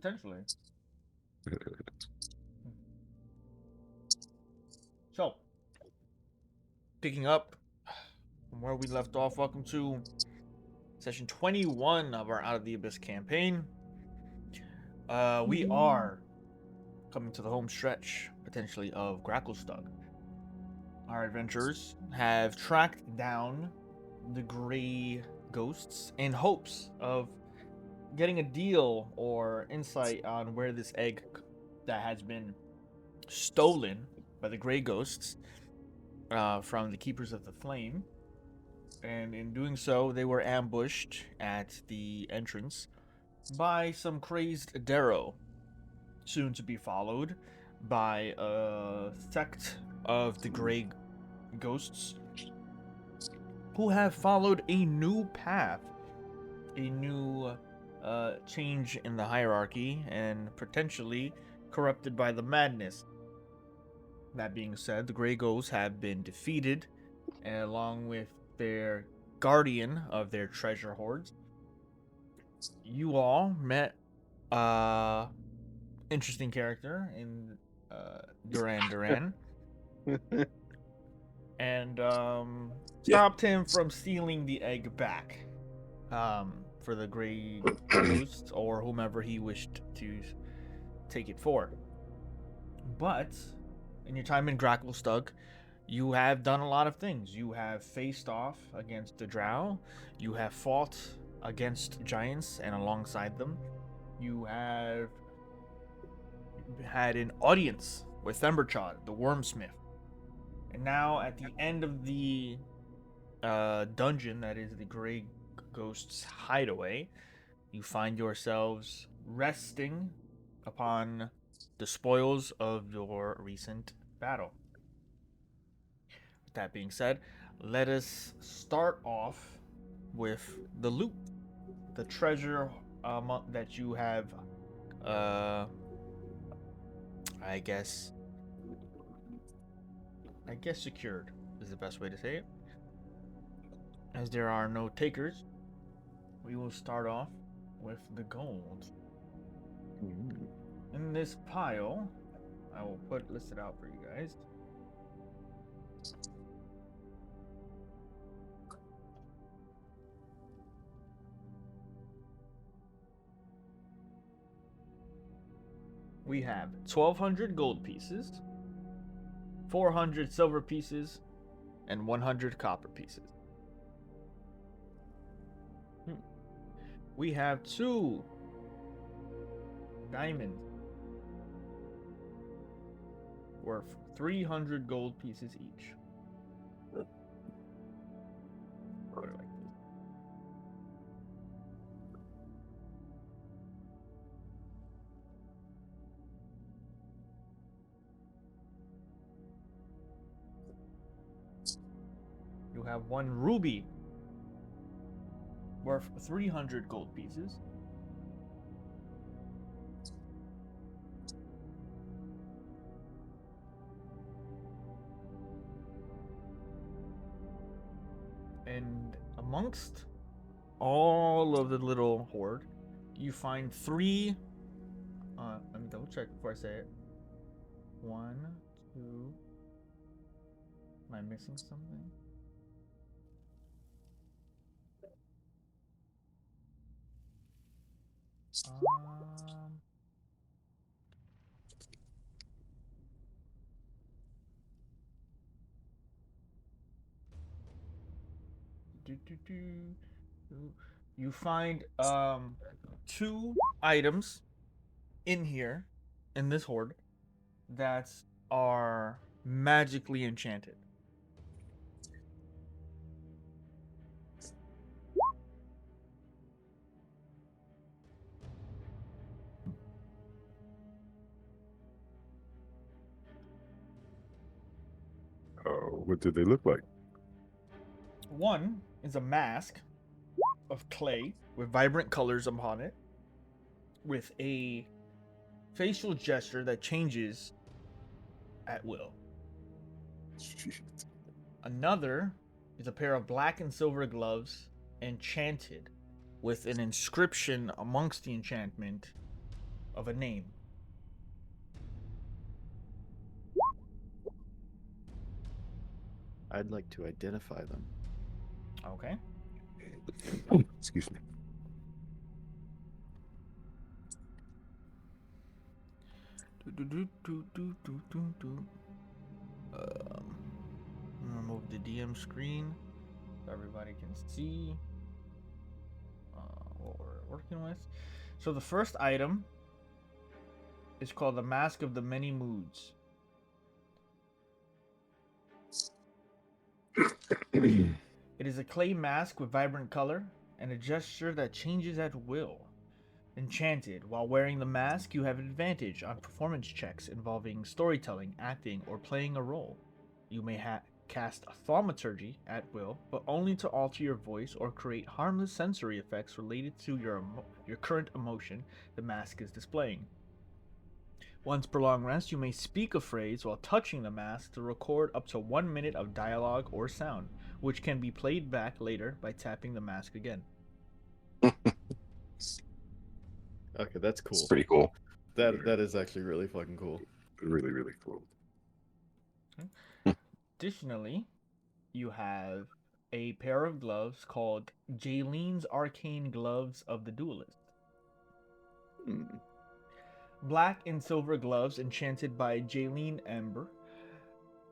Potentially. So, picking up from where we left off, welcome to session 21 of our Out of the Abyss campaign. We are coming to the home stretch, potentially, of Gracklstugh. Our adventurers have tracked down the gray ghosts in hopes of getting a deal or insight on where this egg that has been stolen by the gray ghosts from the Keepers of the Flame. And in doing so, they were ambushed at the entrance by some crazed Darrow, soon to be followed by a sect of the Grey Ghosts, who have followed a new path, a new change in the hierarchy, and potentially corrupted by the madness. That being said, the Grey Ghosts have been defeated, along with their guardian of their treasure hoards. You all met interesting character in Duran, and stopped him from stealing the egg back for the Grey Ghost or whomever he wished to take it for. But in your time in Gracklstugh, you have done a lot of things. You have faced off against the Drow. You have fought against giants and alongside them. You have had an audience with Themberchod, the Wormsmith. And now, at the end of the dungeon that is the Grey Ghost's hideaway, you find yourselves resting upon the spoils of your recent battle. With that being said, let us start off with the loot, the treasure that you have, I guess secured is the best way to say it. As there are no takers, we will start off with the gold. In this pile, I will list it out for you guys. We have 1,200 gold pieces, 400 silver pieces, and 100 copper pieces. We have 2 diamonds worth 300 gold pieces each. Put it like this. You have 1 ruby worth 300 gold pieces. And amongst all of the little hoard, you find 3. Let me double check before I say it. 1, 2. Am I missing something? You find 2 items in here in this hoard that are magically enchanted. What do they look like? One is a mask of clay with vibrant colors upon it, with a facial gesture that changes at will. Shit. Another is a pair of black and silver gloves, enchanted, with an inscription amongst the enchantment of a name. I'd like to identify them. Okay. Excuse me. Remove the DM screen so everybody can see what we're working with. So the first item is called the Mask of the Many Moods. It is a clay mask with vibrant color and a gesture that changes at will. Enchanted. While wearing the mask, you have an advantage on performance checks involving storytelling, acting, or playing a role. You may cast thaumaturgy at will, but only to alter your voice or create harmless sensory effects related to your current emotion the mask is displaying. Once per long rest, you may speak a phrase while touching the mask to record up to 1 minute of dialogue or sound, which can be played back later by tapping the mask again. Okay, that's cool. It's pretty cool. That is actually really fucking cool. Really, really cool. Additionally, you have a pair of gloves called Jaylene's Arcane Gloves of the Duelist. Black and silver gloves enchanted by Jaylene Ember.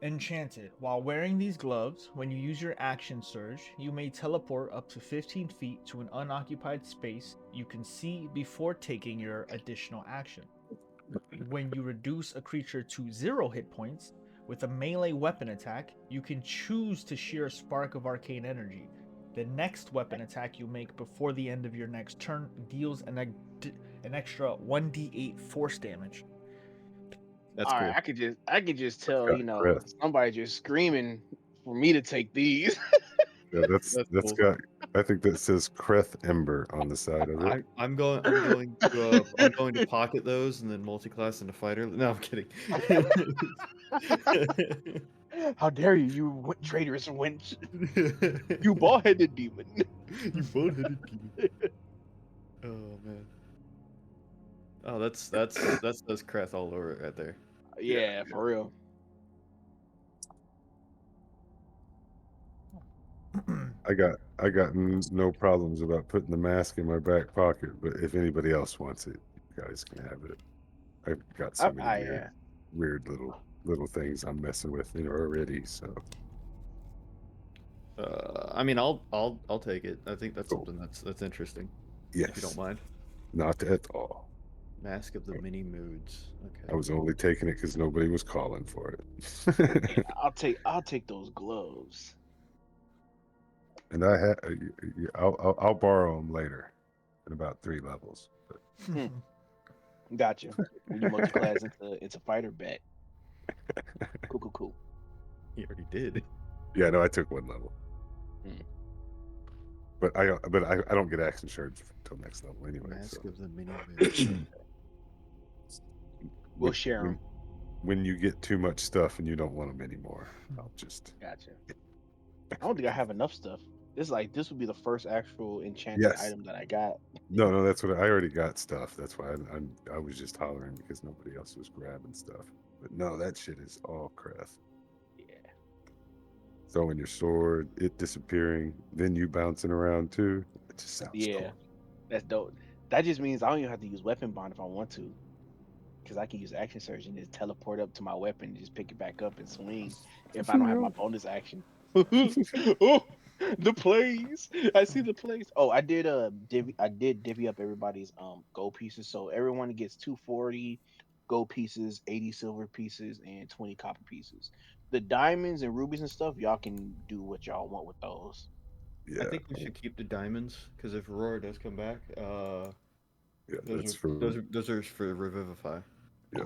Enchanted. While wearing these gloves, when you use your action surge, you may teleport up to 15 feet to an unoccupied space you can see before taking your additional action. When you reduce a creature to 0 hit points with a melee weapon attack, you can choose to shear a spark of arcane energy. The next weapon attack you make before the end of your next turn deals an extra 1d8 force damage. That's All cool. right, I could just tell, got you know, breath. somebody just screaming for me to take these. Yeah, that's cool. got. I think that says Creth Ember on the side of it. I'm going to pocket those and then multi-class into fighter. No, I'm kidding. How dare you, you traitorous wench! You bald-headed demon! You bald-headed demon. Oh man. Oh, that's Kreth all over it right there. Yeah, for real. I got no problems about putting the mask in my back pocket, but if anybody else wants it, you guys can have it. I've got so many weird little things I'm messing with, already. So I mean, I'll take it. I think that's Cool. something that's interesting. yes, If you don't mind. not at all. Mask of the Many Moods. Okay. I was only taking it because nobody was calling for it. I'll take those gloves. And I'll borrow them later, in about 3 levels. But Gotcha. When you multi-class into fighter bet. Cool. He already did. yeah, no, I took 1 level. Hmm. But I don't get action surge until next level anyway. Mask So. of the Many Moods. We'll share them. When you get too much stuff and you don't want them anymore, I'll just. Gotcha. I don't think I have enough stuff. This would be the first actual enchanted Yes. item that I got. No, that's what I already got stuff. That's why I was just hollering because nobody else was grabbing stuff. But no, that shit is all Creth. Yeah. Throwing your sword, it disappearing, then you bouncing around too. It just sounds cool. That's dope. That just means I don't even have to use weapon bond if I want to, because I can use action surge and just teleport up to my weapon and just pick it back up and swing if I don't have my bonus action. Oh, the plays! I see the plays. Oh, I did divvy up everybody's gold pieces, so everyone gets 240 gold pieces, 80 silver pieces, and 20 copper pieces. The diamonds and rubies and stuff, y'all can do what y'all want with those. Yeah, I think we should keep the diamonds because if Aurora does come back, yeah, those are for Revivify. Yeah.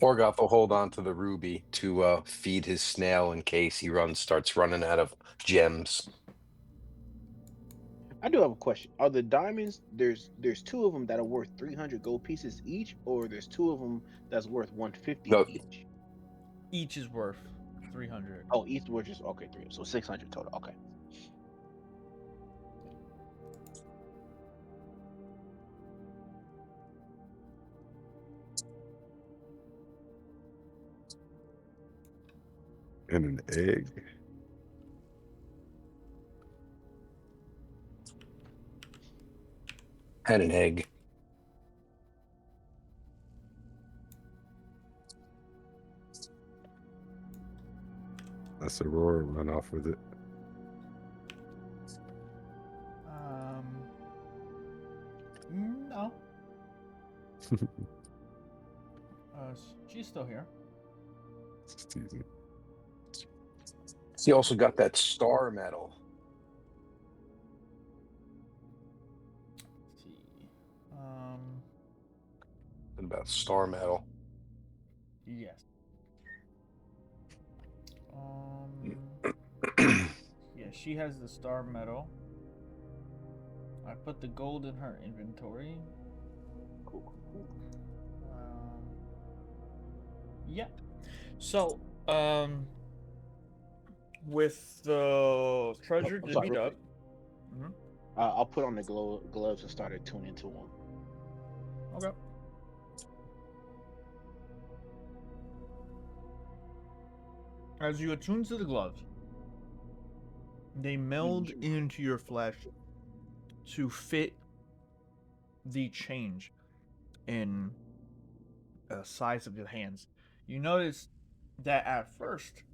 Orgoth will hold on to the ruby to feed his snail in case he starts running out of gems. I do have a question. Are the diamonds there's 2 of them that are worth 300 gold pieces each, or there's 2 of them that's worth 150 No. each? Each is worth 300. Oh, each were just 3, so 600 total. Okay. And an egg. And an egg. That's Aurora run off with it. No. She's still here. Just teasing. He also got that star medal. Let's see. What about star medal? Yes. Yeah, she has the star medal. I put the gold in her inventory. Cool. Yeah. So, with the treasure I'm sorry, divvied real up. quick. I'll put on the gloves and start attuning to them. Okay. As you attune to the gloves, they meld into your flesh to fit the change in size of your hands. You notice that at first,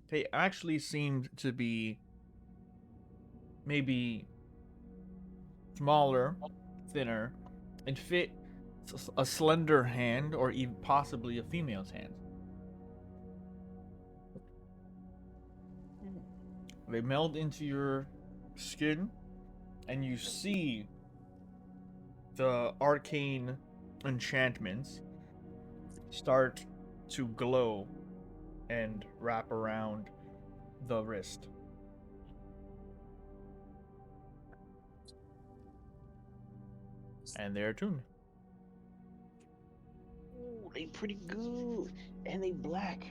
they actually seemed to be maybe smaller, thinner, and fit a slender hand or even possibly a female's hand. They meld into your skin, and you see the arcane enchantments start to glow and wrap around the wrist. And they're tuned. Ooh, they pretty good, and they black.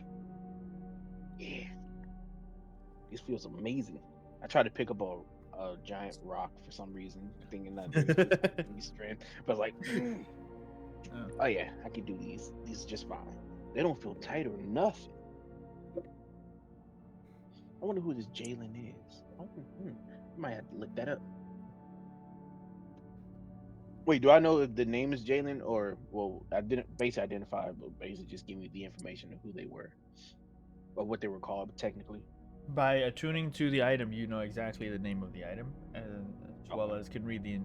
Yeah, this feels amazing. I tried to pick up a giant rock for some reason, thinking that they would give me strength, but I was like, oh yeah, I can do these. These are just fine. They don't feel tight or nothing. I wonder who this Jalen is. I might have to look that up. Wait, do I know if the name is Jalen or well, I didn't basically identify, but basically just give me the information of who they were or what they were called technically. By attuning to the item, you know exactly the name of the item, as well Okay. as can read the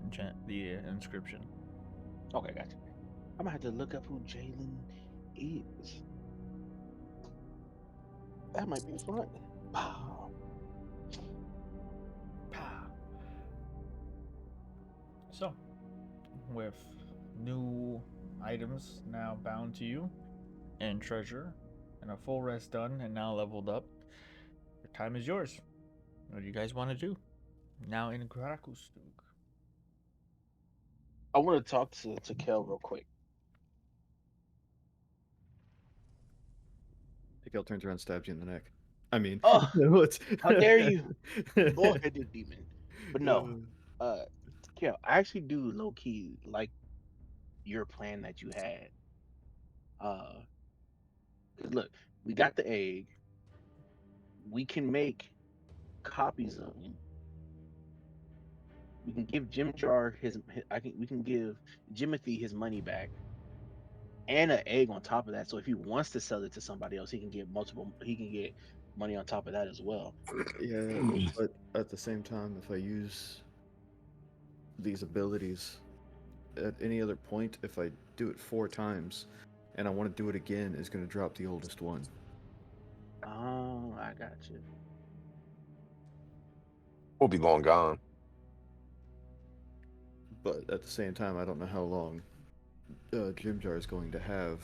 inscription. Okay, gotcha. I'm gonna have to look up who Jalen is. That might be fun. Wow. So, with new items now bound to you, and treasure, and a full rest done, and now leveled up, your time is yours. What do you guys want to do? Now in Gracklstugh. I want to talk to Kel real quick. Kel turns around, stabs you in the neck. I mean, Oh, what? how dare you, bullheaded demon! But no, Kel, I actually do low key like your plan that you had. 'Cause look, we got the egg. We can make copies of them. We can give Jim Jar we can give Jimothy his money back and an egg on top of that. So if he wants to sell it to somebody else, he can get money on top of that as well. Yeah, but at the same time, if I use these abilities at any other point, if I do it 4 times and I want to do it again, is going to drop the oldest one. Oh, I got you. We'll be long gone. But at the same time, I don't know how long Jim Jar is going to have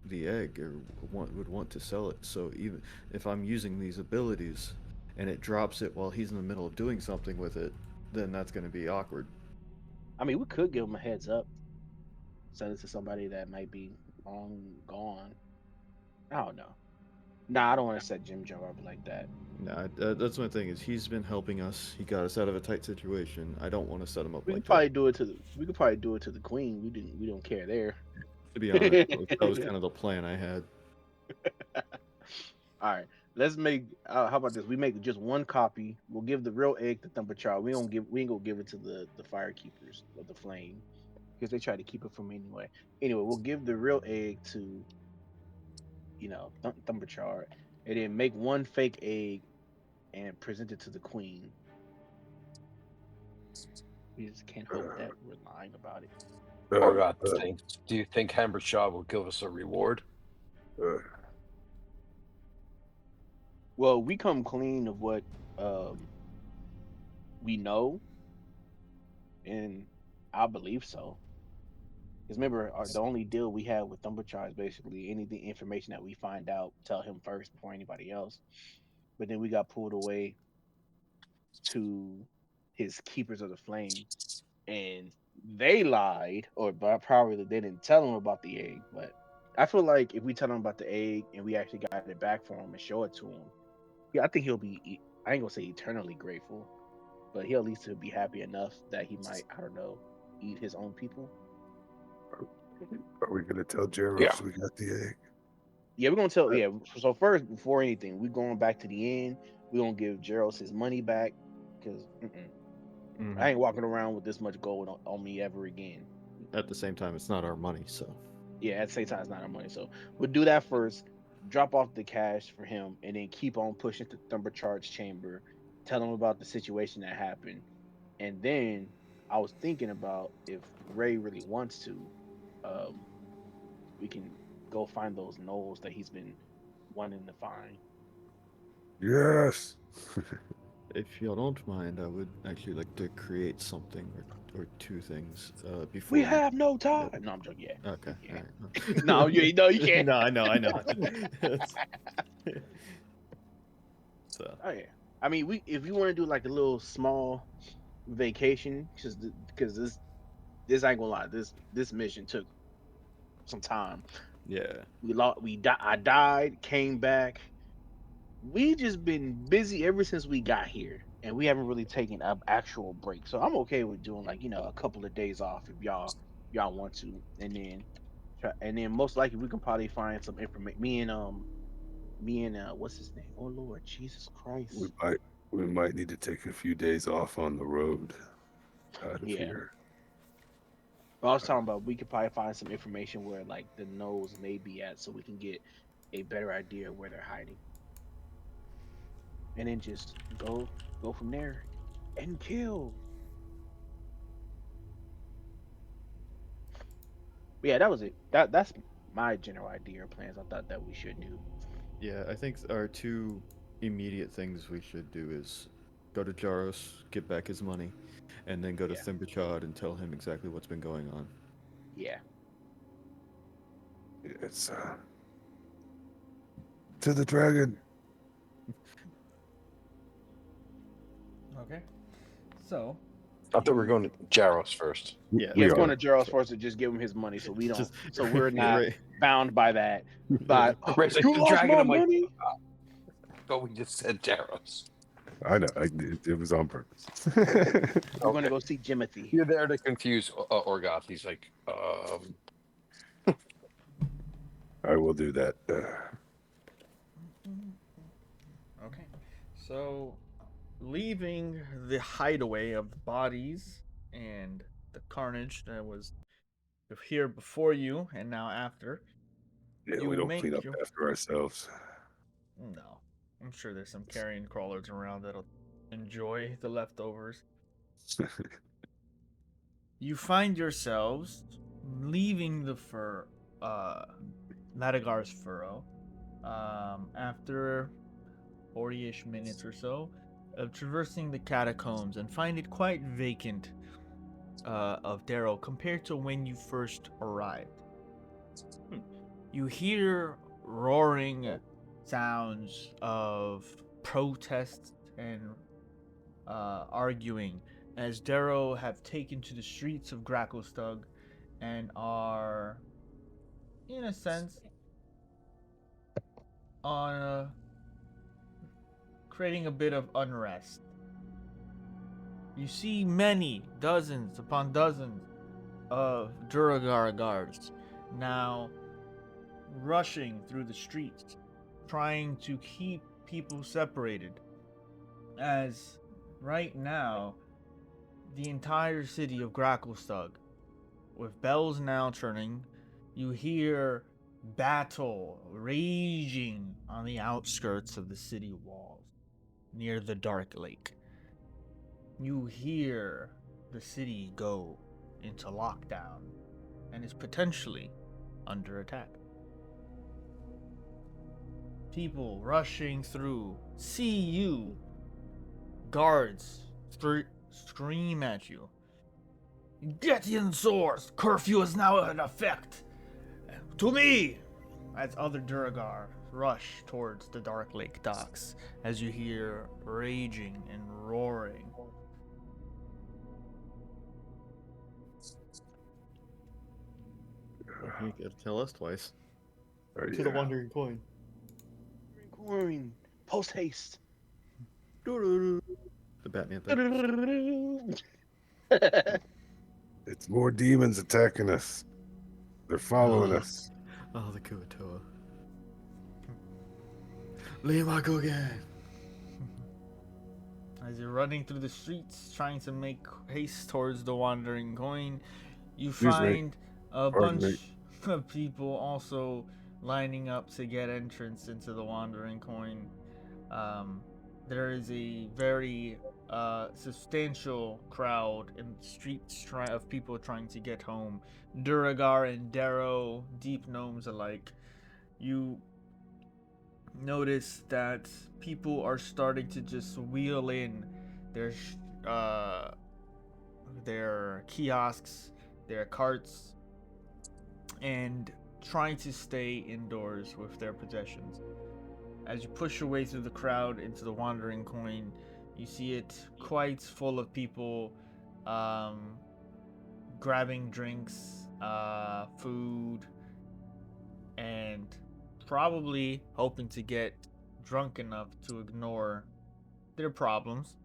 the egg or would want to sell it. So even if I'm using these abilities and it drops it while he's in the middle of doing something with it, then that's going to be awkward. I mean, we could give him a heads up, send it to somebody that might be long gone. I don't know. Nah, I don't want to set Jim Jar up like that. Nah, that's my thing. Is he's been helping us. He got us out of a tight situation. I don't want to set him up We like could probably that. do it to the. We could probably do it to the queen. We don't care there. To be honest, that was kind of the plan I had. All right. let's make. How about this? We make just one copy. We'll give the real egg to Thumperchild. We ain't gonna give it to the fire keepers of the flame because they try to keep it from me anyway. Anyway, we'll give the real egg to Thumperchild, and then make one fake egg and present it to the queen. We just can't hope that we're lying about it. Or do you think Hammershaw will give us a reward? Well, we come clean of what um we know, and I believe so. Because remember, the only deal we have with Thumperchild is basically any the information that we find out, tell him first before anybody else. But then we got pulled away to his keepers of the flame, and they lied, or probably they didn't tell him about the egg. But I feel like if we tell him about the egg and we actually got it back for him and show it to him, yeah, I think he'll be. I ain't gonna say eternally grateful, but he'll at least be happy enough that he might, I don't know, eat his own people. Are we gonna tell Yeah. Jaros we got the egg? Yeah, we're gonna tell. Yeah, so first, before anything, we're going back to the end. We're gonna give Jaros his money back because I ain't walking around with this much gold on me ever again. At the same time, it's not our money, so. Yeah, at the same time, it's not our money. So we'll do that first. Drop off the cash for him, and then keep on pushing to Thumpercharge chamber. Tell him about the situation that happened, and then I was thinking about if Ray really wants to, um, we can go find those knolls that he's been wanting to find. Yes. If you don't mind, I would actually like to create something or two things before We we. have no time. No, I'm joking. Yeah. Okay. Yeah. All right. No, you can't. No, I know. So. Oh yeah. I mean, if you want to do like a little small vacation, because this ain't gonna lie, this mission took some time. Yeah. I died, came back. We just been busy ever since we got here, and we haven't really taken an actual break. So I'm okay with doing like a couple of days off if y'all want to, and then most likely we can probably find some information. Me and what's his name? Oh Lord, Jesus We Christ. might we might need to take a few days off on the road out of Yeah. here. But I was talking about we could probably find some information where like the nose may be at, so we can get a better idea of where they're hiding, and then just go from there and kill. But yeah, that was it. That's my general idea or plans. I thought that we should do. Yeah, I think our two immediate things we should do is go to Jaros, get back his money, and then go to Yeah, Thimberchad and tell him exactly what's been going on. yeah. It's to the dragon. Okay. So, I thought we were going to Jaros first. Yeah, Yeah, let's we're going go. to Gerald's first to just give him his money, so we don't, Just so we're not right. bound by that. But Ray's like, you the lost dragon. my I'm like, money. oh, we just said Jaros. I know. It was on purpose. We're going to go see Jimothy. You're there to confuse Orgoth. He's like, I will do that. okay. So, leaving the hideaway of the bodies and the carnage that was here before you and now after, Yeah, you we don't make clean up your... after ourselves. No. I'm sure there's some carrion crawlers around that'll enjoy the leftovers. You find yourselves leaving the Madagar's furrow after 40-ish minutes or so of traversing the catacombs and find it quite vacant of Darrow compared to when you first arrived. You hear roaring sounds of protest and arguing as Darrow have taken to the streets of Gracklstugh and are, in a sense, on creating a bit of unrest. You see many, dozens upon dozens of Duragar guards now rushing through the streets, trying to keep people separated. As right now, the entire city of Gracklstugh, with bells now turning, you hear battle raging on the outskirts of the city walls, near the Dark Lake. You hear the city go into lockdown and is potentially under attack. People rushing through see you. Guards scream at you. Get in swords! Curfew is now in effect! To me! As other Duragar rush towards the Dark Lake docks as you hear raging and roaring. You gotta tell us twice. Oh, To the wandering coin. Coin. Post haste. The Batman thing. It's more demons attacking us. They're following us. Oh, the Kuatoa. Lima again. As you're running through the streets trying to make haste towards the Wandering Coin, you Excuse me. find a Pardon bunch of people also lining up to get entrance into the Wandering Coin. There is a very substantial crowd in the streets of people trying to get home. Duragar and Darrow, deep gnomes alike. You notice that people are starting to just wheel in their kiosks, their carts, and trying to stay indoors with their possessions. As you push your way through the crowd into the Wandering Coin, you see it quite full of people grabbing drinks, food, and probably hoping to get drunk enough to ignore their problems.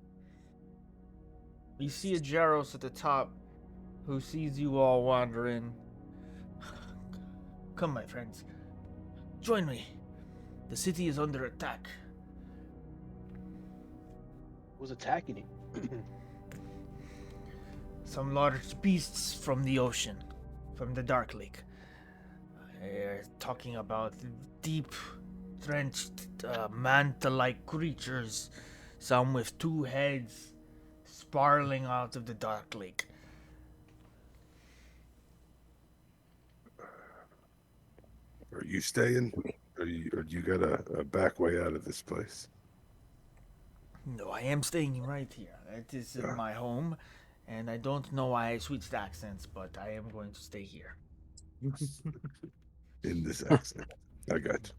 You see a Jaros at the top who sees you all wandering. Come, my friends. Join me. The city is under attack. Who's attacking it? Some large beasts from the ocean, from the Dark Lake. They're talking about deep, trenched, manta-like creatures, some with 2 heads, spiraling out of the Dark Lake. Are you staying? Or you got a back way out of this place? No, I am staying right here. It is my home, and I don't know why I switched accents, but I am going to stay here. In this accent. I got you.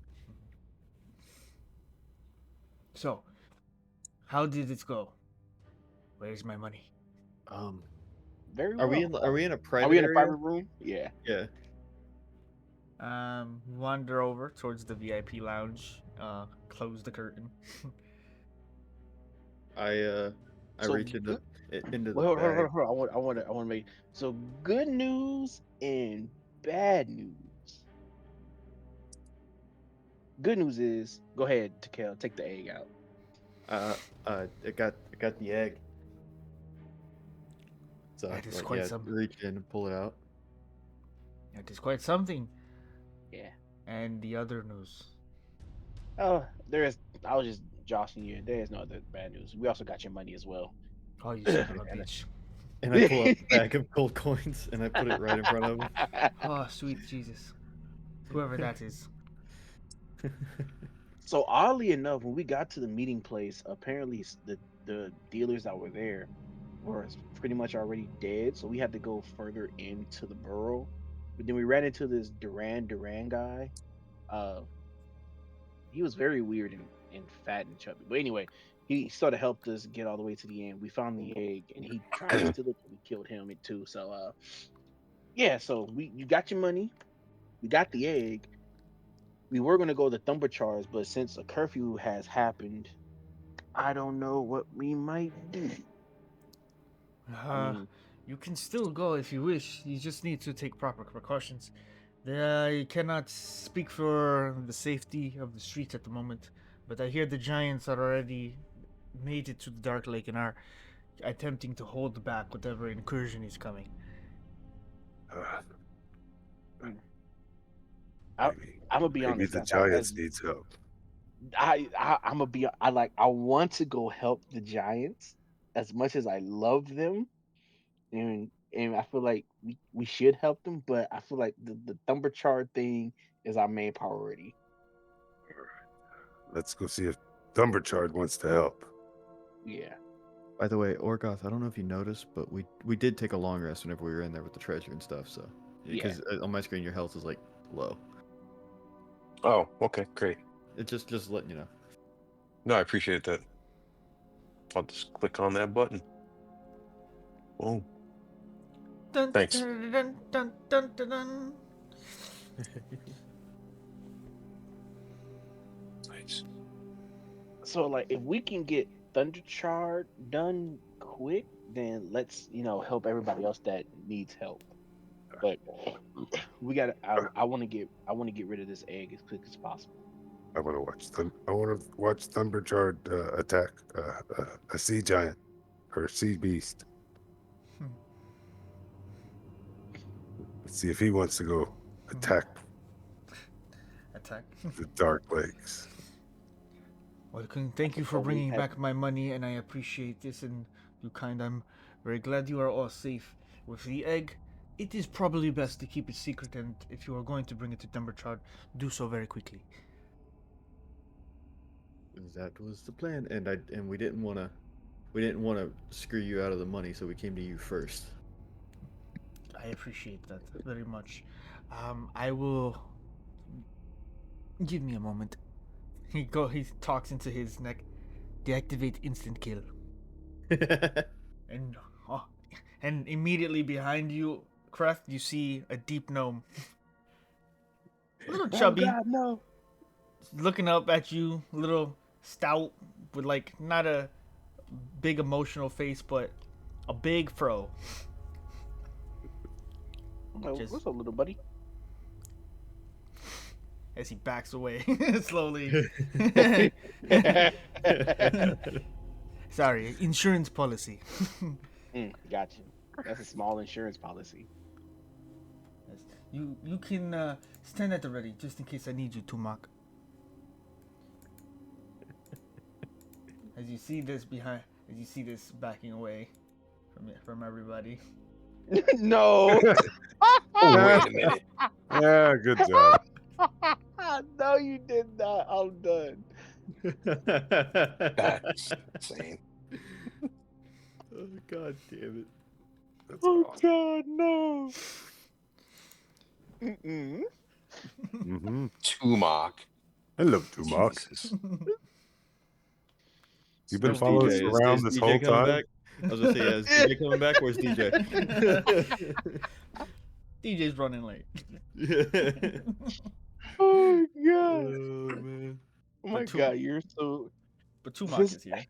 So, how did it go? Where's my money? Very well. Are we in a private? Are we in a area? private room? Yeah. Yeah. Wander over towards the VIP lounge. Close the curtain. I So reach into the Well, bag. hold on. I want to make so good news and bad news. Good news is, go ahead, Takel, take the egg out. I got the egg. So That is quite something. reach in and pull it out. That is quite something. Yeah. And the other news. Oh, there is. I was just joshing you. There is no other bad news. We also got your money as well. Oh, you son of a bitch. And I pull out a bag of gold coins and I put it right in front of him. Oh, sweet Jesus. Whoever that is. So oddly enough, when we got to the meeting place, apparently the dealers that were there were pretty much already dead. So we had to go further into the borough. But then we ran into this Duran guy. He was very weird and fat and chubby. But anyway, he sort of helped us get all the way to the end. We found the egg, and he tried to steal it. We killed him too. So yeah. So you got your money. We got the egg. We were gonna go to Thumberchar's, but since a curfew has happened, I don't know what we might do. You can still go if you wish. You just need to take proper precautions. I cannot speak for the safety of the street at the moment, but I hear the giants are already made it to the Dark Lake and are attempting to hold back whatever incursion is coming. Maybe, I'm gonna be maybe honest. the As Giants needs help. I'm gonna be. I want to go help the Giants as much as I love them, and I feel like we should help them. But I feel like the Thumberchard thing is our main priority. Let's go see if Thumberchard wants to help. Yeah. By the way, Orgoth, I don't know if you noticed, but we did take a long rest whenever we were in there with the treasure and stuff. So because on my screen your health is like low. Oh, okay, great. It just letting you know. No, I appreciate that. I'll just click on that button. Oh, Dun, thanks. dun, dun, dun, dun, dun, dun. Nice. So like, if we can get Thunderchard done quick, then let's help everybody else that needs help. But we got. I want to get rid of this egg as quick as possible. I want to watch Thunberchard attack a sea giant or a sea beast. Let's see if he wants to go attack Attack. the Dark Lakes. Well, thank you for Oh, we bringing have- back my money, and I appreciate this. And you kind, I'm very glad you are all safe. With the egg, it is probably best to keep it secret, and if you are going to bring it to Thumberchard, do so very quickly. That was the plan, and we didn't want to screw you out of the money, so we came to you first. I appreciate that very much. I will. Give me a moment. He talks into his neck. Deactivate instant kill. And and immediately behind you, Creth, you see a deep gnome. A little chubby, Oh God, no. looking up at you, a little stout, with like not a big emotional face, but a big fro. Just- What's up, little buddy? As he backs away slowly. Sorry, insurance policy. Gotcha. That's a small insurance policy. Yes. You can stand at the ready just in case I need you to mock. As you see this backing away from everybody. No. Oh, wait a minute. Yeah, good job. No, you did not. I'm done. That's insane. Oh God damn it! That's awesome. God, no. Mm-mm. Mm-hmm. Tumak. I love Tumak. Jesus. You've been Where's following us DJ? around this whole coming time. back? I was gonna say, yeah, is DJ coming back? Where's DJ? DJ's running late. Oh God. Oh man. Oh my But God, you're so. But Tumak This- is here.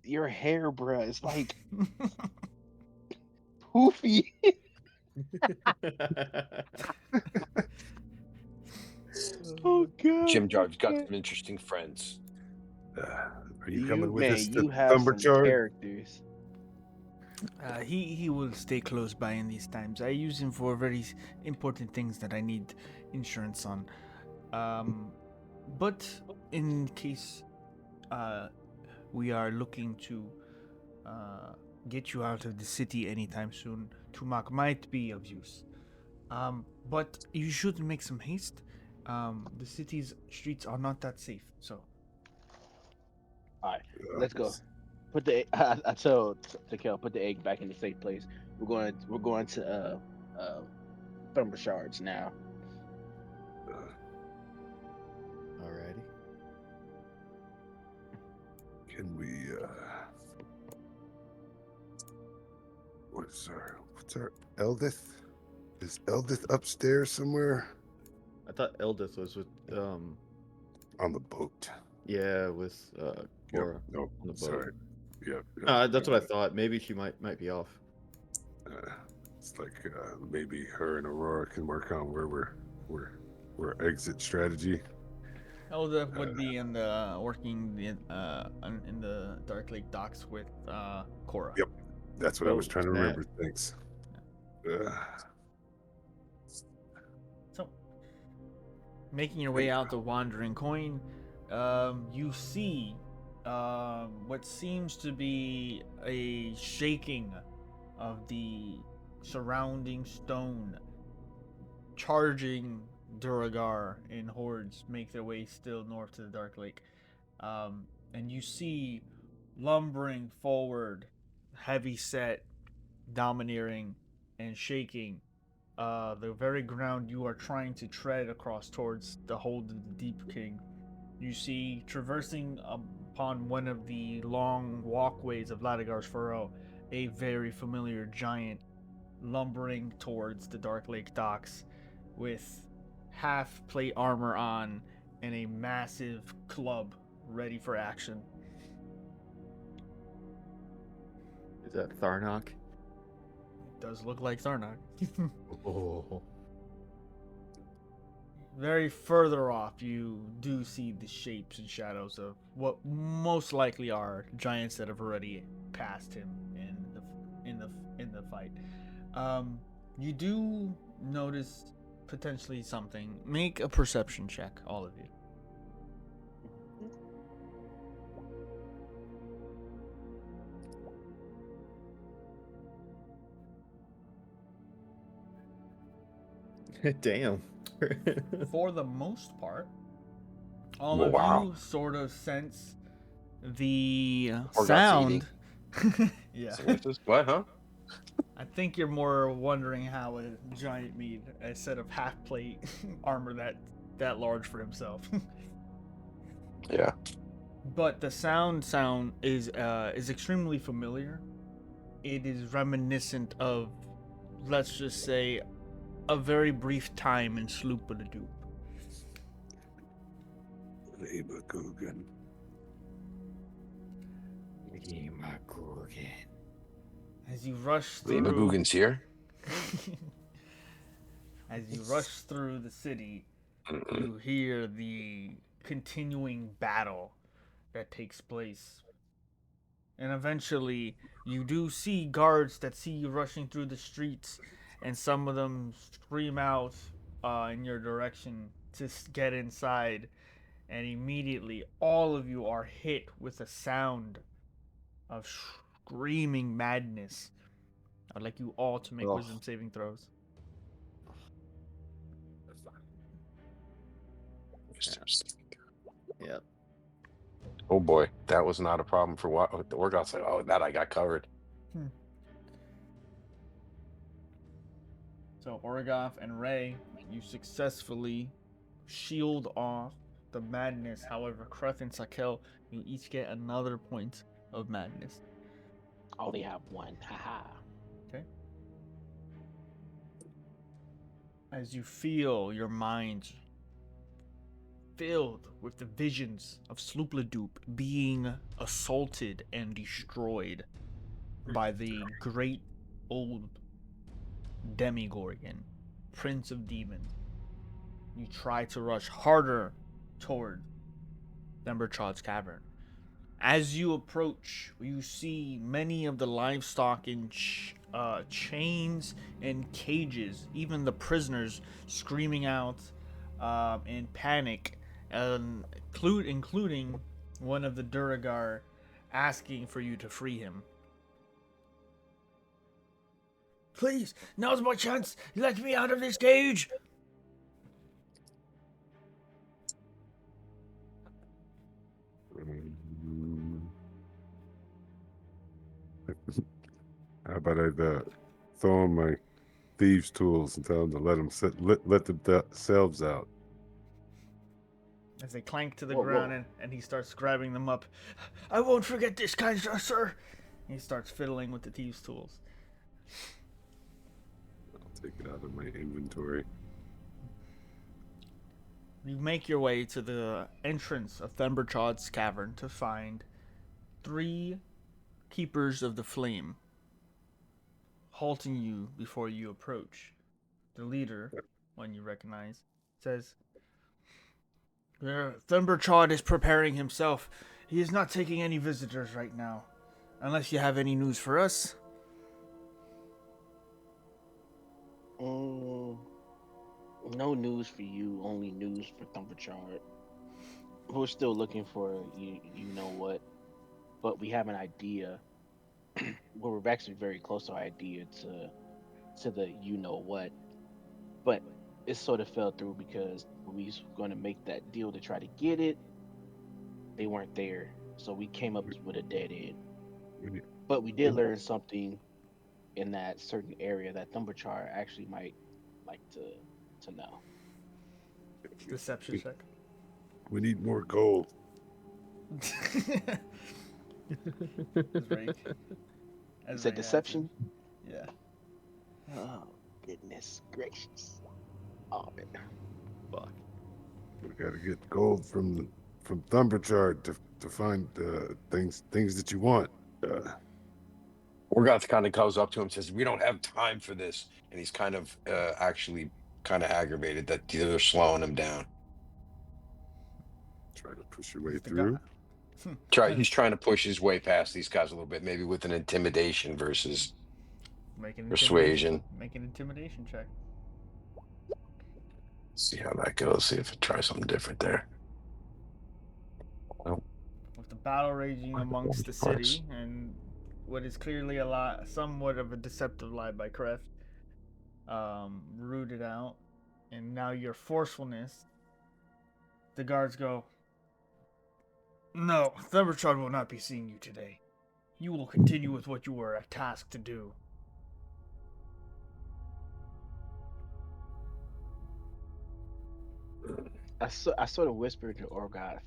Your hair, bruh, is like poofy. Oh God. Jim Jar's got some interesting friends. Are you coming with us to You have some Thumberchard? characters. He will stay close by in these times. I use him for very important things that I need insurance on. But in case we are looking to get you out of the city anytime soon, Tumak might be of use. But you should make some haste. The city's streets are not that safe, so. Let's go. Put the. I told Takel, put the egg back in the safe place. We're going to Thumbershards now. Alrighty. Can we? What's our Eldith? Is Eldith upstairs somewhere? I thought Eldith was with On the boat. with Cora. No, on the boat. sorry. Yep. That's what I thought. Maybe she might be off. It's like maybe her and Aurora can work on where we're exit strategy. Elda would be in the working in the Dark Lake docks with Cora. Yep. That's what I was trying to snap. remember. Thanks. Ugh. So, making your way out the Wandering Coin, you see what seems to be a shaking of the surrounding stone. Charging Duragar in hordes make their way still north to the Dark Lake. And you see lumbering forward, heavy set, domineering, and shaking the very ground you are trying to tread across towards the hold of the Deep King. You see, traversing upon one of the long walkways of Ladigar's Furrow, a very familiar giant lumbering towards the Dark Lake docks with half plate armor on and a massive club ready for action. Is that Tharnok? It does look like Tharnok. Oh. Very further off, you do see the shapes and shadows of what most likely are giants that have already passed him in the fight. You do notice potentially something. Make a perception check, all of you. Damn. For the most part, all Wow. of you sort of sense the Or got sound. Yeah. So what's this? What, huh? I think you're more wondering how a giant made a set of half plate armor that large for himself. Yeah. But the sound is extremely familiar. It is reminiscent of, let's just say, a very brief time in Sloop of the Dupe. Demogorgon. As you rush The through, Demogorgon's here. as you rush through the city, you hear the continuing battle that takes place. And eventually, you do see guards that see you rushing through the streets, and some of them scream out in your direction to get inside. And immediately, all of you are hit with a sound of screaming madness. I'd like you all to make Ugh. wisdom saving throws. Yep. Oh boy, that was not a problem for what the workout's like. Oh, that I got covered. So Orgoth and Ray, you successfully shield off the madness. However, Kreth and Sakel, you each get another point of madness. I only have one. Haha. Okay. As you feel your mind filled with the visions of Sloopledoop being assaulted and destroyed by the great old Demogorgon, Prince of Demons, you try to rush harder toward Themberchaud's cavern. As you approach, you see many of the livestock in chains and cages, even the prisoners screaming out in panic, including one of the Duragar asking for you to free him. Please, now's my chance. Let me out of this cage. How about I throw in my thieves' tools and tell them to let themselves out. As they clank to the Whoa, ground whoa. and he starts grabbing them up. I won't forget this, kind sir. He starts fiddling with the thieves' tools. I'll take it out of my inventory. You make your way to the entrance of Themberchaud's cavern to find 3 keepers of the flame halting you before you approach. The leader, one you recognize, says, Thunderchod is preparing himself. He is not taking any visitors right now. Unless you have any news for us. No news for you, only news for Thunderchard. We're still looking for you know what, but we have an idea. Well, we're actually very close to our idea to the you know what, but it sort of fell through because we was going to make that deal to try to get it. They weren't there, so we came up with a dead end. We need, But we did learn something in that certain area that Thunderchar actually might like to know. Deception check. we need more gold. Drake. You said deception? Yeah. Oh, goodness gracious. Oh, man. Fuck. We gotta get gold from Thumberchard to find things that you want. Orgoth kind of goes up to him and says, "We don't have time for this," and he's kind of actually kind of aggravated that they're slowing him down. Try to push your way through. He's trying to push his way past these guys a little bit, maybe with an intimidation versus persuasion. Make an intimidation check. See how that goes. See if I try something different there. Well, With the battle raging amongst the city and what is clearly a lie, somewhat of a deceptive lie by Kreft, rooted out, and now your forcefulness, the guards go, "No, Thunderchild will not be seeing you today. You will continue with what you were tasked to do." I sort of whispered to Orgoth,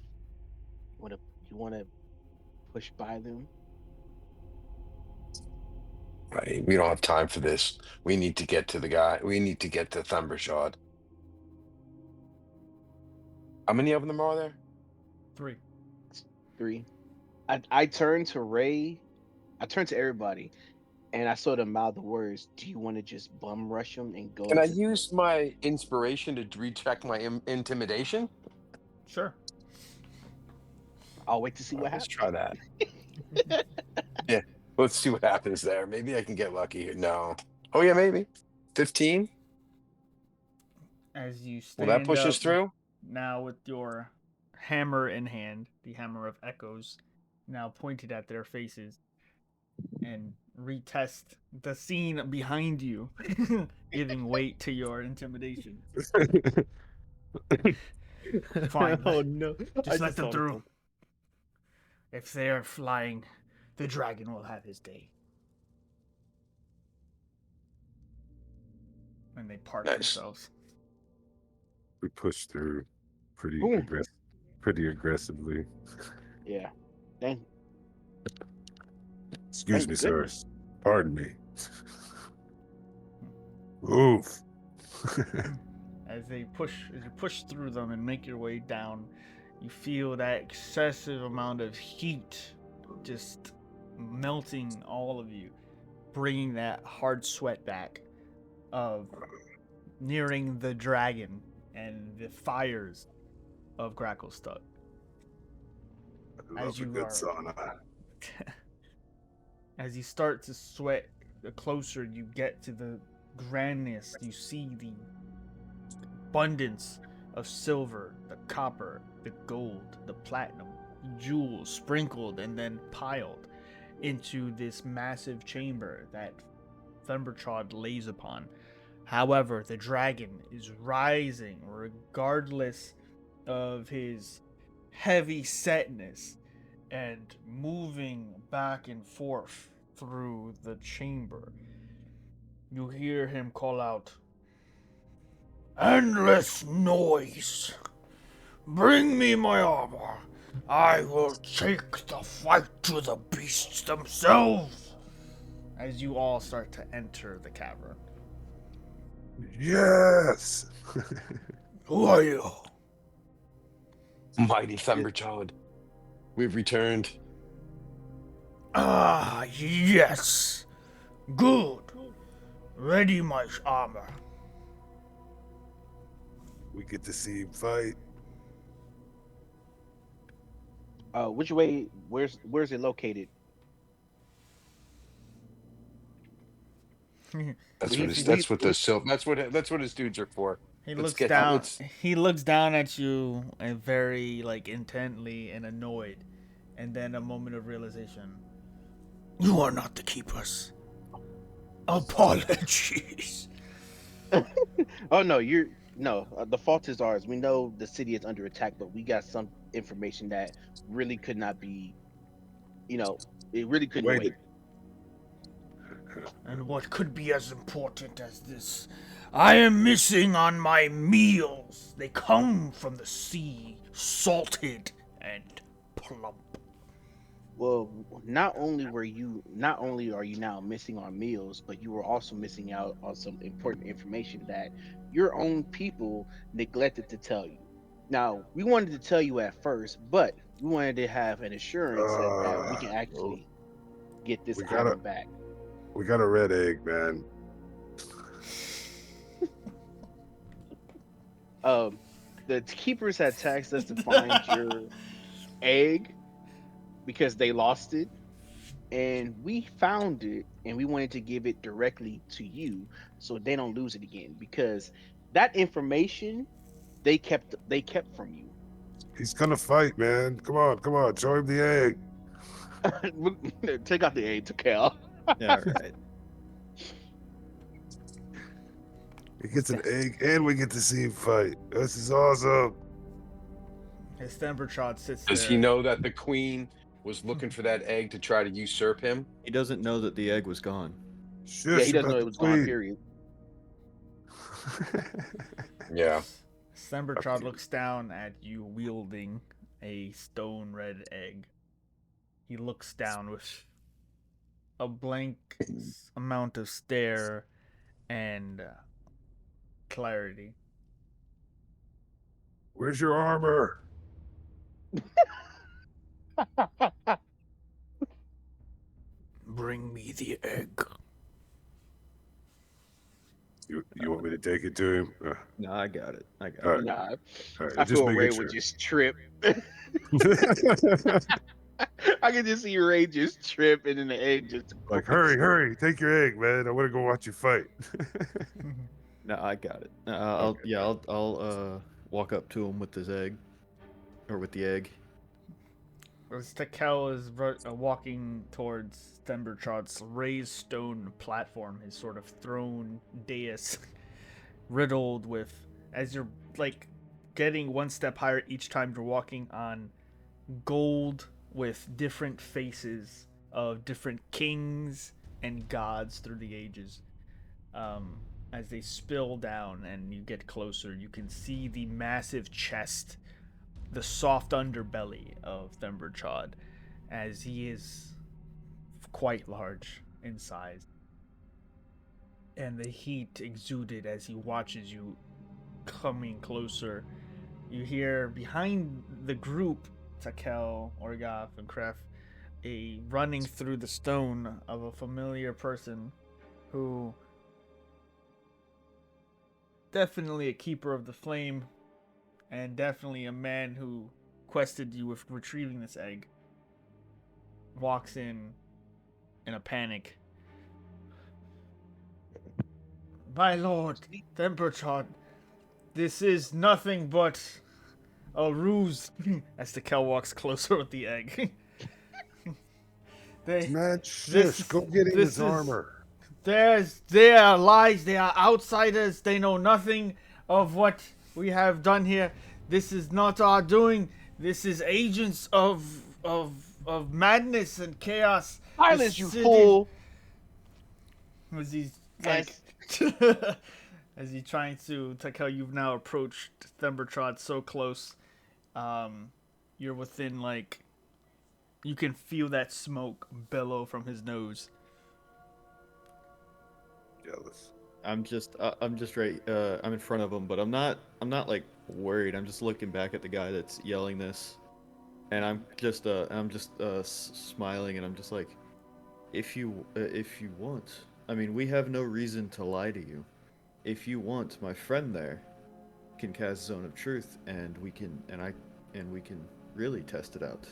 you want to push by them? right, we don't have time for this. We need to get to the guy. We need to get to Thumbershod. How many of them are there? 3. 3. I turned to Ray. I turned to everybody, and I sort of mouthed the words, "Do you want to just bum rush them and go?" Can I use my inspiration to recheck my intimidation? Sure. I'll wait to see what Let's happens. try that. Yeah, let's see what happens there. Maybe I can get lucky here. No. Oh yeah, maybe 15. As you Will stand that push us up through? now with your hammer in hand, the hammer of echoes, now pointed at their faces, and retest the scene behind you, giving weight to your intimidation. Fine. Oh no! Just let them through. If they are flying, the dragon will have his day. And they park themselves. We push through pretty Boom. pretty aggressively. Yeah. Thank Excuse me, goodness. sir. Pardon me. Oof. As you push through them and make your way down, you feel that excessive amount of heat just melting all of you, bringing that hard sweat back of nearing the dragon and the fires of Gracklstugh. I love a good sauna. As you start to sweat, the closer you get to the grandness, you see the abundance of silver, the copper, the gold, the platinum, jewels sprinkled and then piled into this massive chamber that Thunderchod lays upon. However, the dragon is rising regardless of his heavy setness and moving back and forth through the chamber. You hear him call out, "Endless noise! Bring me my armor. I will take the fight to the beasts themselves." As you all start to enter the cavern. Yes. Who are you? Mighty Thumberchild, we've returned. Ah, yes. Good. Ready my armor. We get to see him fight. Which way? Where's it located? That's We what his. we That's what the sil. That's what his dudes are for. He Let's looks get. down. Let's. He looks down at you and very like intently and annoyed, and then a moment of realization. You are not the keepers. Apologies. Oh no, you're no. The fault is ours. We know the city is under attack, but we got some information that really could not be. You know, it really couldn't Wait. wait. And what could be as important as this? I am missing on my meals. They come from the sea, salted and plump. Well, not only are you now missing on meals, but you were also missing out on some important information that your own people neglected to tell you. Now, we wanted to tell you at first, but we wanted to have an assurance that we can Well, actually get this we got a item back. we got a red egg, man. The keepers had tasked us to find your egg because they lost it, and we found it, and we wanted to give it directly to you so they don't lose it again, because that information they kept from you. He's gonna fight, man. Come on, show him the egg. Take out the egg to Cal. All right. He gets an egg, and we get to see him fight. This is awesome. His Thembertrod sits Does there. he know that the queen was looking for that egg to try to usurp him? He doesn't know that the egg was gone. Shush Yeah, he doesn't about know the it was gone. queen. Period. Yeah. Thembertrod looks down at you wielding a stone red egg. He looks down with a blank amount of stare and clarity. Where's your armor? Bring me the egg. You want me to take it to him? No, I got it. I got All it. right. Nah, All right, I just feel making Ray sure. would just trip. I can just see Ray just trip, and then the egg just Like, hurry, take your egg, man. I want to go watch you fight. No, I got it. Okay. I'll walk up to him with his egg, or with the egg. As Tekel is walking towards Thembertrod's raised stone platform, his sort of throne dais, riddled with, as you're like getting one step higher each time you're walking on, gold with different faces of different kings and gods through the ages. As they spill down and you get closer, you can see the massive chest, the soft underbelly of Thembertrod, as he is quite large in size. And the heat exuded as he watches you coming closer. You hear behind the group, Takel, Orgoth, and Kref, a running through the stone of a familiar person who definitely a keeper of the flame and definitely a man who quested you with retrieving this egg, walks in a panic. My lord, Thembertrod, this is nothing but a ruse. As the Kel walks closer with the egg. Man, shush. Go get him his armor. They are lies. They are outsiders. They know nothing of what we have done here. This is not our doing. This is agents of madness and chaos. Silence, you fool! As he's like, as he's trying to Takel, you've now approached Thembertrod so close. You're within like, you can feel that smoke bellow from his nose. Jealous. I'm just right. I'm in front of him, but I'm not like worried. I'm just looking back at the guy that's yelling this, and I'm just smiling, and I'm just like, if you want, I mean, we have no reason to lie to you. If you want, my friend there can cast Zone of Truth, and we can really test it out.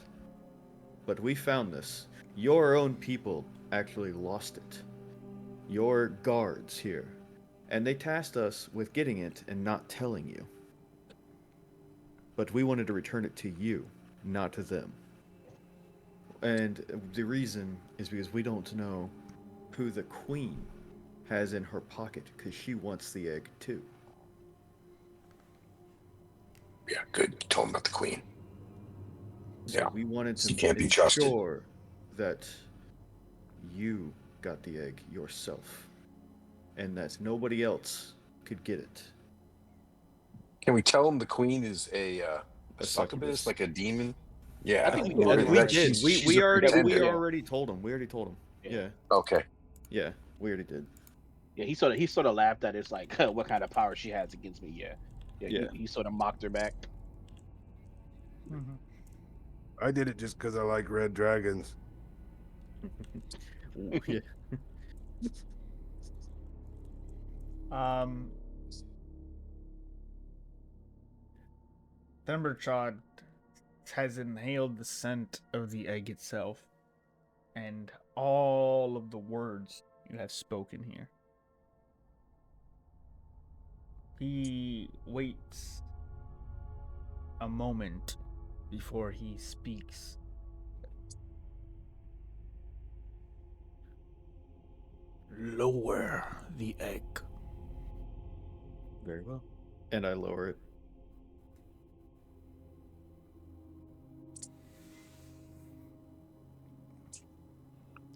but we found this. Your own people actually lost it. Your guards here. And they tasked us with getting it and not telling you. But we wanted to return it to you, not to them. And the reason is because we don't know who the queen has in her pocket, because she wants the egg too. Yeah, good. You told him about the queen. So we wanted to You can't be trusted. ensure that you got the egg yourself, and that nobody else could get it. Can we tell him the queen is a succubus, succubus. like a demon? Yeah, I think we We told him that. did. she's We a already pretender. told him. We already told him. Yeah. Okay. Yeah, we already did. Yeah, he sort of laughed at it. It's like, what kind of power she has against me? Yeah. Yeah. He sort of mocked her back. Mm-hmm. I did it just because I like red dragons. Yeah. Themberchod has inhaled the scent of the egg itself and all of the words you have spoken here. He waits a moment before he speaks. Lower the egg. Very well. And I lower it.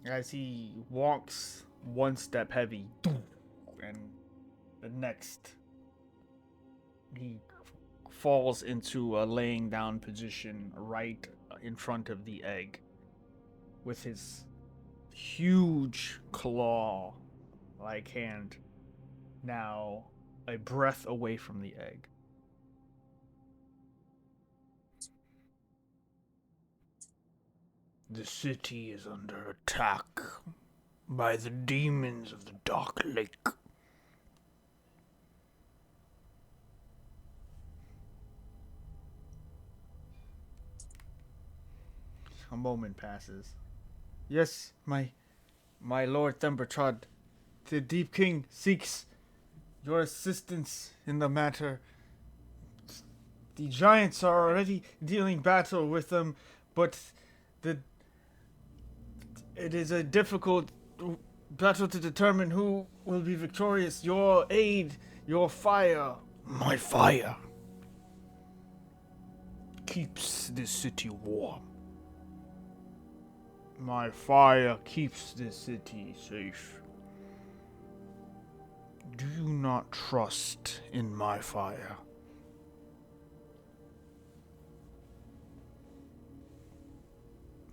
As he walks one step heavy, and the next, he falls into a laying down position right in front of the egg with his huge claw-like hand now a breath away from the egg. The city is under attack by the demons of the Dark Lake. A moment passes. Yes, my Lord Themberchod, the Deep King seeks your assistance in the matter. The giants are already dealing battle with them, but it is a difficult battle to determine who will be victorious. Your aid, your fire, my fire, keeps this city warm. My fire keeps this city safe. Do you not trust in my fire?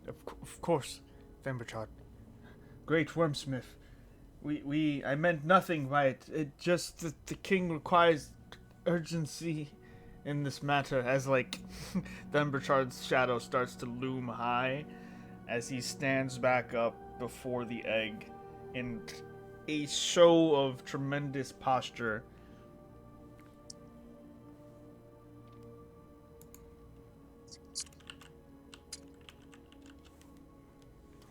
Of course, Themberchod. Great Wormsmith. I meant nothing by it. It just that the king requires urgency in this matter, as Themberchard's shadow starts to loom high as he stands back up before the egg in a show of tremendous posture.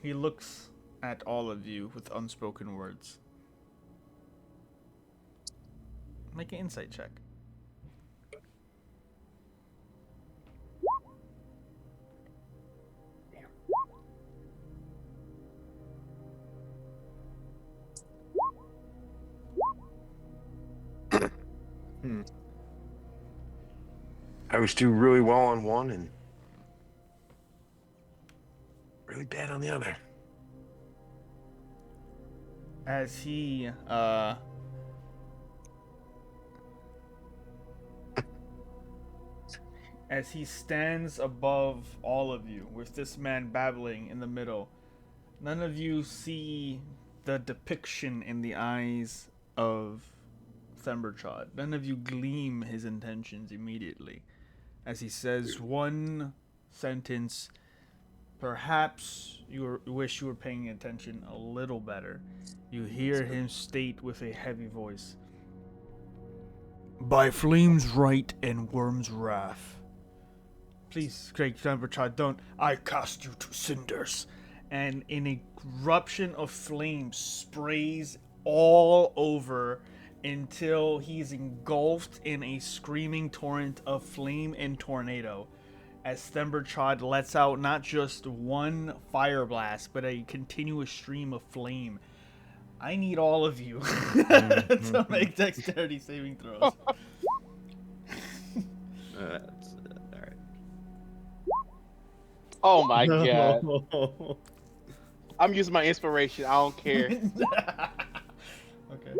He looks at all of you with unspoken words. Make an insight check. I was doing really well on one and really bad on the other. As he stands above all of you with this man babbling in the middle, none of you see the depiction in the eyes of Themberchod. None of you gleam his intentions immediately as he says one sentence. Perhaps you wish you were paying attention a little better. You hear him state with a heavy voice, "By Flame's right and Worm's wrath, Please, Great Grandpa, don't. I cast you to cinders. And an eruption of flame sprays all over until he's engulfed in a screaming torrent of flame and tornado. As Themberchod lets out not just one fire blast, but a continuous stream of flame. I need all of you to make dexterity saving throws. Alright. Oh my god. I'm using my inspiration. I don't care. Okay.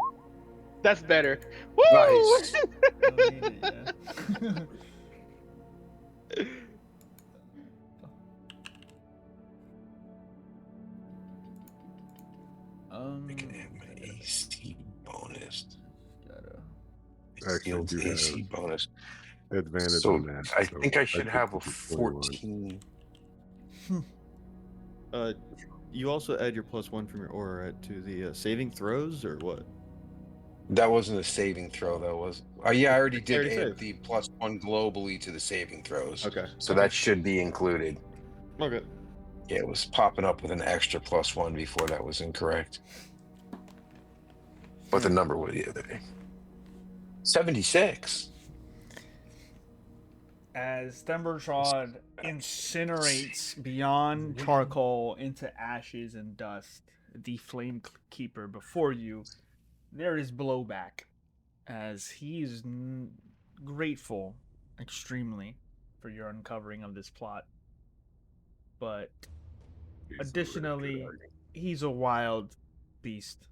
That's better. Woo! Nice. Don't need it, yeah. I can have my AC bonus. Actually, I do AC have bonus. advantage So on that. I so think I should could have a keep it 21. 14. You also add your +1 from your aura, right, to the saving throws, or what? That wasn't a saving throw, though, was? Oh, yeah, I already did already add saved. the +1 globally to the saving throws. Okay. So that should be included. Okay. Yeah, it was popping up with an extra +1 before that was incorrect. But the number was the other day. 76. As Themberchod incinerates beyond charcoal into ashes and dust, the Flame Keeper before you, there is blowback, as he is grateful extremely for your uncovering of this plot. But additionally, he's a wild beast.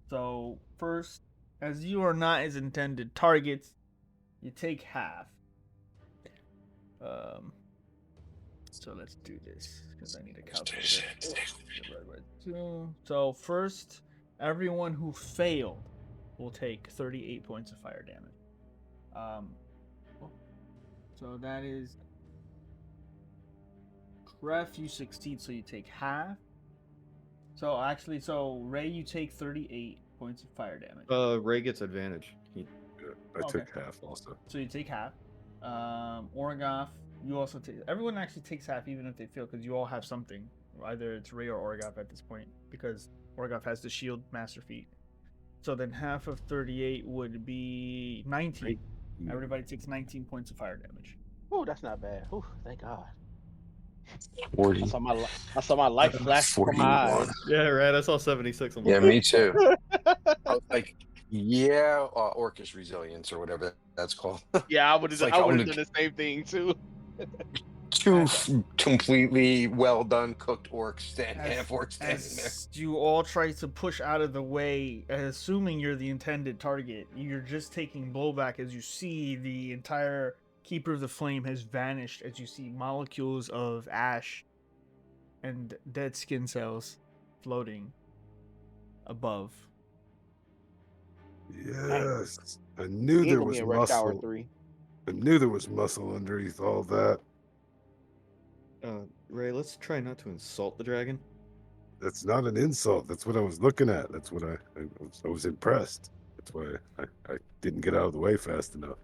So first, as you are not his intended targets, you take half. So let's do this because I need a calculator. So first, everyone who failed will take 38 points of fire damage. So that is Ref, you succeed, so you take half. So actually, Ray, you take 38 points of fire damage. Ray gets advantage. I took half also. So you take half. Orgoth, you also take. Everyone actually takes half, even if they fail, because you all have something. Either it's Ray or Orgoth at this point, because Orgoth has the shield master feat. So then half of 38 would be 19. Everybody takes 19 points of fire damage. Oh, that's not bad. Oh, thank God. 40. I saw my light flash from my eyes. Yeah, right. I saw 76 on my Yeah, me too. I was like, yeah, Orcus Resilience or whatever that's called. Yeah, I would have It's like done the same thing too. Two completely well done cooked orcs standing there. As you all try to push out of the way, assuming you're the intended target, you're just taking blowback as you see the entire Keeper of the Flame has vanished, as you see molecules of ash and dead skin cells floating above. Yes, I knew there was muscle. I knew there was muscle underneath all that. Ray, let's try not to insult the dragon. That's not an insult. That's what I was looking at. That's what I was impressed. That's why I didn't get out of the way fast enough.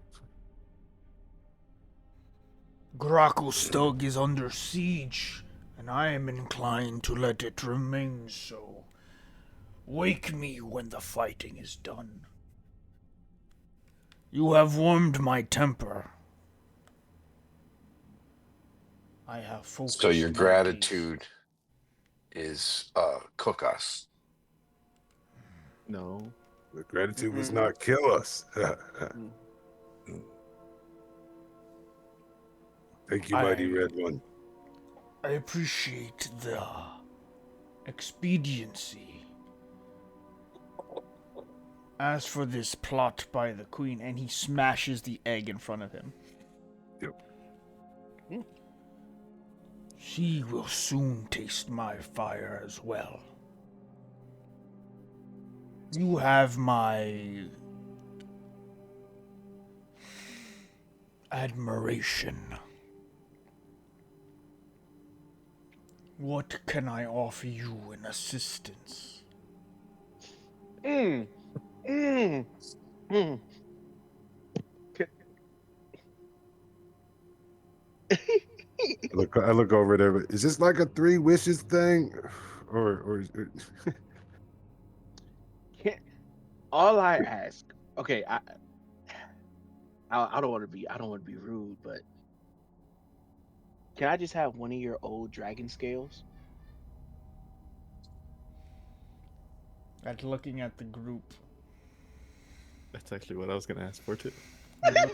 Gracklstugh is under siege, and I am inclined to let it remain so. Wake me when the fighting is done. You have warmed my temper. I have focused. So your gratitude is cook us. No. The gratitude was not kill us. Thank you, Mighty Red One. I appreciate the expediency. As for this plot by the Queen, and he smashes the egg in front of him. Yep. She will soon taste my fire as well. You have my admiration. What can I offer you in assistance? I look over there. But is this like a 3 wishes thing, or Can't, all I ask, okay, I don't want to be rude, but can I just have one of your old dragon scales? At looking at the group. That's actually what I was gonna ask for too. Yes.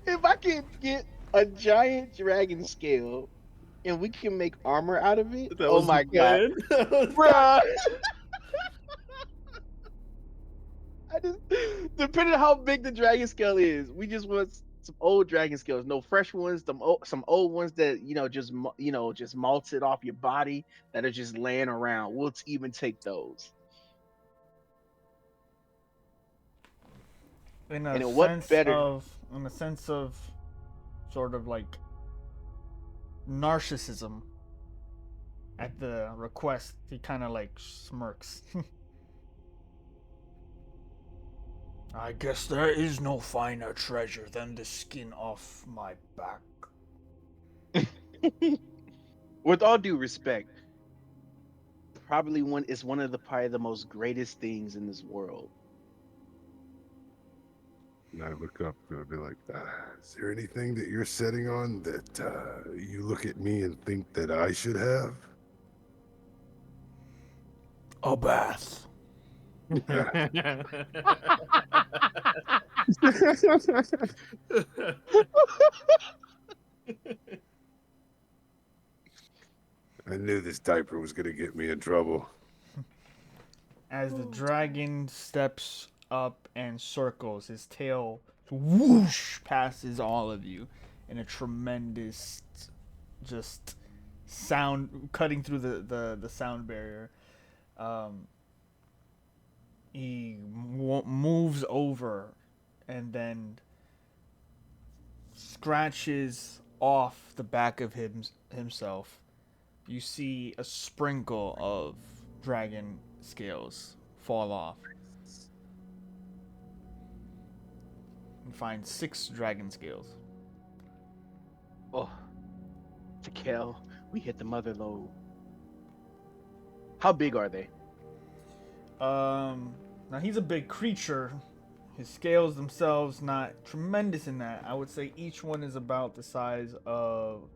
If I can get a giant dragon scale and we can make armor out of it, That oh was the my god, plan. bruh! I just depending on how big the dragon scale is, we just want some old dragon scales, no fresh ones, some old ones that just malted off your body that are just laying around. We'll even take those. in And a then what sense better? of sort of like narcissism at the request, he kind of like smirks. I guess there is no finer treasure than the skin off my back. With all due respect, probably one of the most greatest things in this world. and I look up and I'll be like, is there anything that you're sitting on that you look at me and think that I should have? A bath. I knew this diaper was gonna get me in trouble. As the dragon steps up and circles, his tail whoosh passes all of you in a tremendous just sound cutting through the sound barrier. He moves over and then scratches off the back of himself. You see a sprinkle of dragon scales fall off. You find 6 dragon scales. Oh, to kill, we hit the mother lode. How big are they? Now he's a big creature. His scales themselves not tremendous in that. I would say each one is about the size of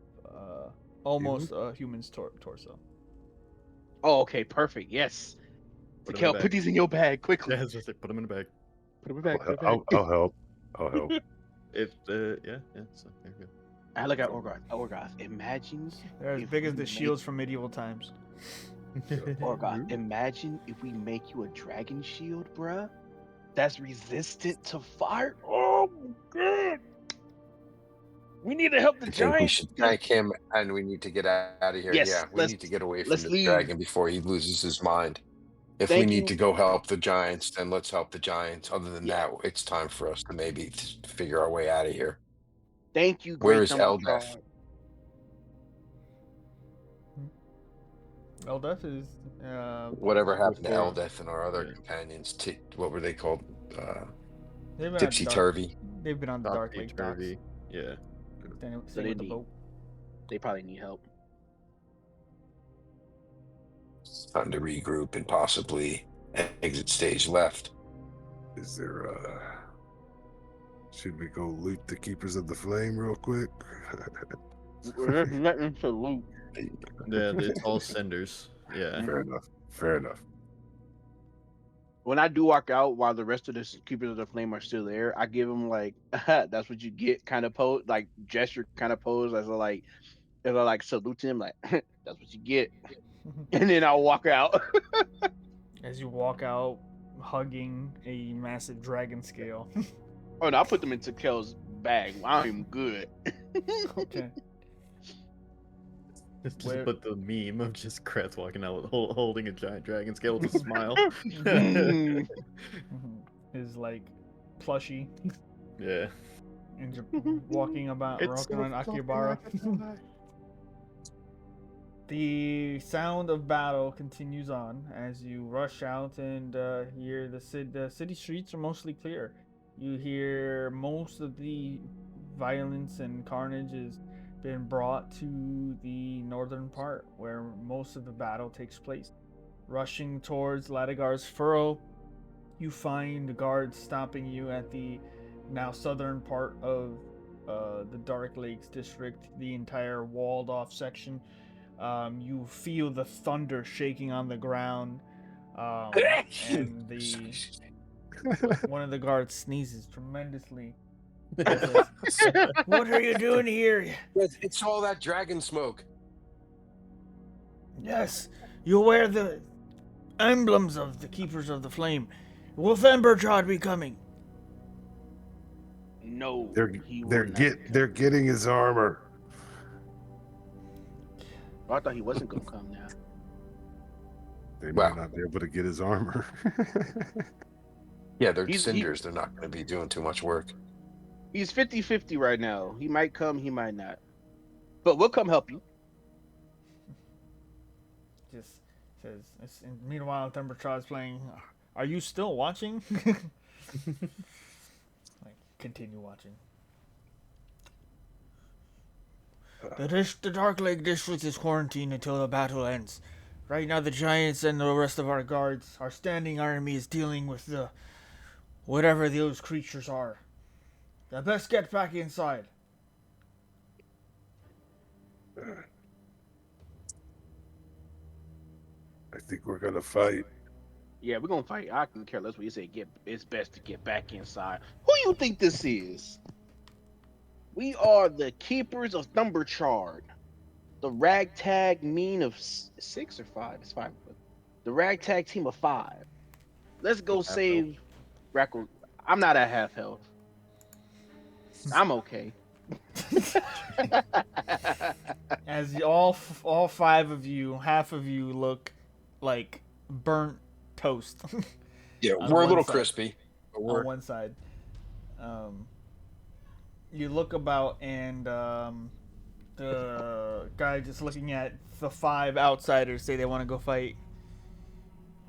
almost a human's torso. Oh, okay, perfect. Yes. Put 'em in Kel, the put bag. these in your bag quickly. Yeah, I was just like, put them in the bag. Put them in the bag. Put 'em in the I'll, bag. I'll help. I'll help. If yeah, so there you go. I look at Orgoth. Orgoth, imagine They're as if big as we the make- shields from medieval times. Orgoth, imagine if we make you a dragon shield, bruh. That's resistant to fire. Oh my god. We need to help the I think we giants. should thank him, and we need to get out of here. Yes, Yeah, we need to get away from let's this leave. dragon before he loses his mind. If we Thank need you. to go help the giants, then let's help the giants. Other than Yeah. that, it's time for us to maybe figure our way out of here. Thank you, Where great is Eldeth? Dumbledore. Eldeth is Whatever happened to Before- Eldeth and our other yeah. companions? What were they called? they've been Tipsy Turvy. They've been on the Dark Lake docks. Topsy-turvy. Yeah. Same they with the need- boat. They probably need help. It's time to regroup and possibly exit stage left. Is there should we go loot the keepers of the flame real quick? There's nothing to loot. Yeah, it's all cinders. Yeah. Fair enough. Fair enough. When I do walk out while the rest of the keepers of the flame are still there, I give them like that's what you get kind of pose, like gesture kind of pose as I like salute him like that's what you get, and then I'll walk out. As you walk out, hugging a massive dragon scale. Oh no, I put them into Kel's bag. I'm even good. Okay. Just Where- put the meme of just Kretz walking out with, holding a giant dragon scale with a smile. Mhm. His like plushie Yeah. and just walking around Akihabara. The sound of battle continues on as you rush out and hear the city streets are mostly clear. You hear most of the violence and carnage has been brought to the northern part where most of the battle takes place. Rushing towards Ladigar's furrow, you find guards stopping you at the now southern part of the Dark Lakes district, the entire walled off section. You feel the thunder shaking on the ground, and one of the guards sneezes tremendously. Says, "What are you doing here?" It's all that dragon smoke. Yes, you wear the emblems of the Keepers of the Flame. Will Embertrod be coming? No, They're getting his armor. I thought he wasn't gonna come now. They might not be able to get his armor. Yeah, they're cinders. They're not going to be doing too much work. He's 50-50 right now. He might come, he might not. But we'll come help you. Just says. Meanwhile, Embertrod's playing. Are you still watching? Continue watching. The Dark Lake District is quarantined until the battle ends. Right now, the Giants and the rest of our guards, our standing army, is dealing with the whatever those creatures are. I best get back inside. I think we're gonna fight. Yeah, we're gonna fight. I can care less what you say. It's best to get back inside. Who you think this is? We are the Keepers of Thumberchard. The ragtag mean of 6 or 5. It's 5. The ragtag team of 5. Let's go save Grackle. I'm not at half health. I'm okay. As all 5 of you, half of you look like burnt toast. Yeah, we're a little crispy. But on one side. You look about and the guy just looking at the 5 outsiders say they want to go fight.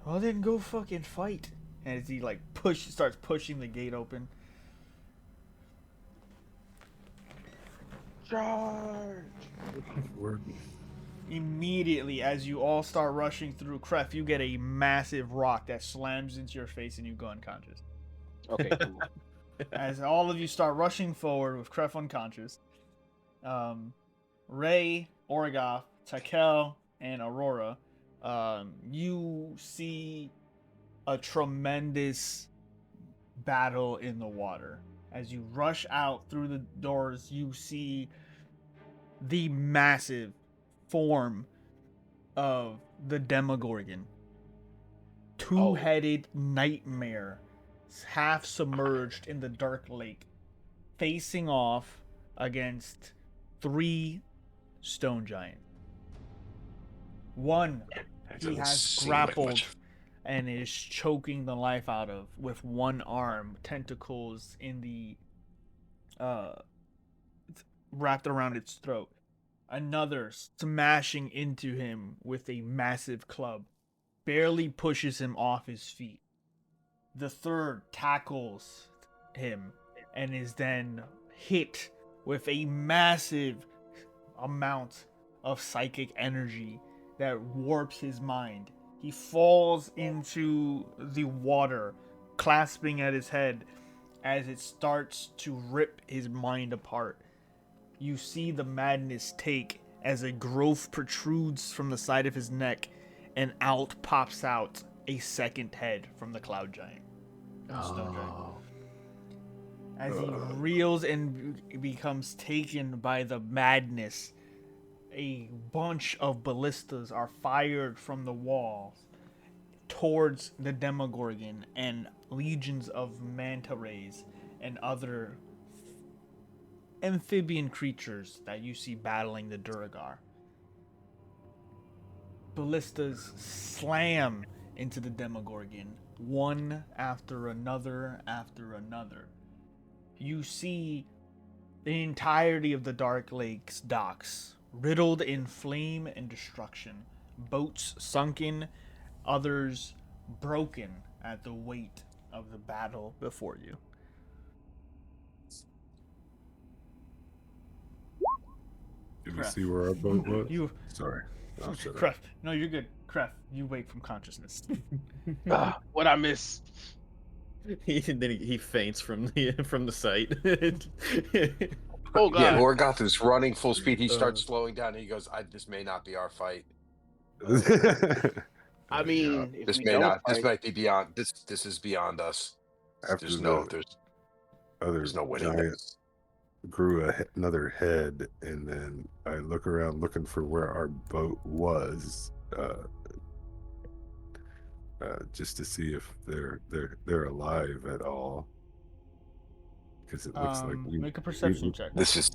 Well, then go fucking fight. And as he starts pushing the gate open. Charge! Immediately, as you all start rushing through, Kref, you get a massive rock that slams into your face and you go unconscious. Okay, cool. As all of you start rushing forward with Kref unconscious, Ray, Orgoth, Takel, and Aurora, you see a tremendous battle in the water. As you rush out through the doors, you see the massive form of the Demogorgon. Two-headed nightmare, half submerged in the dark lake, facing off against 3 stone giants. One he has grappled and is choking the life out of with one arm, tentacles in the wrapped around its throat. Another smashing into him with a massive club, barely pushes him off his feet. The third tackles him and is then hit with a massive amount of psychic energy that warps his mind. He falls into the water, clasping at his head as it starts to rip his mind apart. You see the madness take as a growth protrudes from the side of his neck and out pops out a second head from the cloud giant. Stone giant. As he reels and becomes taken by the madness, a bunch of ballistas are fired from the walls towards the Demogorgon and legions of manta rays and other amphibian creatures that you see battling the Duragar. Ballistas slam into the Demogorgon, one after another after another. You see the entirety of the Dark Lake's docks riddled in flame and destruction, boats sunken, others broken at the weight of the battle before you. Did we Crap. see where our boat was? You, Sorry. Oh, shut up. Crap. No, you're good. Crap. You wake from consciousness. What I miss? He faints from the sight. Oh Yeah, God. Morgoth is running full speed. He starts slowing down and he goes, this may not be our fight. I mean, if This we may don't not. This fight, might be beyond. This is beyond us. After There's the other no winning giant this. grew another head, and then I look around looking for where our boat was, just to see if they're alive at all. Because it looks like make a perception check. This is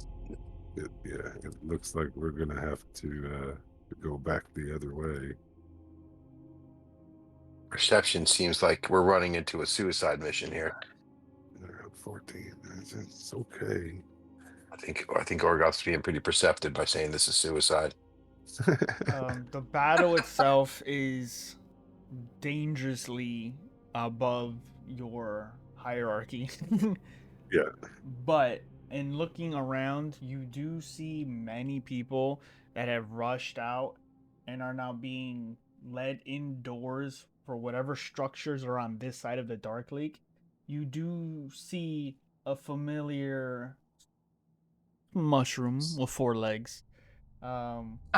it looks like we're gonna have to go back the other way. perception. Seems like we're running into a suicide mission here. 14. It's okay. I think Orgoth's being pretty perceptive by saying this is suicide. The battle itself is dangerously above your hierarchy. Yeah. But in looking around, you do see many people that have rushed out and are now being led indoors for whatever structures are on this side of the Dark Lake. You do see a familiar mushroom with 4 legs,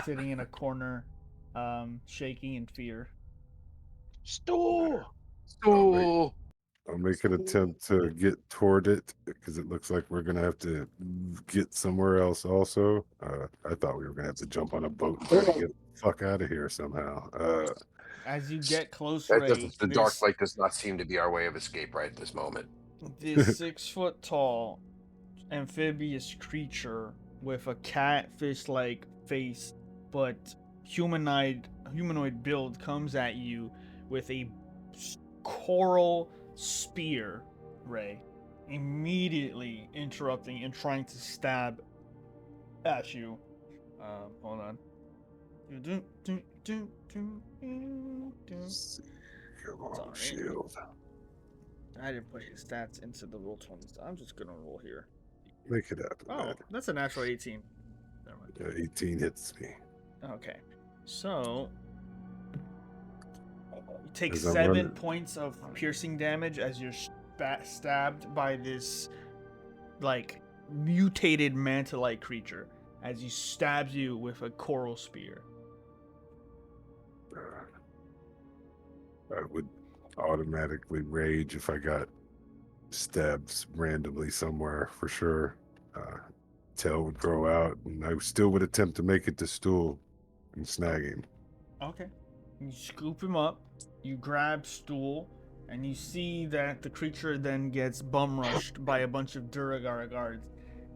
sitting in a corner, shaking in fear. Stu. I'll make an attempt to get toward it because it looks like we're gonna have to get somewhere else. Also, I thought we were gonna have to jump on a boat and try to get the fuck out of here somehow. As you get close, The Ray, Dark Lake does not seem to be our way of escape right at this moment. this 6-foot tall amphibious creature with a catfish-like face but humanoid build comes at you with a coral spear, Ray, immediately interrupting and trying to stab at you. Hold on. Come on, Sorry. shield. I didn't put his stats into the roll 20s. I'm just gonna roll here. Make it happen. Oh, man. that's a natural 18. Never mind. 18 hits me. Okay, so you take As I'm 7 running- points of piercing damage as you're stabbed by this like mutated manta-like creature as he stabs you with a coral spear. I would automatically rage if I got stabbed randomly somewhere for sure. Tail would grow out, and I still would attempt to make it to Stool and snag him. Okay, you scoop him up, you grab Stool, and you see that the creature then gets bum rushed by a bunch of Duragar guards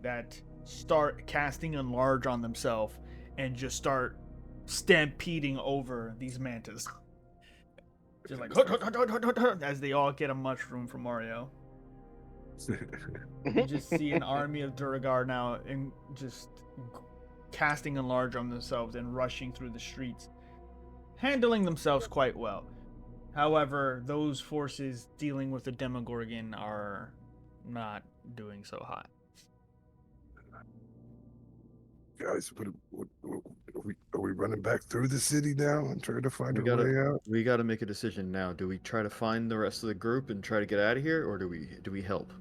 that start casting enlarge on themselves and just start stampeding over these mantas. Just like as they all get a mushroom from Mario. You just see an army of Duragar now and just casting enlarge on themselves and rushing through the streets, handling themselves quite well. However, those forces dealing with the Demogorgon are not doing so hot. Guys, are we running back through the city now and trying to find a way out? We gotta make a decision now. Do we try to find the rest of the group and try to get out of here, or do we help?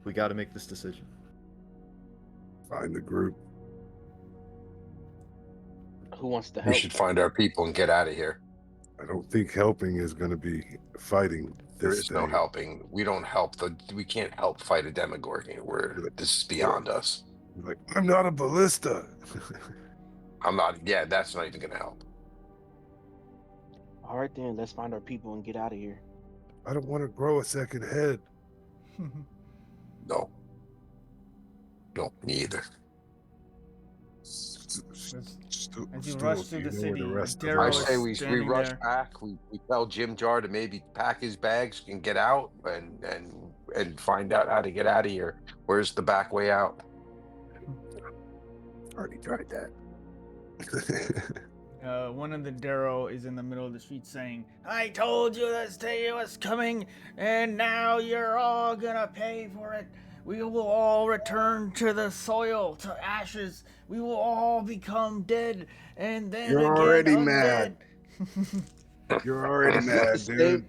We gotta make this decision. Find the group. Who wants to We help? should find our people and get out of here. I don't think helping is going to be fighting. There is no helping. We don't help. We can't help fight a Demogorgon. This is beyond us. Like, I'm not a ballista. I'm not. Yeah, that's not even gonna help. All right, then let's find our people and get out of here. I don't want to grow a second head. No, me either. As you rush through the city, I say we rush back. We tell Jim Jar to maybe pack his bags and get out and find out how to get out of here. Where's the back way out? Already tried that. One of the Darrow is in the middle of the street saying, "I told you this day was coming, and now you're all gonna pay for it We will all return to the soil, to ashes. We will all become dead, and then You're again already undead. mad. You're already mad, dude.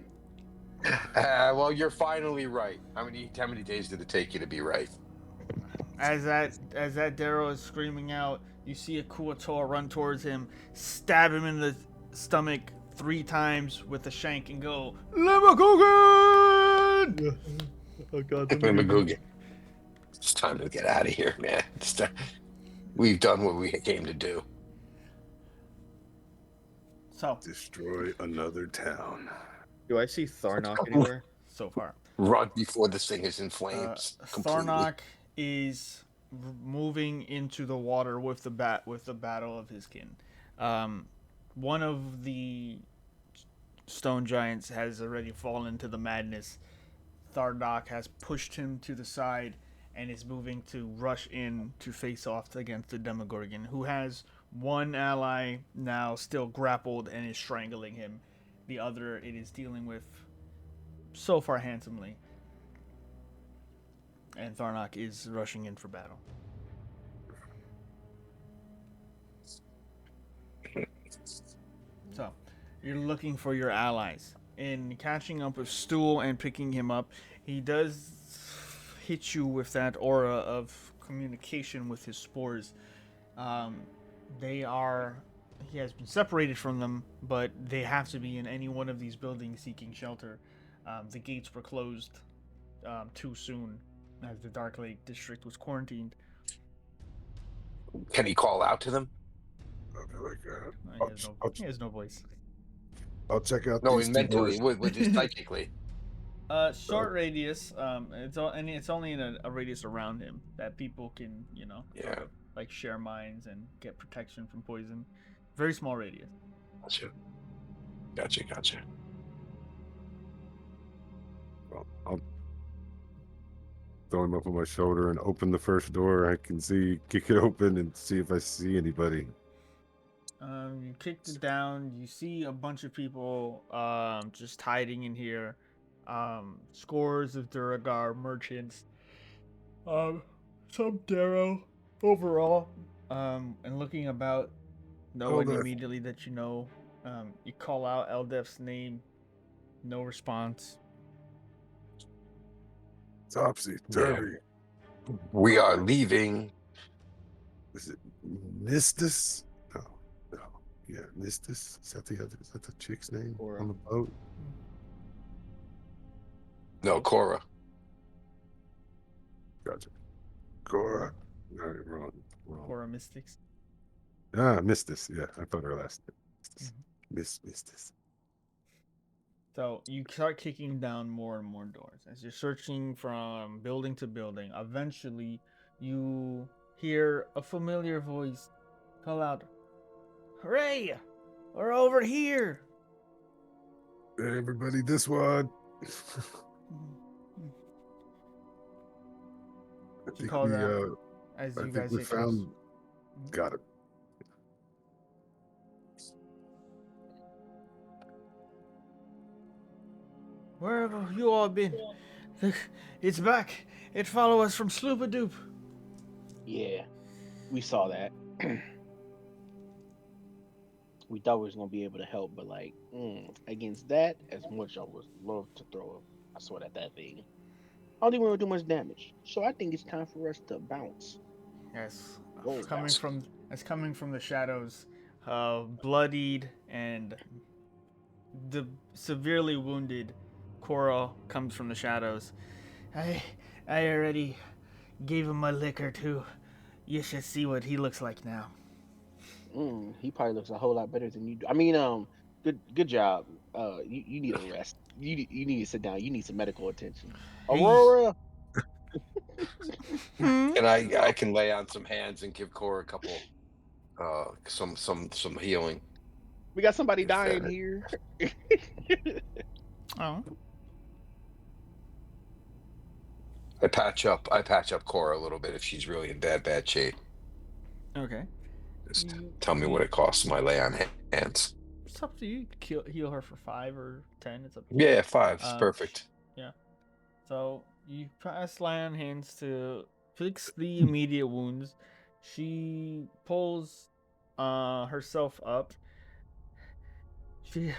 Well, you're finally right. How many days did it take you to be right? As that Darrow is screaming out, you see a Kuator run towards him, stab him in the stomach 3 times with the shank, and go, Demogorgon! Oh god, I'm gonna go get. It's time to get out of here, man. We've done what we came to do. So Destroy another town. Do I see Tharnok anywhere? so far, Run before this thing is in flames. Completely. Tharnok is moving into the water with the battle of his kin. One of the stone giants has already fallen to the madness. Tharnok has pushed him to the side and is moving to rush in to face off against the Demogorgon, who has one ally now still grappled and is strangling him. The other it is dealing with so far handsomely. And Tharnok is rushing in for battle. So, you're looking for your allies. In catching up with Stool and picking him up, he does hit you with that aura of communication with his spores. He has been separated from them, but they have to be in any one of these buildings seeking shelter. The gates were closed too soon as the Dark Lake district was quarantined. Can he call out to them? I'll be like, He has no voice. I'll check out No, these two mentally, doors. with just psychically. Short radius. It's only in a radius around him that people can, Yeah. like share minds and get protection from poison. Very small radius. Gotcha. Well, I'll throw him up on my shoulder and open the first door I can see, kick it open and see if I see anybody. You kicked it down. You see a bunch of people just hiding in here. Scores of Duragar merchants. Some Darrow overall. And looking about, no one Eldef. immediately that you know. You call out Eldef's name. No response. Topsy turvy. We are leaving. Is it Nistus? No. Yeah, Nistus. Is that the chick's name Cora. on the boat? No, Cora. Gotcha. Cora. No, wrong. Cora Mystics. Mistus. Yeah, I thought her last name. Mistus. So you start kicking down more and more doors as you're searching from building to building. Eventually, you hear a familiar voice call out, "Hooray! We're over here!" Hey, everybody, this one. I think calls we, out as I you think guys we get found. close. Got it. Where have you all been? It's back. It followed us from Sloopadoop. Yeah, we saw that. We thought we was gonna be able to help, but against that, as much I would love to throw a sword at that thing, I don't think we're gonna do much damage. So I think it's time for us to bounce. Yes, Go coming from the shadows, bloodied and severely wounded. Cora comes from the shadows. I already gave him a lick or two. You should see what he looks like now. He probably looks a whole lot better than you do. I mean, good job. You need a rest. You need to sit down. You need some medical attention. Aurora. And I can lay on some hands and give Cora a couple, some healing. We got somebody dying here. Oh. I patch up Cora a little bit if she's really in bad shape. Okay. Just tell me what it costs my lay on hands. It's up to you. Heal her for 5 or 10. It's up to you. Yeah, 5 is perfect. Yeah. So You pass lay on hands to fix the immediate wounds. She pulls herself up. The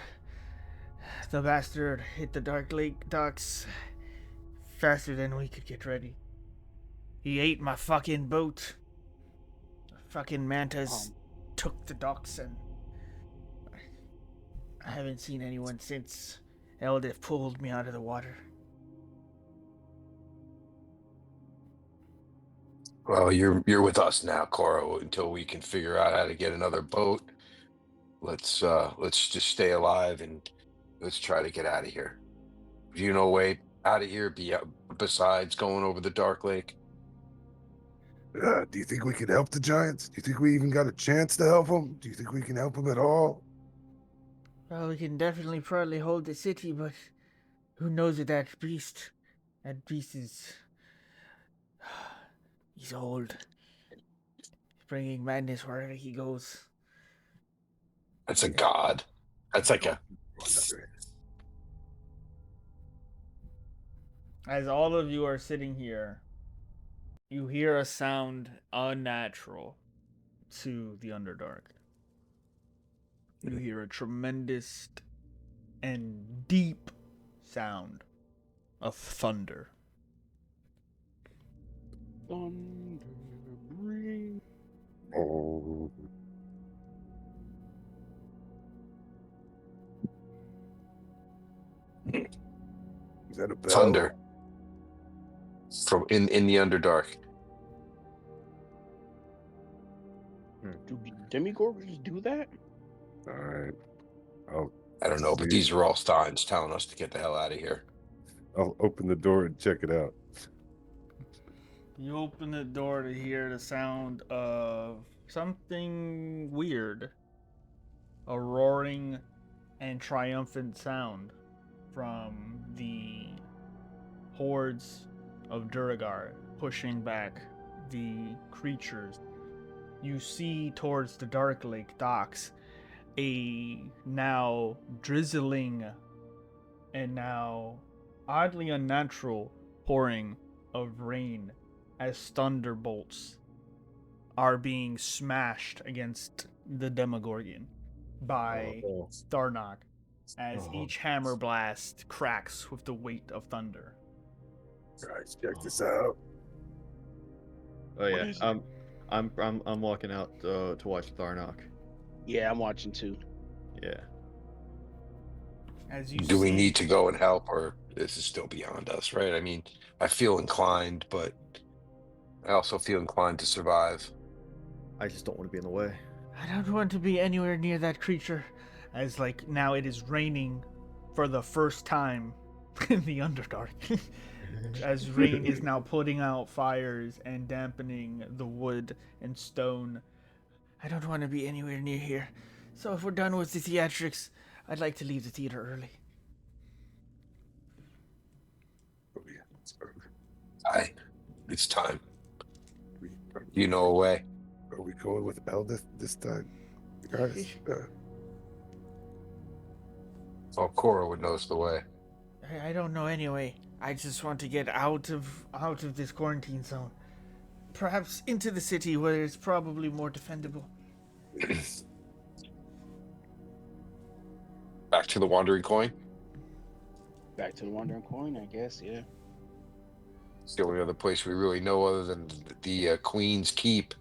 bastard hit the Dark Lake docks faster than we could get ready. He ate my fucking boat. The fucking mantas took the docks, and I haven't seen anyone since. Eldif pulled me out of the water. Well, you're with us now, Coro, until we can figure out how to get another boat. Let's just stay alive and let's try to get out of here. Do you know a way out of here besides going over the Dark Lake? Do you think we can help the giants? Do you think we even got a chance to help them? Do you think we can help them at all? Well, we can definitely probably hold the city, but who knows with that beast? That beast is... He's old. He's bringing madness wherever he goes. That's a god. That's like a... As all of you are sitting here, you hear a sound unnatural to the Underdark. You hear a tremendous and deep sound of thunder. Thunder, bring. Oh. Is that a bell? Thunder. From in the Underdark. Do Demogorgons do that? All right. I don't know, but these are all signs telling us to get the hell out of here. I'll open the door and check it out. You open the door to hear the sound of something weird. A roaring and triumphant sound from the hordes of Duragar pushing back the creatures. You see towards the Dark Lake docks a now drizzling and now oddly unnatural pouring of rain as thunderbolts are being smashed against the Demogorgon by Tharnak as each hammer blast cracks with the weight of thunder. Guys, check this out. Oh yeah, I'm walking out to watch Tharnak. Yeah, I'm watching too. Yeah. As you Do we see- need to go and help, or this is still beyond us, right? I mean, I feel inclined, but I also feel inclined to survive. I just don't want to be in the way. I don't want to be anywhere near that creature. As like now it is raining for the first time in the Underdark. As rain is now putting out fires and dampening the wood and stone. I don't want to be anywhere near here. So if we're done with the theatrics, I'd like to leave the theater early. Oh, yeah. It's early. It's time. We- You know a way? Are we going with Eldith this time, guys? Oh, Cora would know the way. I don't know anyway. I just want to get out of this quarantine zone. Perhaps into the city where it's probably more defendable. Back to the Wandering Coin. Back to the Wandering Coin, I guess. Yeah. It's the only other place we really know other than the Queen's Keep.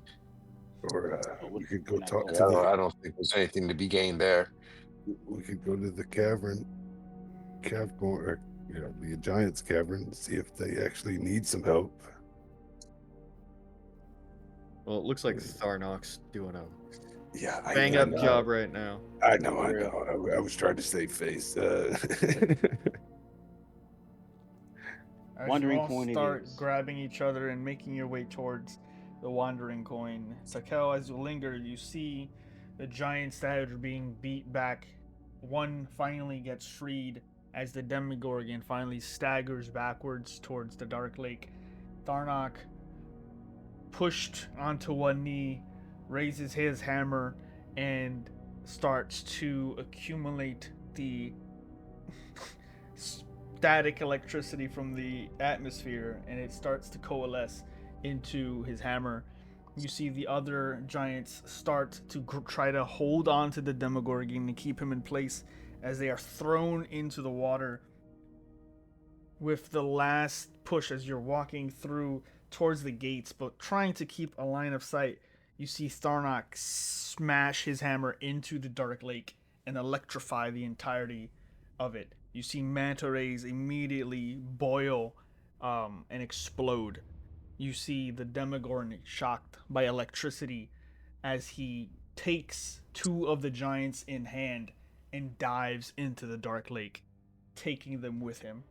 Or we could go We're not talk going to the. I don't think there's anything to be gained there. We could go to the or the Giant's Cavern, and see if they actually need some help. Well, it looks like Tharnak's doing a Yeah, bang up job right now. I know. I was trying to save face. As Wandering you all Coin it start is. grabbing each other and making your way towards the Wandering Coin. Sakel, as you linger, you see the giants that are being beat back. One finally gets freed as the Demogorgon finally staggers backwards towards the Dark Lake. Tharnak, pushed onto one knee, raises his hammer and starts to accumulate the static electricity from the atmosphere, and it starts to coalesce into his hammer. You see the other giants start to try to hold on to the Demogorgon and keep him in place as they are thrown into the water. With the last push as you're walking through towards the gates, but trying to keep a line of sight, you see Tharnak smash his hammer into the dark lake and electrify the entirety of it. You see manta rays immediately boil and explode. You see the Demogorgon shocked by electricity as he takes two of the giants in hand and dives into the dark lake, taking them with him.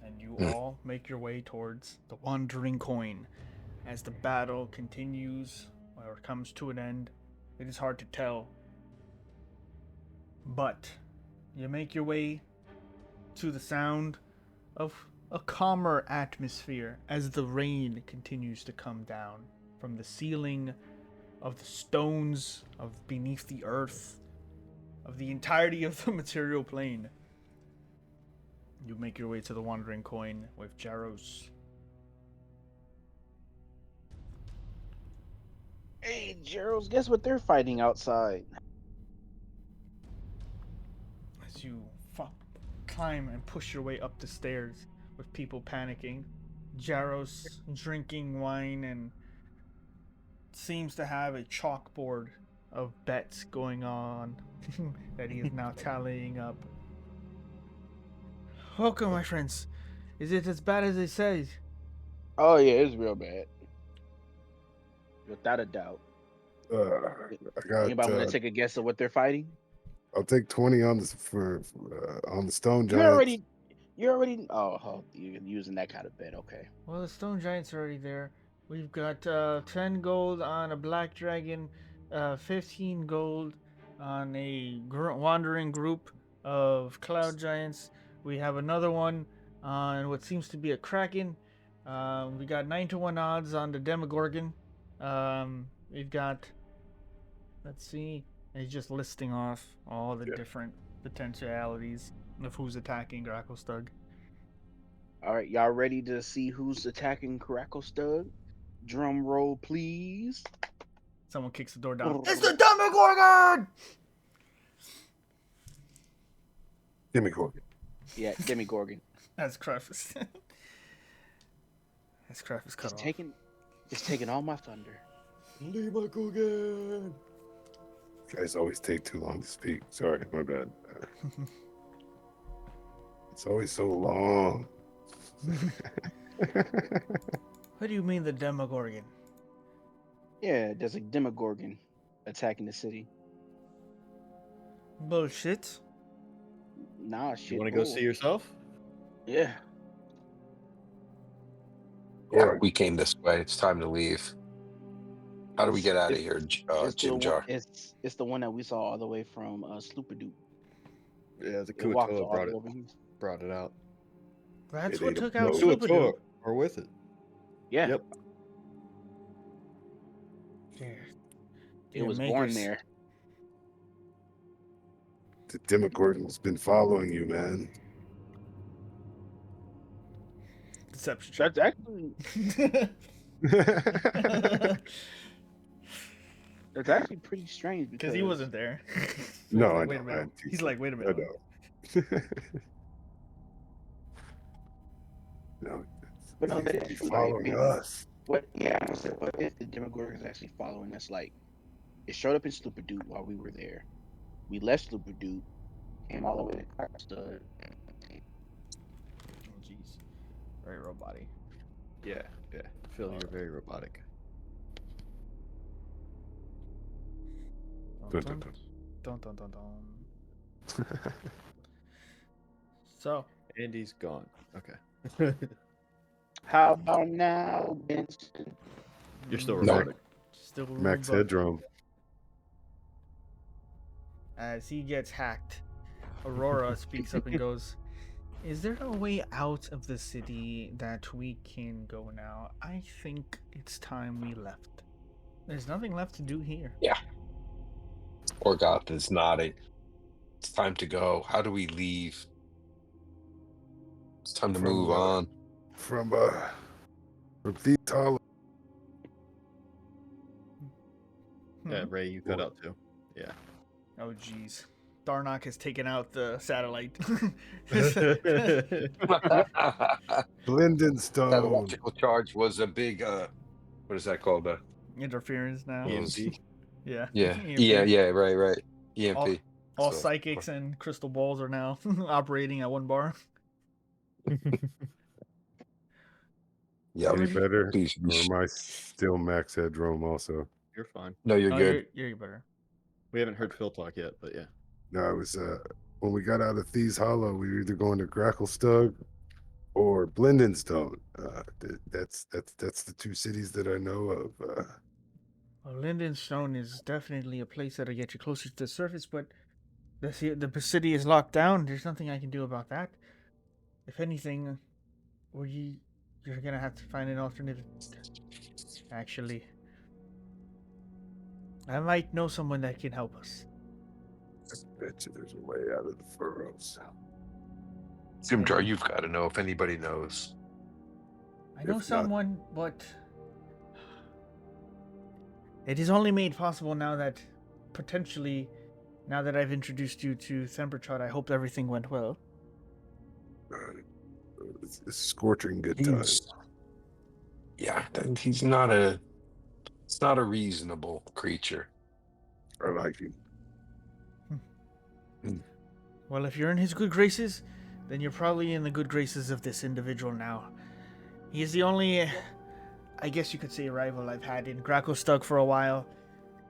And you all make your way towards the Wandering Coin. As the battle continues, or comes to an end, it is hard to tell. But you make your way to the sound of a calmer atmosphere as the rain continues to come down from the ceiling, of the stones, of beneath the earth, of the entirety of the material plane. You make your way to the Wandering Coin with Jaros. Hey, Gerald, guess what they're fighting outside? As you climb and push your way up the stairs with people panicking, Jaros drinking wine and seems to have a chalkboard of bets going on that he is now tallying up. Welcome, my friends. Is it as bad as they say? Oh yeah, it's real bad, without a doubt. I got. Anybody want to take a guess of what they're fighting? I'll take 20 on this on the stone You giants. already. Oh, you're using that kind of bet. Okay. Well, the stone giant's already there. We've got 10 gold on a black dragon, 15 gold on a wandering group of cloud giants. We have another one on what seems to be a kraken. We got 9-1 odds on the Demogorgon. We've got, let's see, and he's just listing off all the different potentialities of who's attacking Gracklstugh. All right, y'all ready to see who's attacking Gracklstugh? Drum roll, please. Someone kicks the door down. It's the Demogorgon! Demogorgon. Yeah, Demogorgon. That's Crefus. That's Crefus cut off. It's taking all my thunder. Demogorgon! Guys always take too long to speak. Sorry, my bad. It's always so long. What do you mean the Demogorgon? Yeah, there's a Demogorgon attacking the city. Bullshit. Nah, shit. You want to go see yourself? Yeah. Yeah, we came this way. It's time to leave. How do we get out of here, Jim Jar? It's the one that we saw all the way from Sloopadoop. Yeah, the It walked Kuatoa all the way over here. brought it out. That's It what ate a took out boat. Sloopadoop. Or with it. Yeah. Yep. It was born there. The Demogorgon's been following you, man. Deception check. That's actually That's actually pretty strange Because he wasn't there. No, He's I like, wait a know, minute. man. He's like, wait a I minute. know. No, But no, he's that is following us. What if the Demogorgon is actually following us? Like, it showed up in Sloopadoop while we were there. We left Sloopadoop, came all the way to Gracklstugh. Oh, jeez. Very robotic. Yeah. Phil, you're very robotic. Dun, dun, dun, dun, dun. So, Andy's gone. Okay. How about now, Benson? You're still No. robotic. still Max robot. Headroom. As he gets hacked, Aurora speaks up and goes, "Is there a way out of the city that we can go now? I think it's time we left. There's nothing left to do here." Orgoth is nodding. It's time to go. How do we leave? It's time to move on. From Thief Hollow. Yeah, Ray, you cut out too. Yeah. Oh, jeez. Darnock has taken out the satellite. Blending That Stone. electrical charge was a big what is that called? Interference now. EMP. Yeah. Yeah. EMP. Yeah, right. EMP. All So, psychics and crystal balls are now operating at one bar. yeah. Any better? Please. Or am I still max headroom also? You're fine. No, you're Oh, good. you're better. We haven't heard Phil talk yet, but yeah. No, it was when we got out of Thieves Hollow, we were either going to Gracklstugh or Blending Stone. That's the two cities that I know of. Well, Lindenstone is definitely a place that'll get you closer to the surface, but the city is locked down. There's nothing I can do about that. If anything, you're gonna have to find an alternative. Actually, I might know someone that can help us. I bet you there's a way out of the furrows. Zimdar, you've got to know if anybody knows. I know If not- someone, but it is only made possible now that I've introduced you to Thembertrod. I hope everything went well. It's a scorching good time. He's not a reasonable creature. I like him. Well, if you're in his good graces, then you're probably in the good graces of this individual now. He is the only, I guess you could say, rival I've had in Gracklstugh for a while,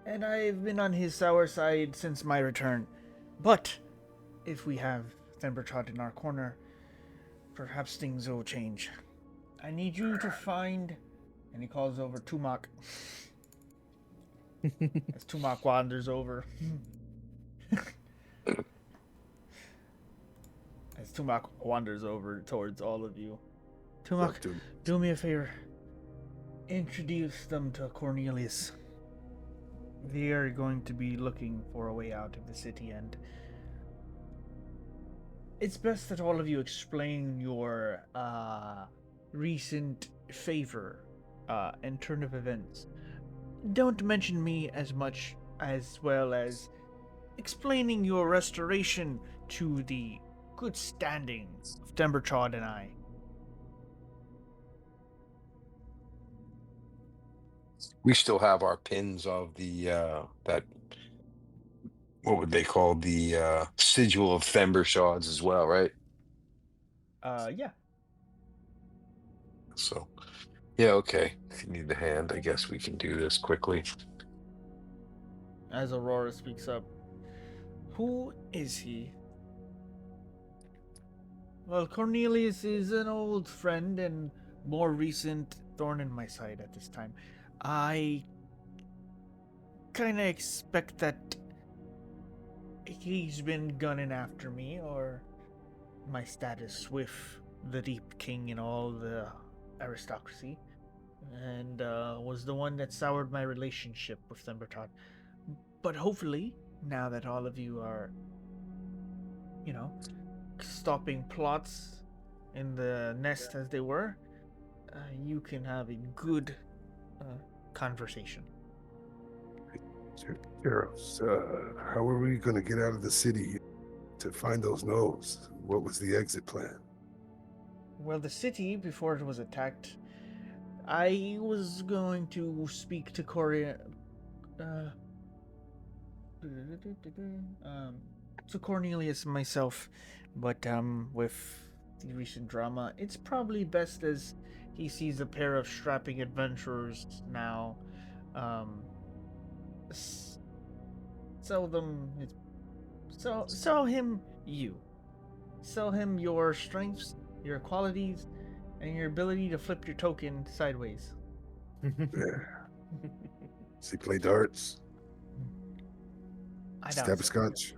and I've been on his sour side since my return. But if we have Thembertrod in our corner, perhaps things will change. I need you to find, and he calls over Tumak. As Tumak wanders over. As Tumak wanders over towards all of you. Tumak, do me a favor. Introduce them to Cornelius. They are going to be looking for a way out of the city, and it's best that all of you explain your recent favor and turn of events. Don't mention me as much, as well as explaining your restoration to the good standing of Thembertrod and I. We still have our pins of the that what would they call the sigil of Thembershards as well, right? Yeah. So yeah, okay. If you need the hand, I guess we can do this quickly. As Aurora speaks up, who is he? Well, Cornelius is an old friend and more recent thorn in my side at this time. I kind of expect that he's been gunning after me, or my status with the Deep King and all the aristocracy, and was the one that soured my relationship with Thembertrod. But hopefully, now that all of you are, stopping plots in the nest as they were, you can have a good conversation. Treacherous, how are we going to get out of the city to find those gnolls? What was the exit plan? Well, the city, before it was attacked, I was going to speak to to Cornelius myself, but with the recent drama, it's probably best as he sees a pair of strapping adventurers now. Sell him you. Sell him your strengths, your qualities, and your ability to flip your token sideways. Yeah. Does he play darts? I doubt Stab so. scotch?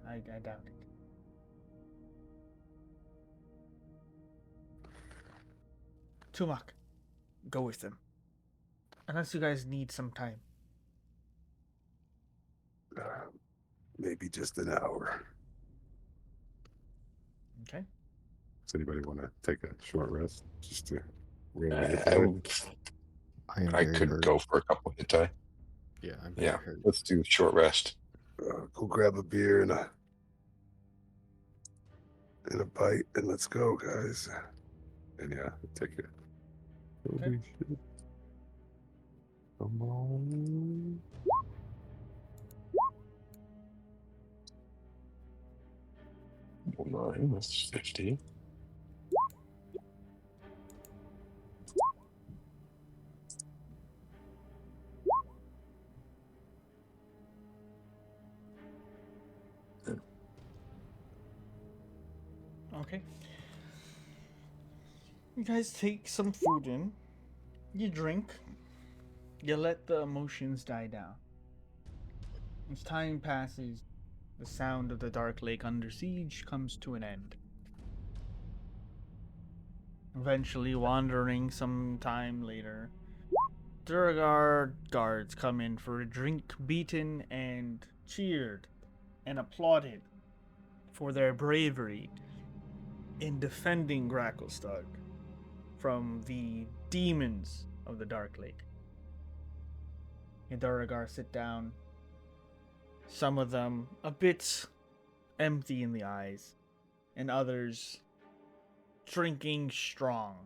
I doubt it. Tumak, go with them. Unless you guys need some time. maybe just an hour. Okay. Does anybody want to take a short rest just to roll a hit I, die? I am I very could hurt. go for a couple hit die. Yeah, I'm very Yeah, hurt. let's do a short rest. Go grab a beer and a bite, and let's go, guys. And yeah, take it. Holy shit! Come on. Nine, that's 50. Okay. You guys take some food in. You drink. You let the emotions die down. As time passes, the sound of the Dark Lake under siege comes to an end. Eventually, wandering some time later, Durgar guards come in for a drink, beaten and cheered and applauded for their bravery in defending Gracklstugh from the demons of the Dark Lake. And Durgar sit down, some of them a bit empty in the eyes, and others drinking strong.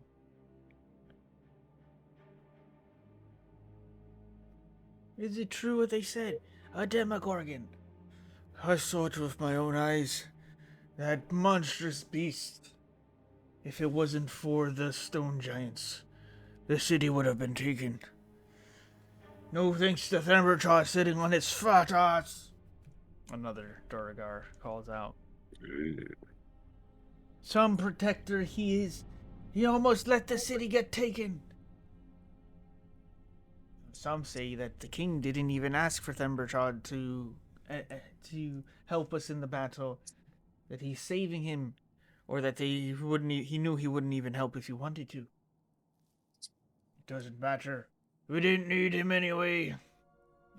Is it true what they said? A Demogorgon? I saw it with my own eyes. That monstrous beast. If it wasn't for the stone giants, the city would have been taken. No thanks to Themberchaw sitting on his fat ass. Another Duragar calls out. Some protector he is. He almost let the city get taken. Some say that the king didn't even ask for Themberchaud to help us in the battle. That he's saving him, or that he knew he wouldn't even help if he wanted to. It doesn't matter. We didn't need him anyway.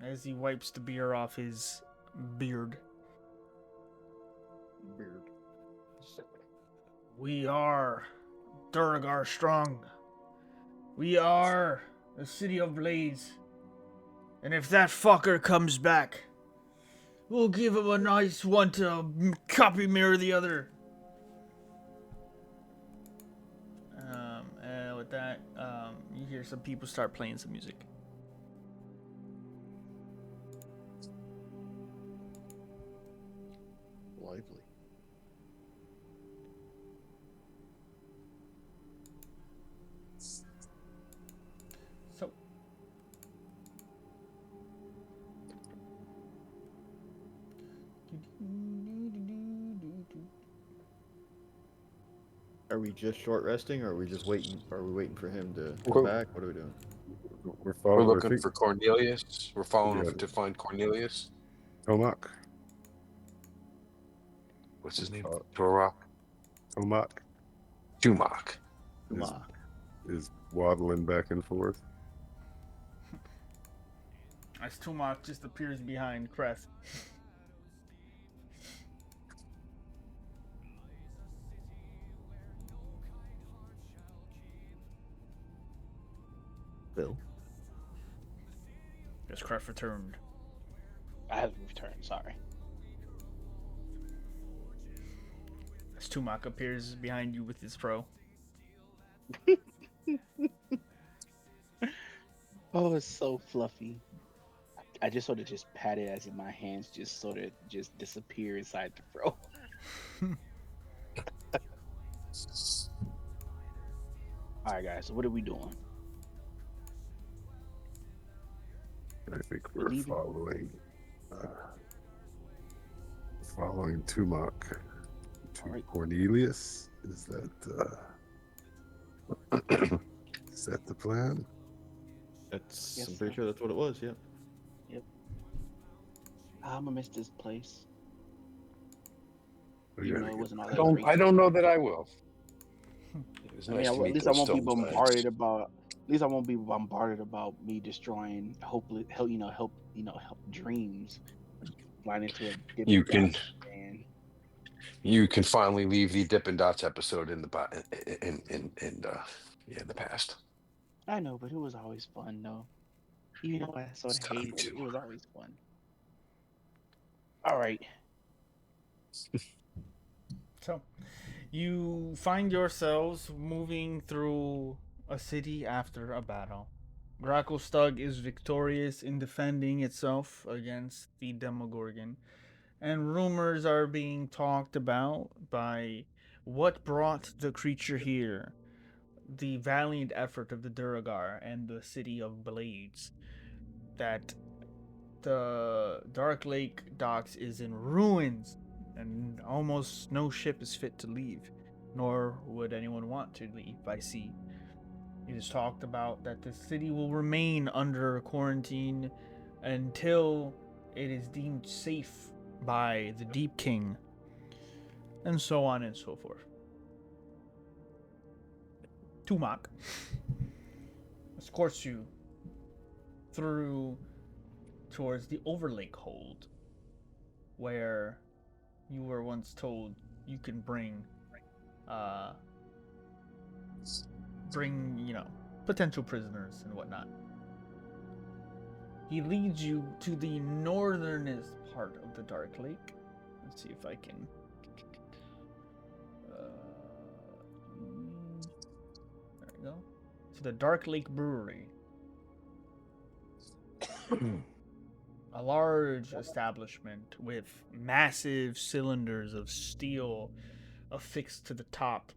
As he wipes the beer off his beard. We are Duragar strong. We are the city of Blaze. And if that fucker comes back, we'll give him a nice one to copy mirror the other. And with that, you hear some people start playing some music. Lively. So, Are we just short resting, or are we just waiting? Are we waiting for him to come Well- back? What are we doing? We're We're following. looking for Cornelius. We're following Yeah. to find Cornelius. Tomak. What's his name? Uh, Torok? Tomak Tumak. is waddling back and forth. as Tumak just appears behind Creth. Bill. As Creth returned. I haven't returned. Sorry. As Tumak appears behind you with his pro. Oh, it's so fluffy. I just sort of just pat it as if my hands just sort of just disappear inside the fro. All right, guys. So what are we doing? I think we're Leaving. following Tumak to All right. Cornelius. Is that is that the plan? That's. Yes, I'm pretty sir. sure that's what it was. Yeah. I'm gonna miss this place. We're Even gonna though it get- wasn't all I that don't. great. I don't know that I will. It was I mean, nice to at meet least I those won't be stone giants. bombarded about. At least I won't be bombarded about me destroying hopeless, help dreams. Flying into a You Dippin' can Dots van. you can finally leave the Dippin' Dots episode in the the past. I know, but it was always fun though. Even though I sort It's of time hated it, to. it was always fun. All right. So, you find yourselves moving through a city after a battle. Gracklstugh is victorious in defending itself against the Demogorgon, and rumors are being talked about by what brought the creature here, the valiant effort of the Duragar and the City of Blades, that the Dark Lake docks is in ruins and almost no ship is fit to leave, nor would anyone want to leave by sea. It is talked about that the city will remain under quarantine until it is deemed safe by the Deep King, and so on and so forth. Tumak escorts you through towards the Overlake Hold, where you were once told you can bring, potential prisoners and whatnot. He leads you to the northernest part of the Dark Lake. Let's see if I can. There we go. To the Dark Lake Brewery. A large establishment with massive cylinders of steel affixed to the top,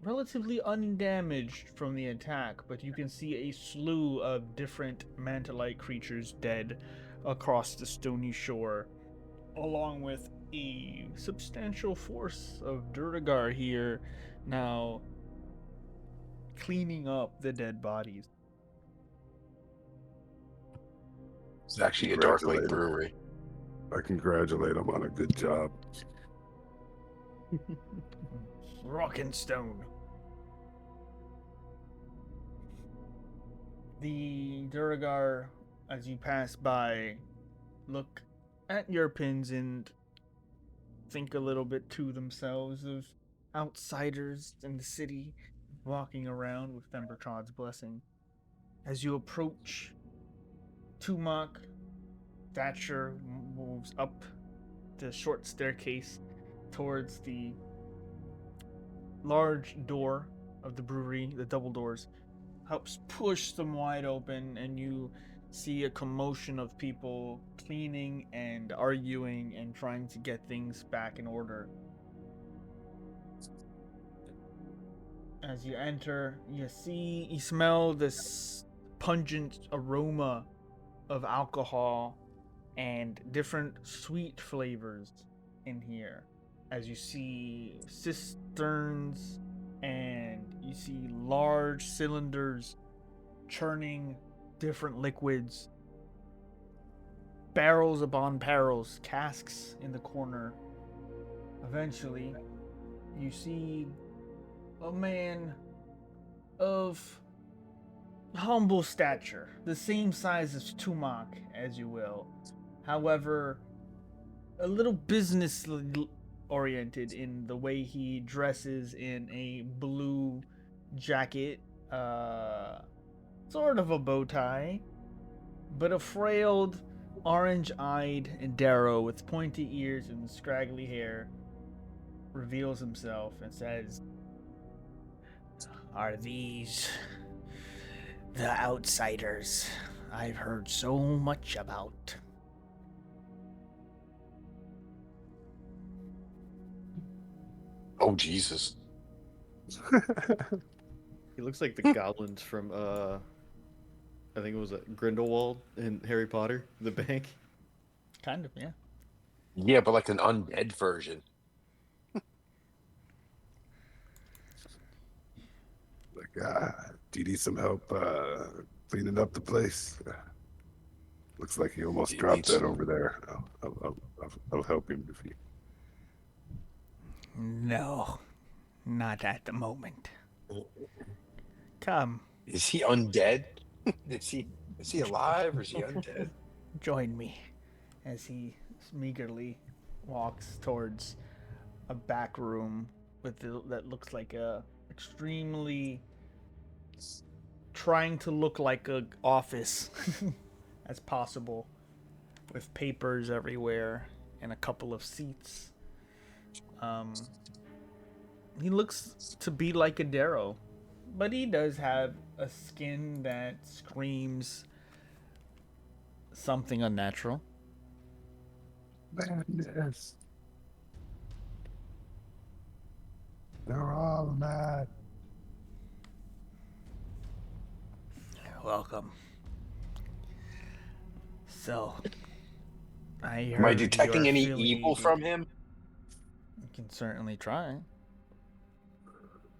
relatively undamaged from the attack, but you can see a slew of different manta-like creatures dead across the stony shore, along with a substantial force of Durgar here now cleaning up the dead bodies. It's actually a Dark Lake brewery. I congratulate him on a good job. Rock and stone. The Duragar, as you pass by, look at your pins and think a little bit to themselves of outsiders in the city walking around with Thembertrod's blessing. As you approach Tumak, Thatcher moves up the short staircase towards the large door of the brewery, the double doors, helps push them wide open, and you see a commotion of people cleaning and arguing and trying to get things back in order. As you enter, you smell this pungent aroma of alcohol and different sweet flavors in here. As you see cisterns and you see large cylinders churning different liquids, barrels upon barrels, casks in the corner. Eventually, you see a man of humble stature, the same size as Tumak, as you will. However, a little business oriented in the way he dresses, in a blue jacket, sort of a bow tie, but a frailed, orange-eyed Darrow with pointy ears and scraggly hair reveals himself and says, "Are these the outsiders I've heard so much about?" Oh Jesus! He looks like the goblins from I think it was Grindelwald in Harry Potter, the bank. Kind of, yeah. Yeah, but like an undead version. Do you need some help cleaning up the place? Looks like he almost He dropped needs- that over there. I'll help him if he. No, not at the moment. Come, Is he undead? Is he alive or is he undead? join me. As he meagerly walks towards a back room that looks like a extremely trying to look like a office as possible, with papers everywhere and a couple of seats. He looks to be like a Darrow, but he does have a skin that screams something unnatural. Madness. They're all mad. Welcome. So, I Am I heard you're detecting any evil affiliated. from him? You can certainly try.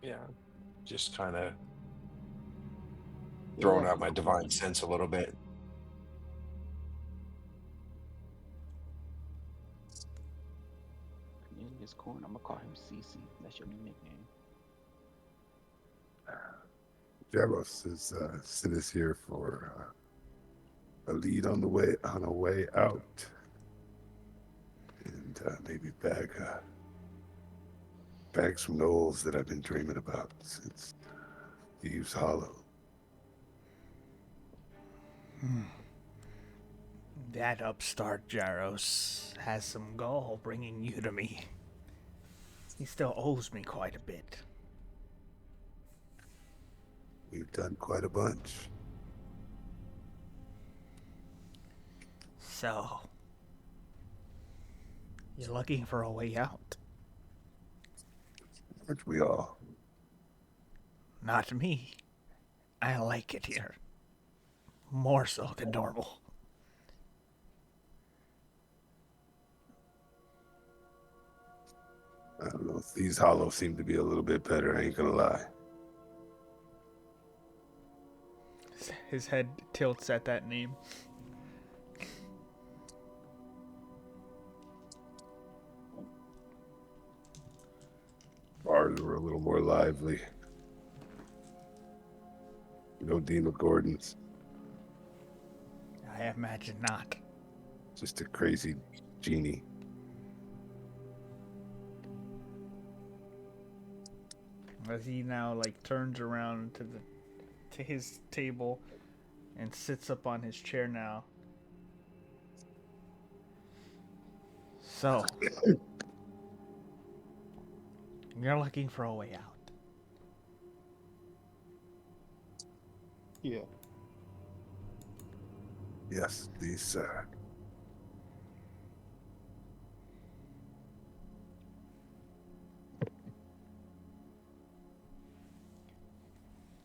Yeah. Just kind of Yeah, throwing out he's my cool. divine sense a little bit. Cornelius Corn. I'm gonna call him CC. That's your new nickname. Jaros has sent us here for a lead on a way out, and maybe bag some knolls that I've been dreaming about since Thieves Hollow. That upstart Jaros has some gall bringing you to me. He still owes me quite a bit. We've done quite a bunch. So, you're looking for a way out? Aren't we all? Not me. I like it here. More so than normal. I don't know. Thieves Hollow seem to be a little bit better, I ain't gonna lie. His head tilts at that name. Bars were a little more lively. No Demogorgons. I imagine not. Just a crazy genie. As he now turns around to his table and sits up on his chair now. So, you're looking for a way out. Yeah. Yes, these, sir.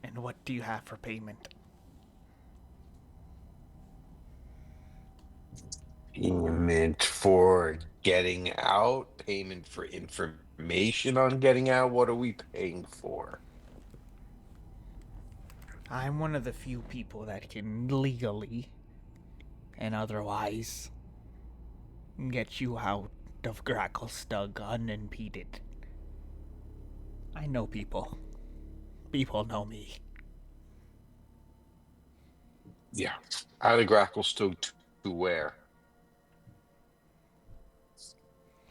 And what do you have for payment? Payment for getting out, payment for information on getting out. What are we paying for? I'm one of the few people that can legally and otherwise get you out of Gracklstugh unimpeded. I know people. People know me. Yeah. Out of Gracklstugh to where?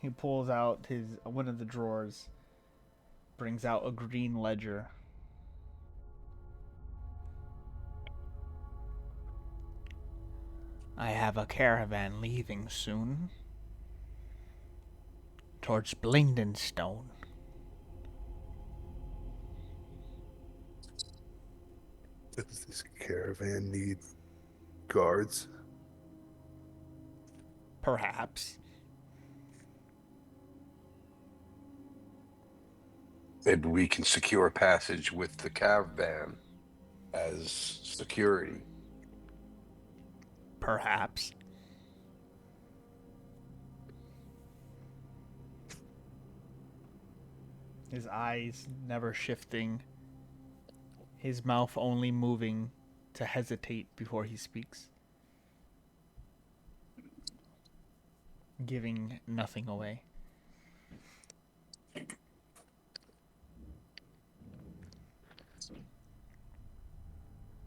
He pulls out one of the drawers, brings out a green ledger. I have a caravan leaving soon towards Blingdenstone. Does this caravan need guards? Perhaps. Maybe we can secure a passage with the caravan as security. Perhaps. His eyes never shifting, his mouth only moving to hesitate before he speaks, giving nothing away.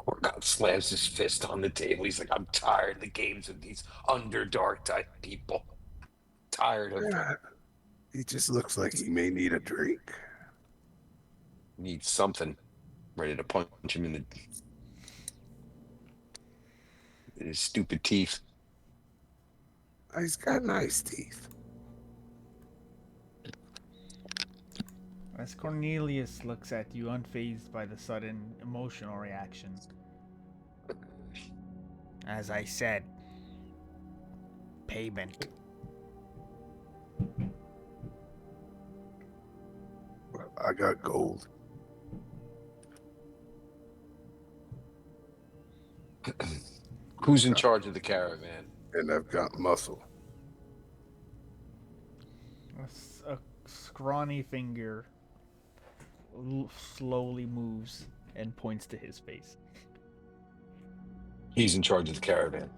Gorgon slams his fist on the table. He's like, I'm tired of the games of these Underdark type people. tired of He just looks like he may need a drink. needs something. Ready to punch him in his stupid teeth. He's got nice teeth. As Cornelius looks at you, unfazed by the sudden emotional reaction. As I said, payment. Well, I got gold. Who's in charge of the caravan? And I've got muscle. A scrawny finger slowly moves and points to his face. He's in charge of the caravan.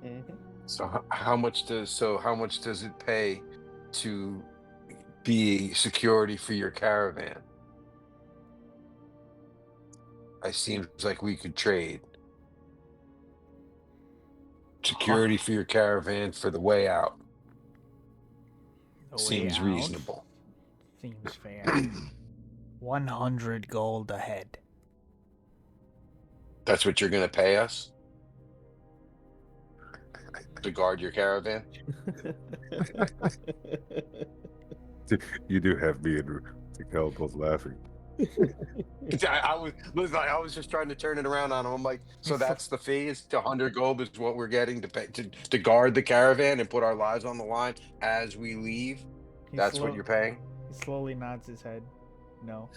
Mm-hmm. So how much does it pay to be security for your caravan? It seems like we could trade security for your caravan for the way out. The way Seems out reasonable. Seems fair. 100 gold ahead. That's what you're going to pay us to guard your caravan? You do have me and Raquel both laughing. I was just trying to turn it around on him. I'm like, so that's the fee? Is 100 gold is what we're getting to pay to guard the caravan and put our lives on the line as we leave? That's what you're paying? He slowly nods his head. No.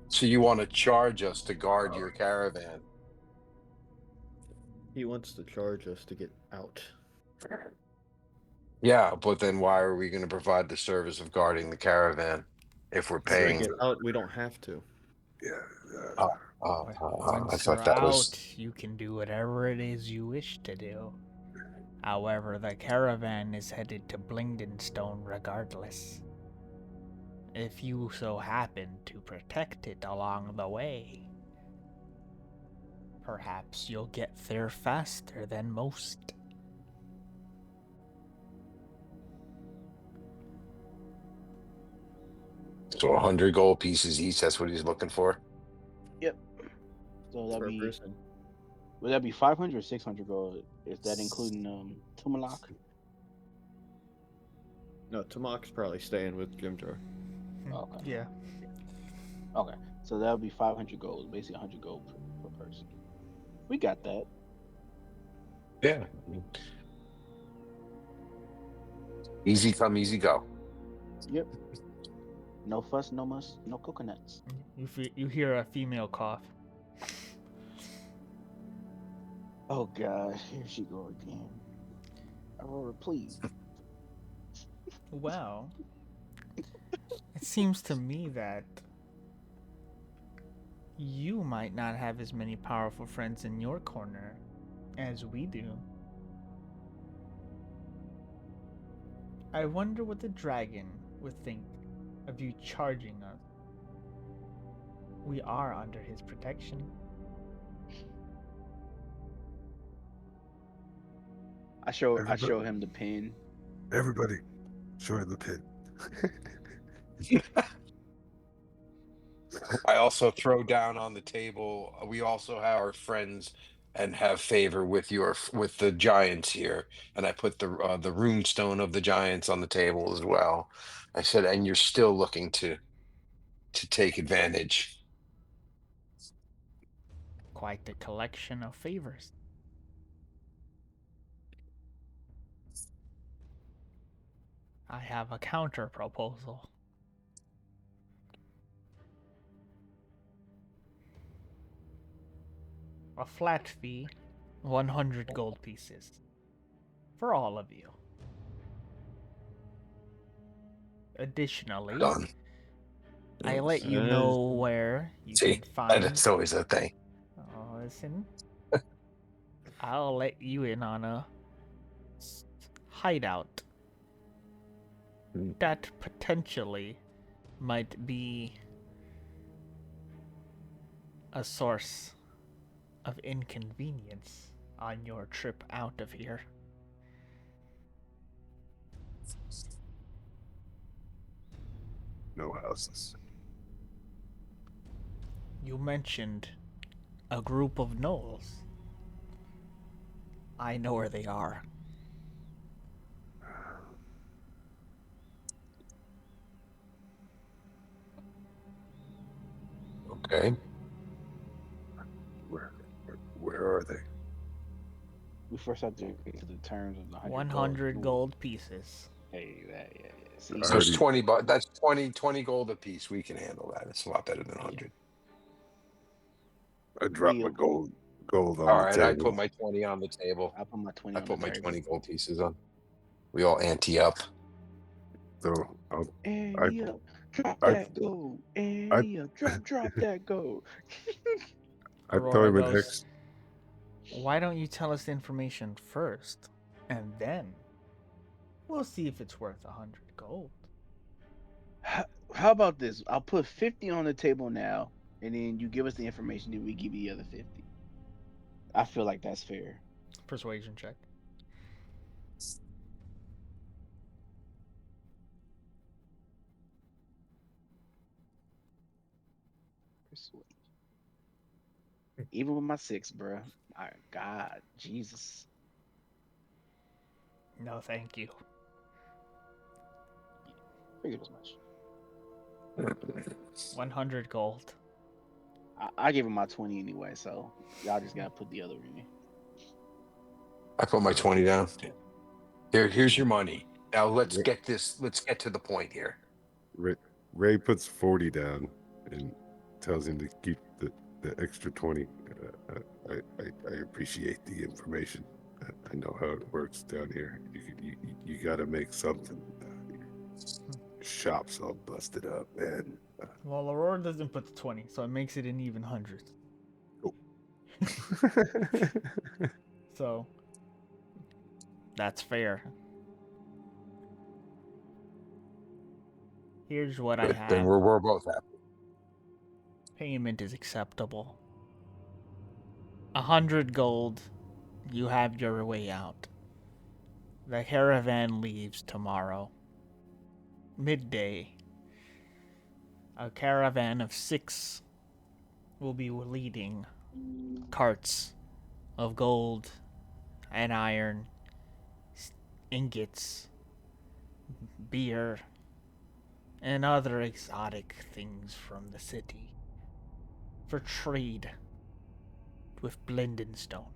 So you want to charge us to guard your caravan? He wants to charge us to get out. Yeah, but then why are we going to provide the service of guarding the caravan if we're paying? To get out, we don't have to. Yeah. I Once thought you're that out, was. you can do whatever it is you wish to do. However, the caravan is headed to Blingdenstone regardless. If you so happen to protect it along the way, perhaps you'll get there faster than most. So 100 gold pieces each, that's what he's looking for? Yep. So that'd Per be person. would that be 500 or 600 gold? Is that including Tumalak? No, Tamak's probably staying with Jimjar. Okay. Yeah. Okay. So that would be 500 gold, basically 100 gold per person. We got that. Yeah. Easy come, easy go. Yep. No fuss, no muss, no coconuts. You hear a female cough. Oh God, here she go again. Aurora, please. Well, it seems to me that you might not have as many powerful friends in your corner as we do. I wonder what the dragon would think of you charging us. We are under his protection. I show him the pin. Everybody, show him the pin. I also throw down on the table. We also have our friends and have favor with the giants here, and I put the rune stone of the giants on the table as well. I said, and you're still looking to take advantage. Quite the collection of favors. I have a counter proposal. A flat fee, 100 gold pieces. For all of you. Additionally, Done. I let you know where you See, can find... that's always a thing. Oh, listen. I'll let you in on a hideout that potentially might be a source of inconvenience on your trip out of here. No houses. You mentioned a group of gnolls. I know where they are. Okay. Where are they? We first have to get to the terms of the 100 gold pieces. Hey, yeah. See, I There's already- 20, but that's 20 gold apiece. We can handle that. It's a lot better than 100. I dropped my deal. gold on All the right, I table. put my 20 on the table. I put my 20 I on the put my table. 20 gold pieces on. We all ante up. So And I- yeah, drop I- that gold. And I- yeah, drop that gold. I Aurora throw him an goes, X. why don't you tell us the information first, and then we'll see if it's worth 100 gold. How about this? I'll put 50 on the table now, and then you give us the information, then we give you the other 50. I feel like that's fair. Persuasion check. Even with my 6, bruh. My God, Jesus. No, thank you. Figured as much. 100 gold. I gave him my 20 anyway, so y'all just gotta put the other in. I put my 20 down. Here's your money. Now let's Yeah. get to the point here. Ray puts 40 down and tells him to keep the extra 20. I appreciate the information. I know how it works down here. You got to make something. Shop's all busted up, man. Well, Aurora doesn't put the 20, so it makes it an even 100. So, that's fair. Here's what I Good. have. Then we're both happy. Payment is acceptable. 100 gold. You have your way out. The caravan leaves tomorrow. Midday. A caravan of 6 will be leading carts of gold and iron, ingots, beer, and other exotic things from the city for trade with Blendenstone.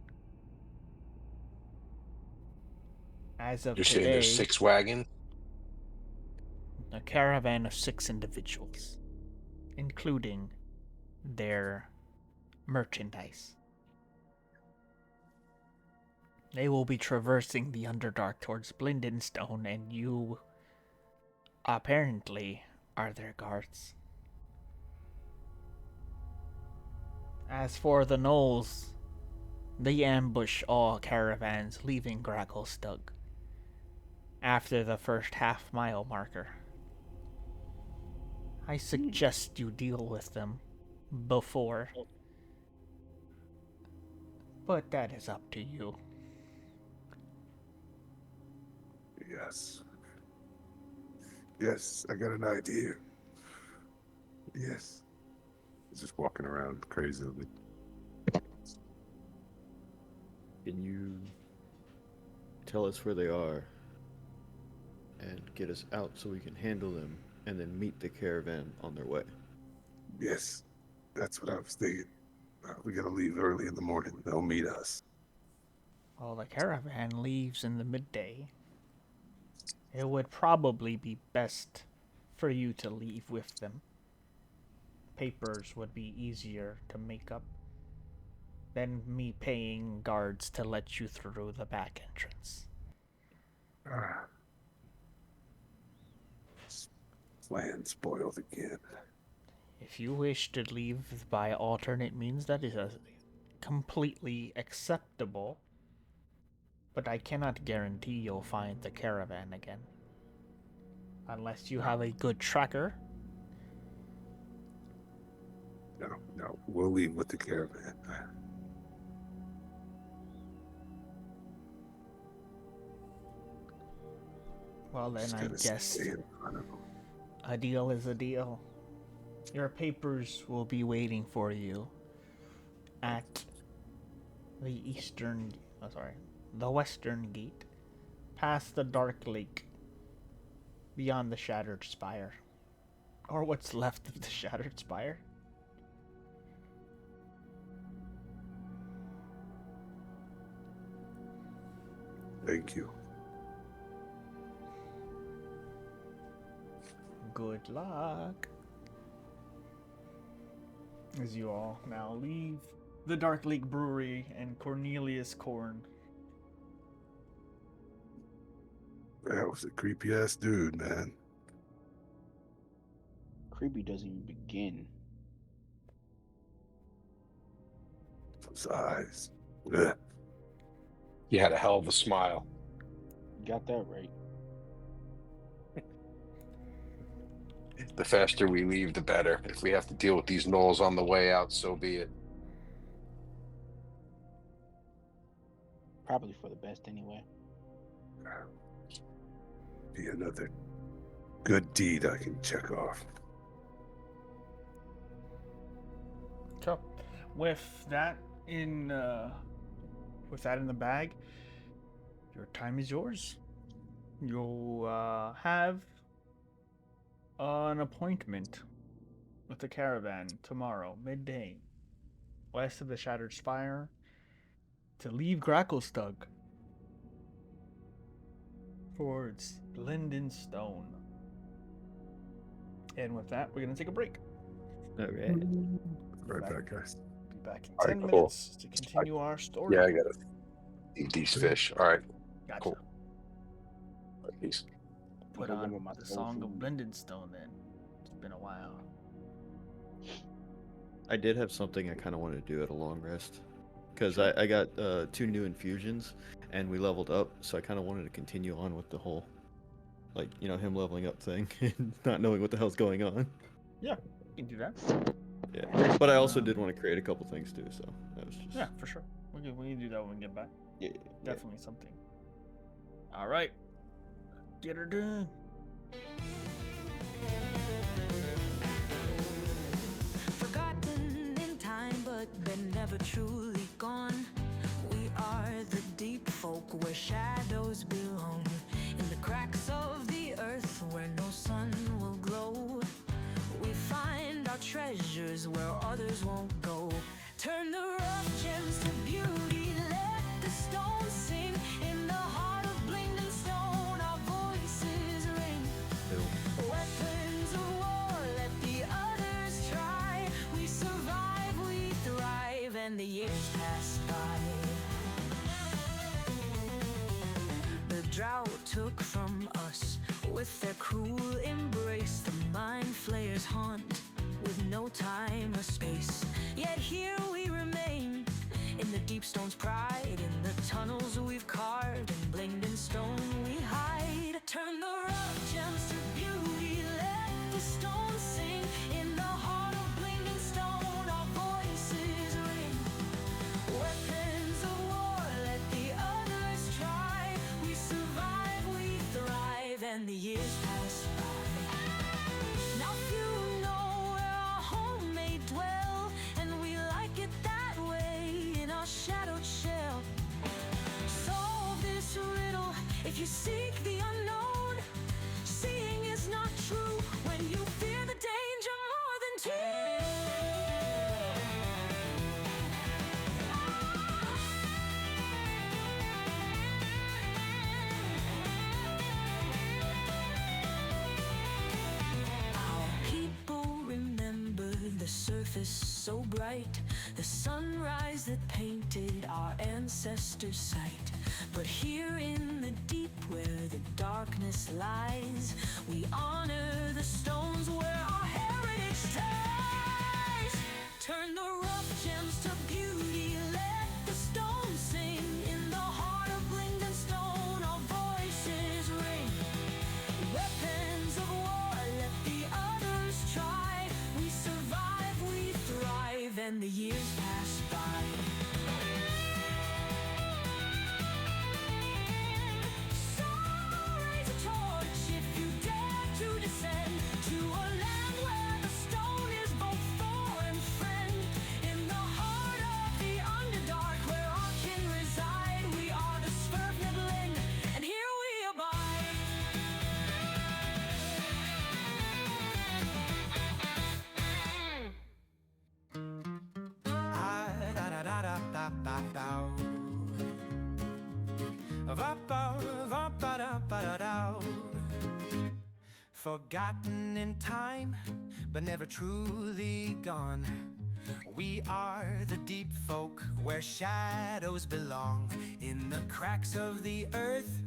As of You're saying there's today, 6 wagons? a caravan of 6 individuals, including their merchandise. They will be traversing the Underdark towards Blendenstone, and you apparently are their guards. As for the gnolls, they ambush all caravans leaving Gracklstugh after the first half-mile marker. I suggest you deal with them before, but that is up to you. Yes, I got an idea. Yes. He's just walking around crazily. Can you tell us where they are and get us out so we can handle them and then meet the caravan on their way? Yes, that's what I was thinking. We gotta leave early in the morning. They'll meet us. Well, the caravan leaves in the midday. It would probably be best for you to leave with them. Papers would be easier to make up than me paying guards to let you through the back entrance. Plan spoiled again. If you wish to leave by alternate means, that is completely acceptable, but I cannot guarantee you'll find the caravan again. Unless you have a good tracker. No, we'll leave with the caravan. Well, then Just I gotta guess stay in front of 'em. a deal is a deal. Your papers will be waiting for you at the western gate, past the dark lake, beyond the shattered spire, or what's left of the shattered spire. Thank you. Good luck. As you all now leave the Dark Lake Brewery and Cornelius Korn. That was a creepy ass dude, man. Creepy doesn't even begin. Those eyes. Ugh. He had a hell of a smile. Got that right. The faster we leave, the better. If we have to deal with these gnolls on the way out, so be it. Probably for the best anyway. Be another good deed I can check off. So, with that in the bag, your time is yours. You'll have an appointment with the caravan tomorrow, midday, west of the Shattered Spire, to leave Gracklstugh for Linden Stone. And with that, we're gonna take a break. All right. Right back, guys. Be back in All right, 10 cool. minutes to continue our story. Yeah, I gotta eat these fish. All right, Gotcha. cool. All right, peace. Put Go get on me my the soul song food. of Linden Stone then. It's been a while. I did have something I kind of wanted to do at a long rest. Because I got 2 new infusions, and we leveled up, so I kind of wanted to continue on with the whole, like, you know, him leveling up thing, and not knowing what the hell's going on. Yeah, you can do that. Yeah, but I also did want to create a couple things too, so that was just... Yeah, for sure. We can do that when we get back. Yeah, Definitely something. All right. Get her done. Forgotten in time, but been never truly gone. We are the deep folk where shadows belong. In the cracks of the earth where no sun will glow. We find our treasures where others won't go. Turn the rough gems to beauty, let the stones sing. In the heart of blinged stone, our voices ring. Weapons of war, let the others try. We survive, we thrive, and the years pass by. The drought took from us with their cruel embrace. The mind flayers haunt with no time or space. Yet here we remain in the deep stone's pride. In the tunnels we've carved and blinged in stone we hide. Turn the rough gems to beauty, let the stones sing. In the heart of blinged stone our voices ring. Weapons of war, let the others try. We survive, we thrive, and the years pass by. Now few know where our home may dwell, and we like it that way in our shadowed shell. Solve this riddle if you seek the unknown. Seeing is not true when you fear the danger more than two. Our people remember the surface so bright, the sunrise that painted our ancestors' sight. But here in the deep where the darkness lies, we honor the stones where our heritage ties. Turn the rough gems to beauty, let the stones sing. In the heart of blinged stone our voices ring. Weapons of war, let the others try. We survive, we thrive, and the years pass by. So raise a torch Forgotten in time, but never truly gone. We are the deep folk where shadows belong. In the cracks of the earth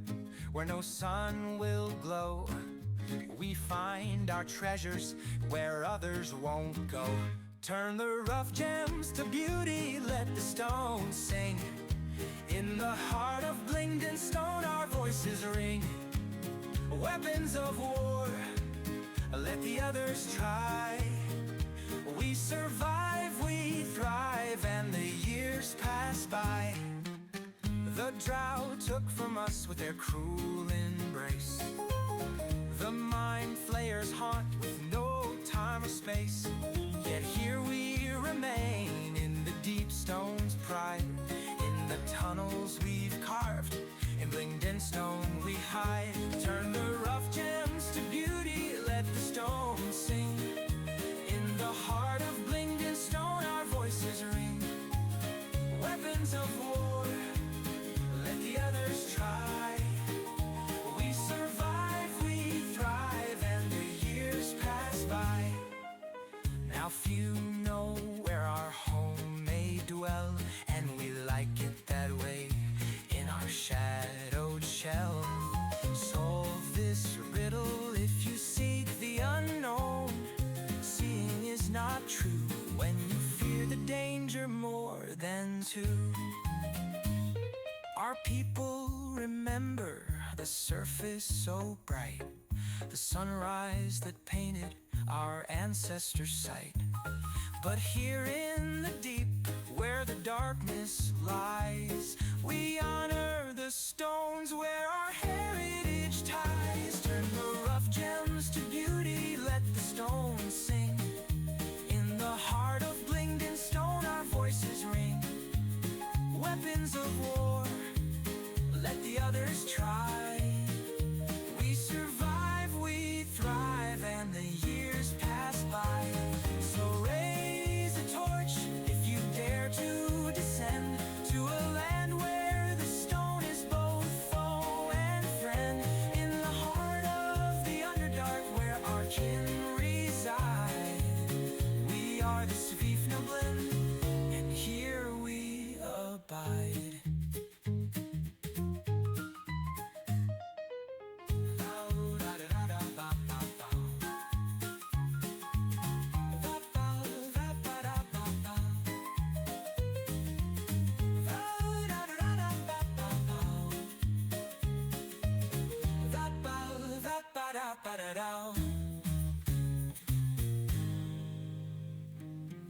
where no sun will glow, we find our treasures where others won't go. Turn the rough gems to beauty, let the stones sing. In the heart of Blingden Stone our voices ring. Weapons of war, let the others try. We survive, we thrive, and the years pass by. The drow took from us with their cruel embrace. The mind flayers haunt with no time or space. Yet here we remain in the deep stone's pride. In the tunnels we've carved, in Blingden Stone we hide. Turn the rough gems to beauty, let the stones sing. In the heart of Blingden Stone our voices ring. Weapons of war, let the others try. We survive, we thrive, and the years pass by. Now few know where our home may dwell, and we like it that way in our shadowed shell. Solve this riddle if you seek the unknown. Seeing is not true when you fear the danger more than two. Our people remember the surface so bright, the sunrise that painted our ancestors' sight. But here in the deep, where the darkness lies, we honor the stones where our heritage ties. Turn the rough gems to beauty, let the stones sing. In the heart of Blingden Stone our voices ring. Weapons of war, let the others try. We survive, we thrive, and the years pass by. So raise a torch if you dare to descend to a land where the stone is both foe and friend. In the heart of the Underdark where our kin reside, we are the Svifnablin, and here we abide.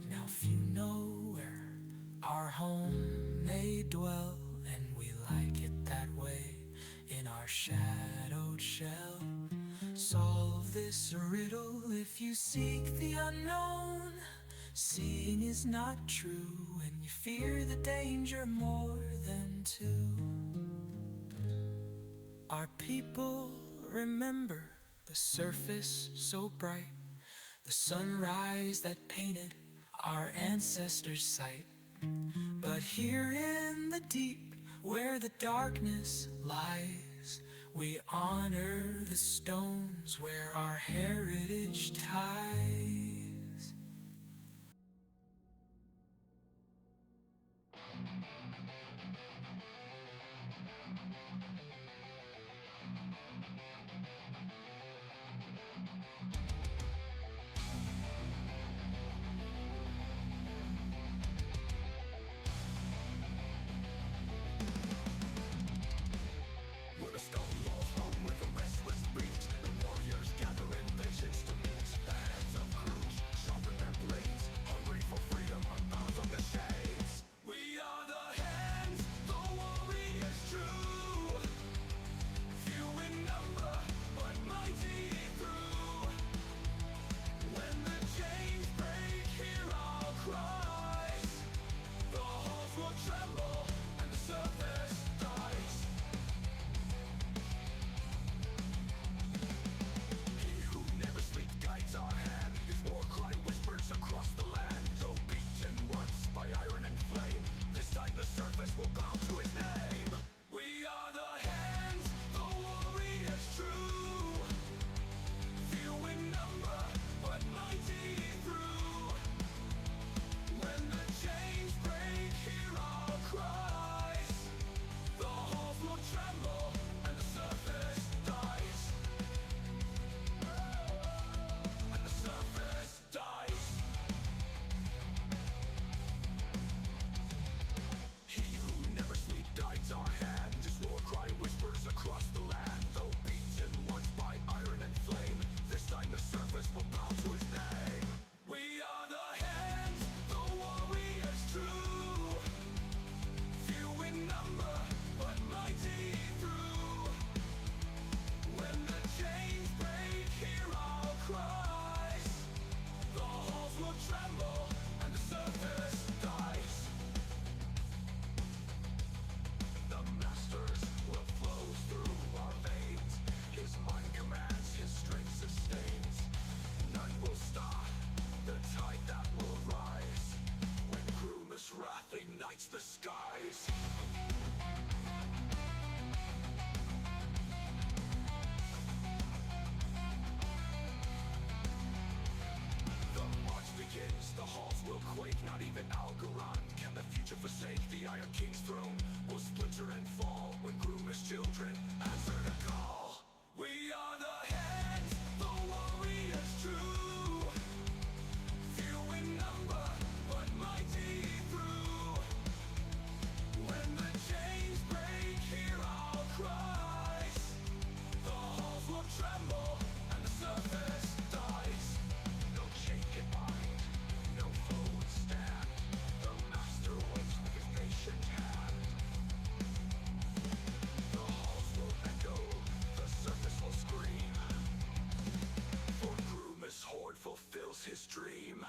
Now few know where our home may dwell, and we like it that way in our shadowed shell. Solve this riddle if you seek the unknown. Seeing is not true when you fear the danger more than two. Our people remember the surface so bright, the sunrise that painted our ancestors' sight. But here in the deep, where the darkness lies, we honor the stones where our heritage ties. With a restless beat, the warriors gather in patience to meet. The hands of crew Iron King's throne will splinter and fall when Groomer's children answer the call. We are the heads, the warriors true, few in number, but mighty through. When the chains break, hear our cries. The halls will tremble and the surface dies. No chain can bind, no foe would stand. The master waits with his patient hand. The halls will echo, the surface will scream, for Groomer's horde fulfills his dream.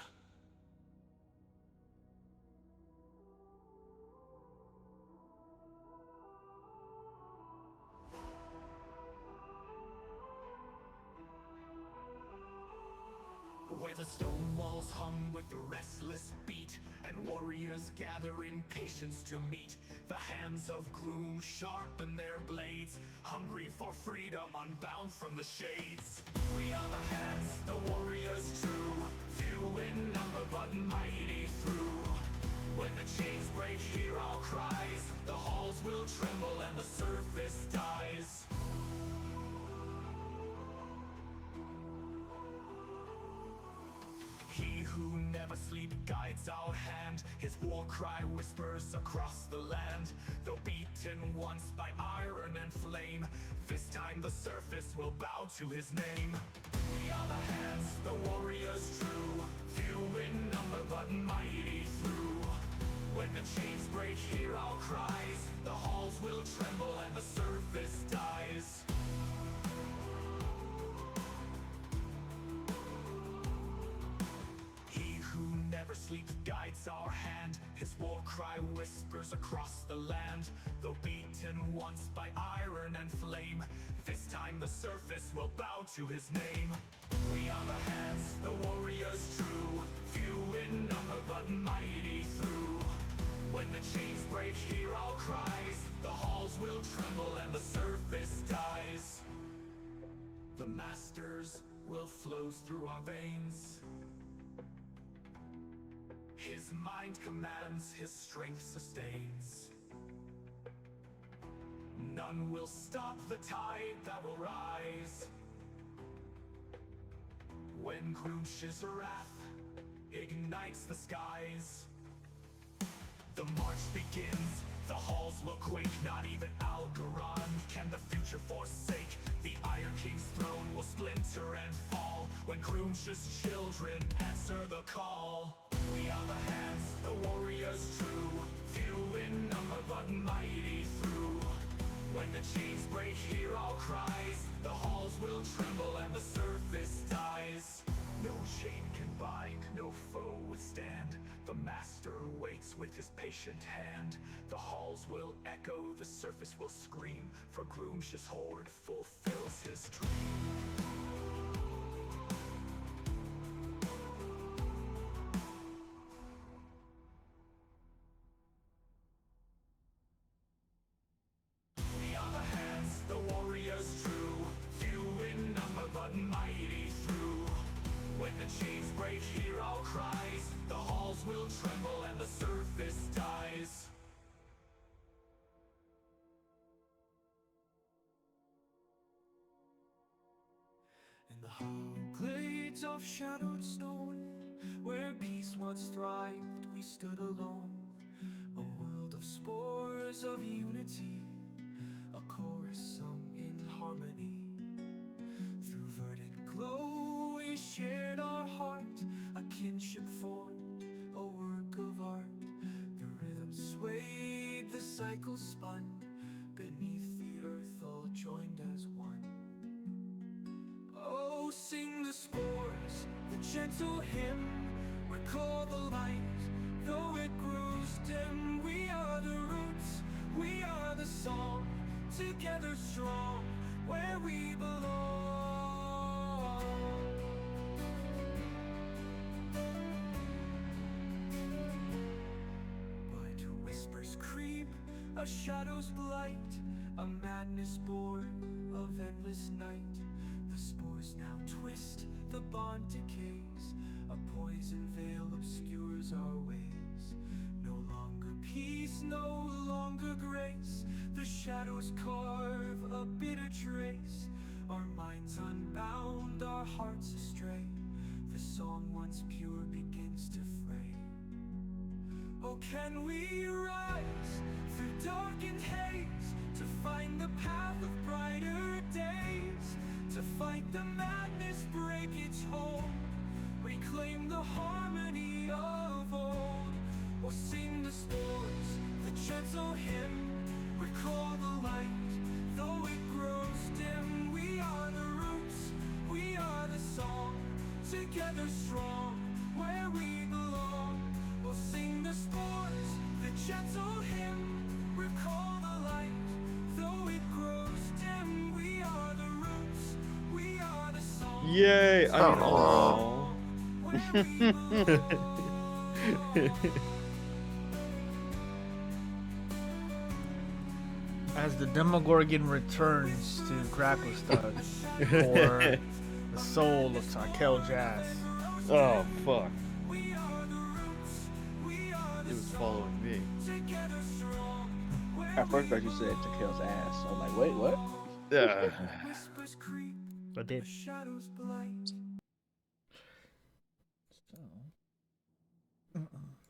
Where the stone walls hung with the restless beat, and warriors gather in patience to meet. The hands of gloom sharpen their blades, hungry for freedom, unbound from the shades. We are the hands, the warriors true, few in number but mighty through. When the chains break, hear our cries. The halls will tremble and the surface dies. He who never sleeps guides our hand. His war cry whispers across the land. Though beaten once by iron and flame, this time the surface will bow to his name. We are the hands, the warriors true, few in number but mighty through. When the chains break, hear our cries. The halls will tremble and the surface dies. Who never sleeps guides our hand. His war cry whispers across the land. Though beaten once by iron and flame, this time the surface will bow to his name. We are the hands, the warriors true, few in number but mighty through. When the chains break, hear our cries. The halls will tremble and the surface dies. The master's will flows through our veins. His mind commands, his strength sustains. None will stop the tide that will rise. When Grumsh's wrath ignites the skies, the march begins, the halls will quake. Not even Algaron can the future forsake. The Iron King's throne will splinter and fall when Grumsh's children answer the call. We are the hands, the warriors true, few in number but mighty through. When the chains break, hear our cries. The halls will tremble and the surface dies. No chain can bind, no foe withstand. The master waits with his patient hand. The halls will echo, the surface will scream, for Grumsh's horde fulfills his dream. The warriors true, few in number but mighty through. When the chains break, hear our cries. The halls will tremble and the surface dies. In the hollow glades of shadowed stone, where peace once thrived, we stood alone. A world of spores of unity, a chorus sung in harmony. Through verdant glow we shared our heart, a kinship formed, a work of art. The rhythm swayed, the cycle spun, beneath the earth all joined as one. Oh, sing the spores, the gentle hymn, recall the light, though it grows dim. We are the roots, we are the song, together strong, where we belong. But whispers creep, a shadow's blight, a madness born of endless night. The spores now twist, the bond decays, a poison veil obscures our ways. No longer peace, no shadows carve a bitter trace. Our minds unbound, our hearts astray. The song once pure begins to fray. Oh, can we rise through darkened haze to find the path of brighter days? To fight the madness, break its hold, reclaim the harmony of old. Or sing the stars, the gentle hymn, recall the light, though it grows dim. We are the roots, we are the song, together strong, where we belong. We'll sing the spores, the gentle hymn, recall the light, though it grows dim. We are the roots, we are the song. Yay! I mean, Oh. Where we belong. As the Demogorgon returns to Gracklstugh for the soul of Sarkel Jazz. Oh, fuck. It was following me. At first, I thought you said Takel's ass. I was like, wait, what? Yeah. I did.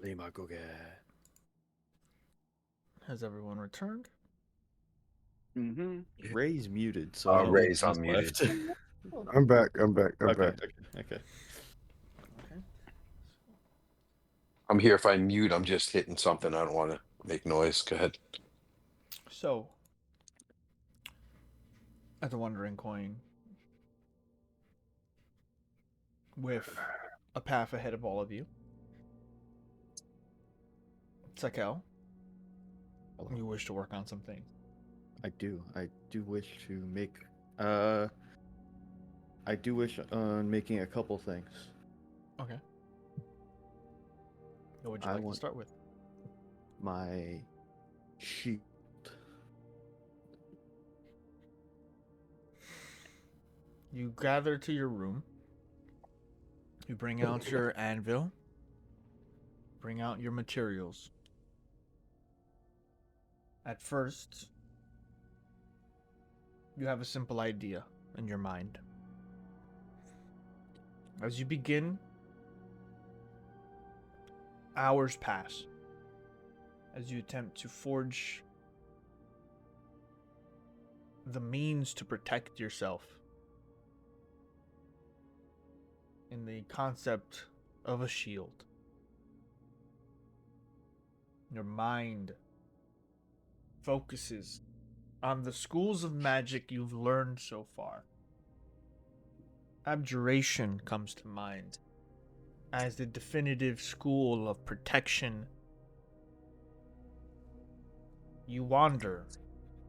Lima Goga. Has everyone returned? Mm-hmm. Ray's muted, so I don't Ray's think he's unmuted. left. I'm back. I'm back. I'm Okay, back. okay. I'm here. If I mute, I'm just hitting something. I don't want to make noise. Go ahead. So, at the Wandering Coin, with a path ahead of all of you, Sakel, you wish to work on some things. I do wish to make I do wish on making a couple things. Okay. What would you I like to want- start with? My shield. You gather to your room. You bring out your anvil. Bring out your materials. At first, you have a simple idea in your mind. As you begin, hours pass as you attempt to forge the means to protect yourself in the concept of a shield. Your mind focuses on the schools of magic you've learned so far. Abjuration comes to mind as the definitive school of protection. You wander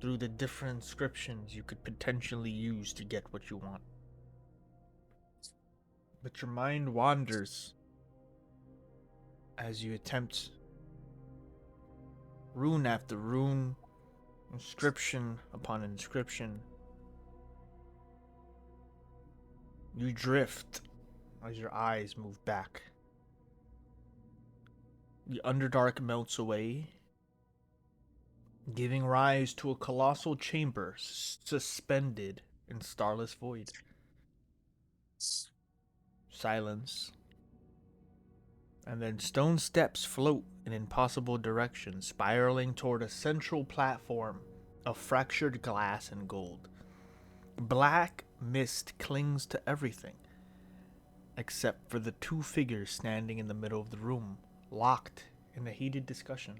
through the different inscriptions you could potentially use to get what you want. But your mind wanders as you attempt rune after rune, inscription upon inscription. You drift as your eyes move back. The Underdark melts away, giving rise to a colossal chamber suspended in starless void. Silence. And then stone steps float in impossible directions, spiraling toward a central platform of fractured glass and gold. Black mist clings to everything, except for the two figures standing in the middle of the room, locked in a heated discussion.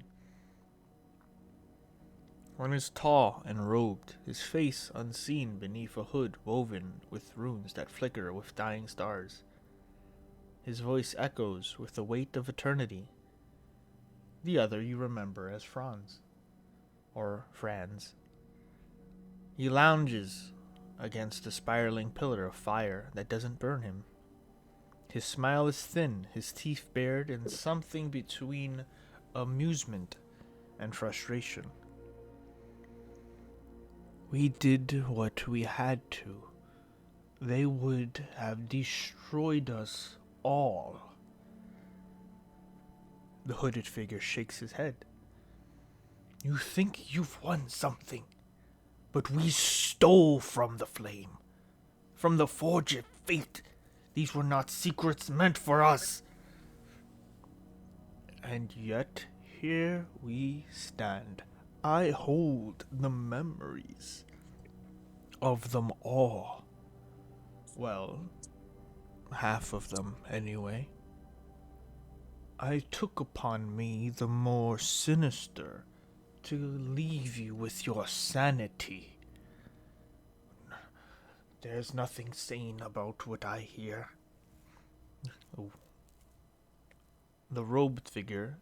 One is tall and robed, his face unseen beneath a hood woven with runes that flicker with dying stars. His voice echoes with the weight of eternity. The other you remember as Franz, or Franz. He lounges against a spiraling pillar of fire that doesn't burn him. His smile is thin, his teeth bared, and something between amusement and frustration. We did what we had to. They would have destroyed us all. The hooded figure shakes his head. You think you've won something, but we stole from the flame, from the forge of fate. These were not secrets meant for us. And yet, here we stand. I hold the memories of them all. Well, half of them, anyway. I took upon me the more sinister to leave you with your sanity. There's nothing sane about what I hear. Oh. The robed figure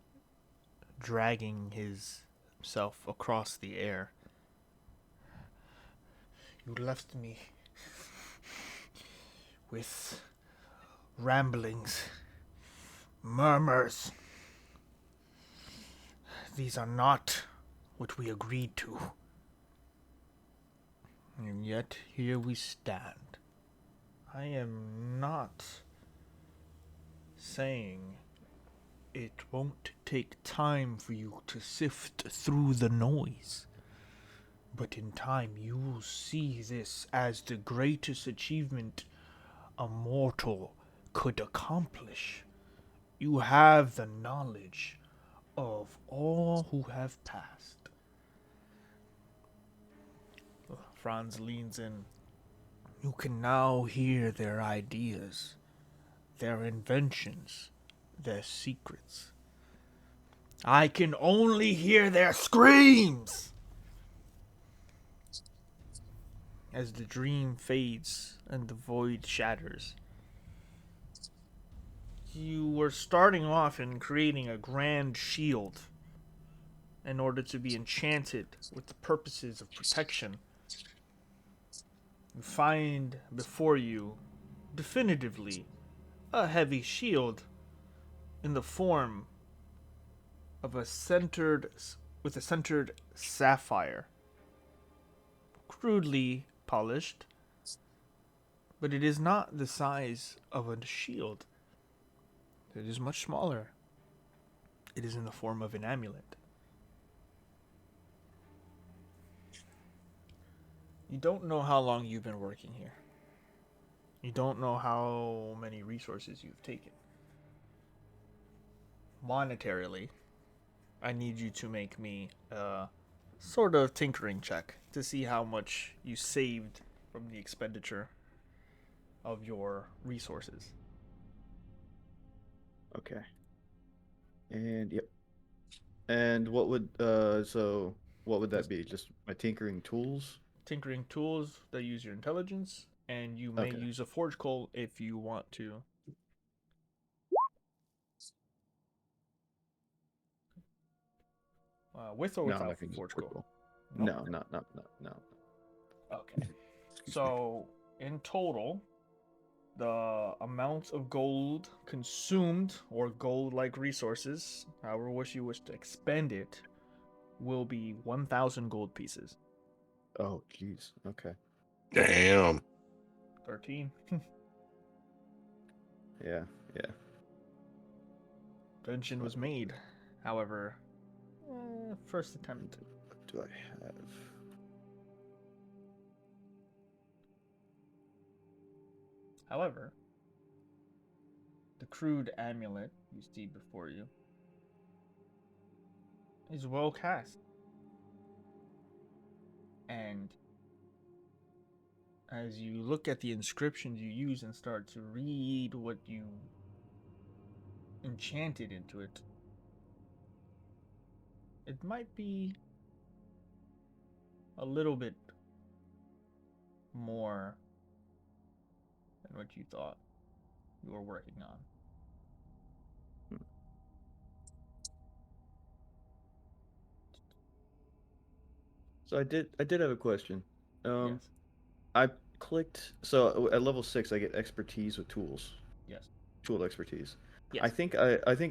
dragging himself across the air. You left me with ramblings, murmurs. These are not what we agreed to. And yet here we stand. I am not saying it won't take time for you to sift through the noise. But in time you will see this as the greatest achievement a mortal could accomplish. You have the knowledge of all who have passed. Franz leans in. You can now hear their ideas, their inventions, their secrets. I can only hear their screams! As the dream fades and the void shatters. You were starting off in creating a grand shield in order to be enchanted with the purposes of protection. You find before you, definitively, a heavy shield in the form of a centered sapphire, crudely polished, but it is not the size of a shield. It is much smaller. It is in the form of an amulet. You don't know how long you've been working here. You don't know how many resources you've taken. Monetarily, I need you to make me a sort of tinkering check to see how much you saved from the expenditure of your resources. Okay. And yep. And what would what would that be? Just my tinkering tools? Tinkering tools that use your intelligence, and you may Okay. use a forge coal if you want to. With or No, I'm without not gonna use forge forge coal? coal. Nope. No. Okay. So, in total, the amount of gold consumed, or gold-like resources, however you wish to expend it, will be 1,000 gold pieces. Oh, jeez. Okay. Damn. 13. Yeah. Tension was made. However, first attempt. What do I have? However, the crude amulet you see before you is well cast. And as you look at the inscriptions you use and start to read what you enchanted into it, it might be a little bit more than what you thought you were working on. So I did have a question. Yes. I clicked so at level 6 I get expertise with tools. Yes. Tool expertise. Yes. I think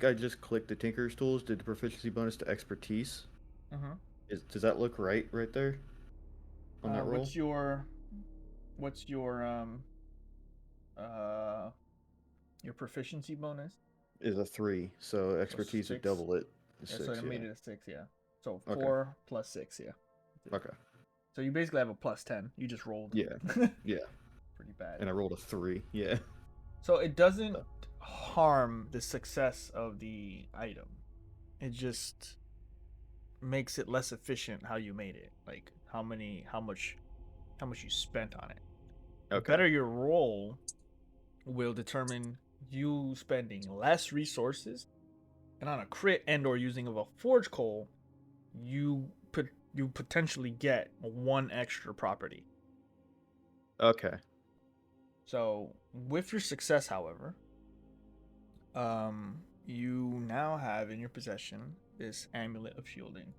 I just clicked the Tinker's tools, did the proficiency bonus to expertise. Mm-hmm. Does that look right there on that roll? What's your proficiency bonus? Is a 3, so expertise would 6? double it. Yeah, 6, so I yeah. made it a 6, yeah. So Okay. 4 plus 6, yeah. Okay. So you basically have a +10. You just rolled. Yeah. Yeah. Pretty bad. And I rolled a 3. Yeah. So it doesn't harm the success of the item. It just makes it less efficient how you made it. Like how much you spent on it. The Okay. better your roll will determine you spending less resources, and on a crit and or using of a forge coal, you potentially get 1 extra property. Okay. So with your success, however, you now have in your possession this amulet of shielding.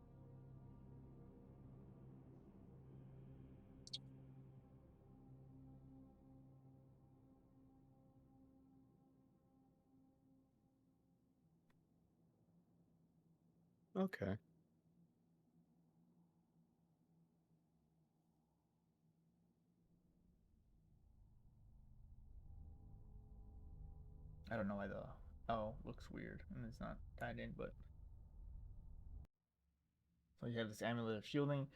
Okay. I don't know why the oh looks weird and it's not tied in, but so you have this amulet of shielding.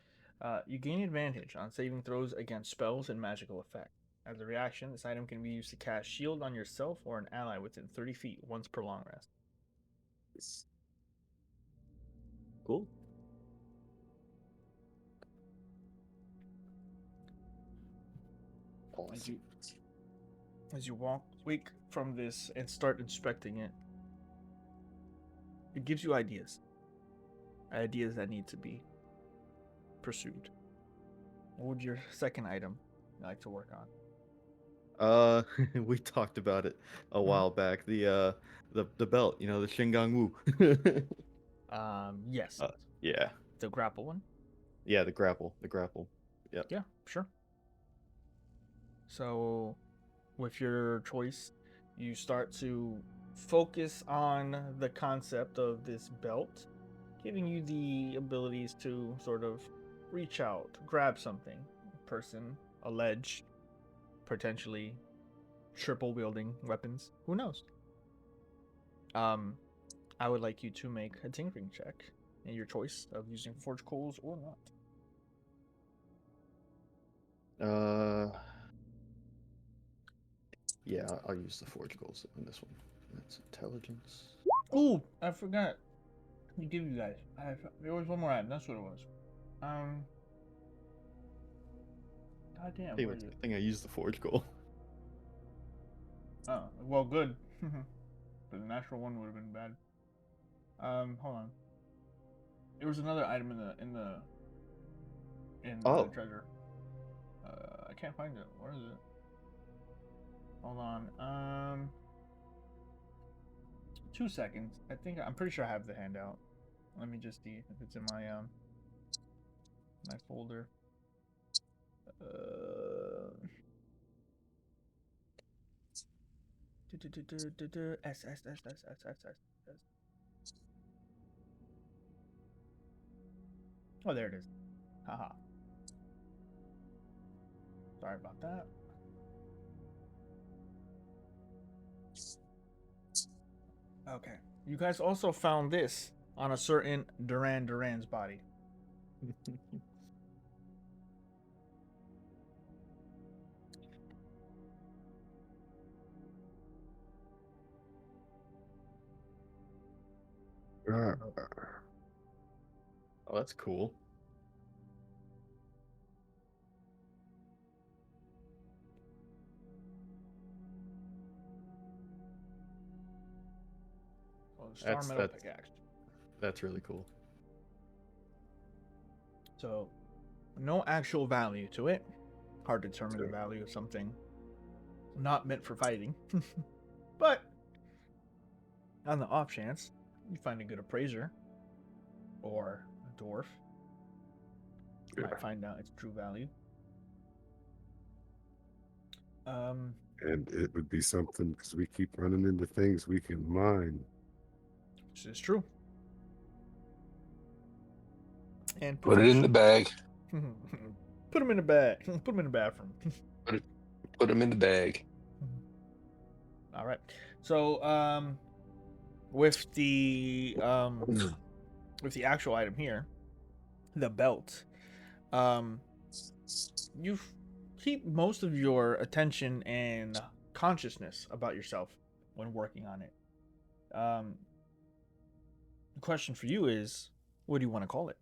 You gain advantage on saving throws against spells and magical effects. As a reaction, this item can be used to cast shield on yourself or an ally within 30 feet once per long rest. Cool. As you walk wake from this and start inspecting it, it gives you ideas that need to be pursued. What would your second item like to work on? We talked about it a while back. The belt, the Shingang Wu. Yes. Yeah. The grapple one? Yeah, the grapple. Yep. Yeah, sure. So, with your choice, you start to focus on the concept of this belt, giving you the abilities to sort of reach out, grab something, a person, a ledge, potentially triple wielding weapons. Who knows? I would like you to make a tinkering check in your choice of using forge coals or not. Yeah, I'll use the forge goals in this one. That's intelligence. Ooh, I forgot. To give you guys. There was one more item. That's what it was. God damn. Hey, Where it's is a it? good thing I used the forge goal. Oh, well, good. But the natural one would have been bad. Hold on. There was another item in the treasure. I can't find it. Where is it? Hold on. 2 seconds. I'm pretty sure I have the handout. Let me just see if it's in my my folder. S. Oh, there it is. Haha. Sorry about that. Okay. You guys also found this on a certain Duran's body. Oh, that's cool. So star metal That's pickaxe. That's really cool. So, no actual value to it. Hard to determine the value of something not meant for fighting. But, on the off chance, you find a good appraiser or a dwarf, you might find out its true value. And it would be something because we keep running into things we can mine. Which is true. And Put it in the bag. Put them in the bag. Put them in the bathroom. Put them in the bag. All right. So, with the actual item here, the belt, you keep most of your attention and consciousness about yourself when working on it. The question for you is, what do you want to call it?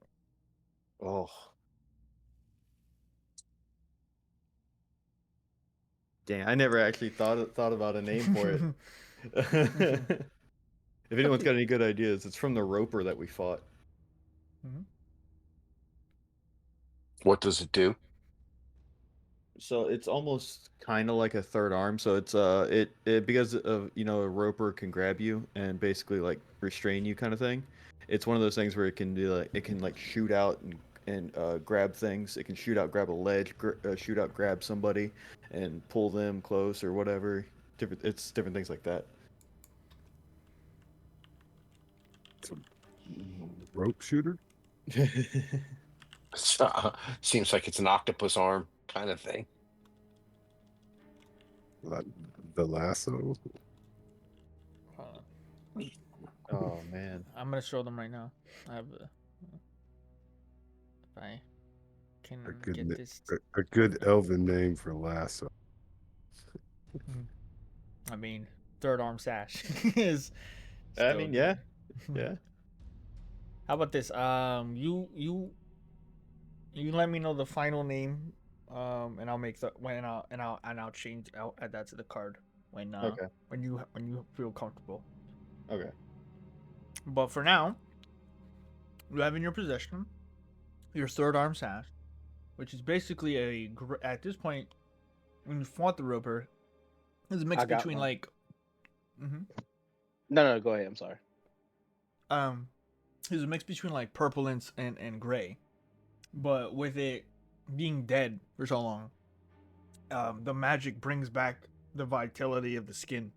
Oh. Dang, I never actually thought about a name for it. If anyone's got any good ideas, it's from the roper that we fought. Mm-hmm. What does it do? So it's almost kind of like a third arm. So it's it because of a roper can grab you and basically like restrain you kind of thing. It's one of those things where it can do like shoot out and grab things. It can shoot out, grab a ledge, shoot out, grab somebody, and pull them close or whatever. It's different things like that. Rope shooter? Seems like it's an octopus arm kind of thing. The lasso? Oh man. I'm gonna show them right now. I have if I can A good, get this. a good elven name for lasso. I mean, third arm sash is. I mean, yeah, good. yeah. How about this? You let me know the final name, and I'll make the I'll change. I'll add that to the card when Okay. when you feel comfortable. Okay. But for now, you have in your possession your third arm sash, which is basically at this point when you fought the roper, it's a mix I got between one. like. No, go ahead. I'm sorry. It's a mix between like purple and gray, but with it being dead for so long, the magic brings back the vitality of the skin,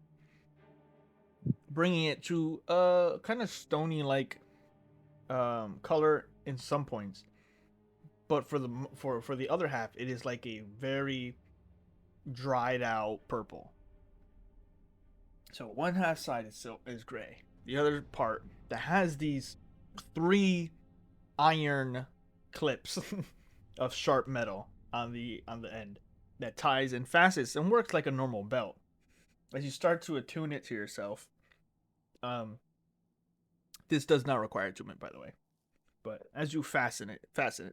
bringing it to a kind of stony like color in some points, but for the other half, it is like a very dried out purple. So one half side is gray. The other part that has these 3 iron clips of sharp metal on the end that ties and facets and works like a normal belt. As you start to attune it to yourself, this does not require attunement, by the way. But as you fasten it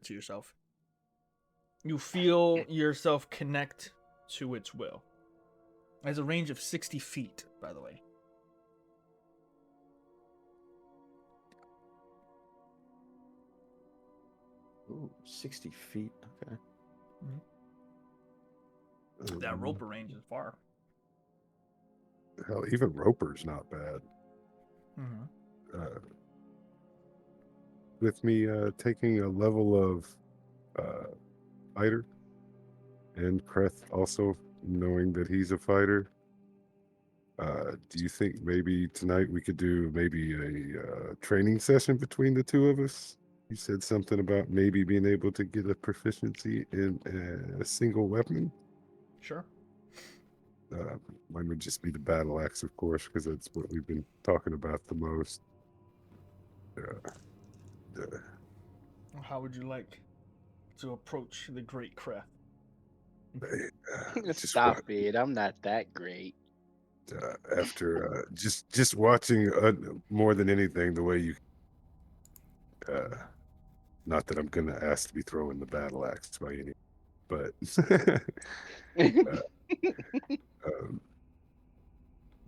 to yourself, you feel yourself connect to its will. It has a range of 60 feet, by the way. Ooh, 60 feet. Okay. That roper range is far. Hell, even roper's not bad. With me taking a level of fighter, and Kreth also knowing that he's a fighter, do you think maybe tonight we could do maybe a training session between the two of us? You said something about maybe being able to get a proficiency in a single weapon. Sure. Mine would just be the battle axe, of course, because that's what we've been talking about the most. How would you like to approach the great Kreth? Stop it! I'm not that great. After just watching more than anything the way you not that I'm gonna ask to be throwing the battle axe by any, but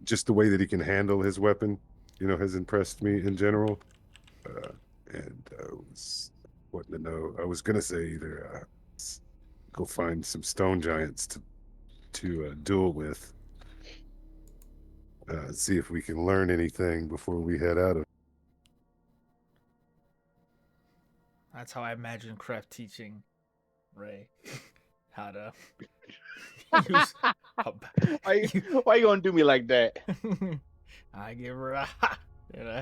just the way that he can handle his weapon, has impressed me in general. And I was wanting to know, I was gonna say either go find some stone giants to duel with, see if we can learn anything before we head out of. That's how I imagine Kreth teaching Ray how to use. Why you gonna do me like that? I give her a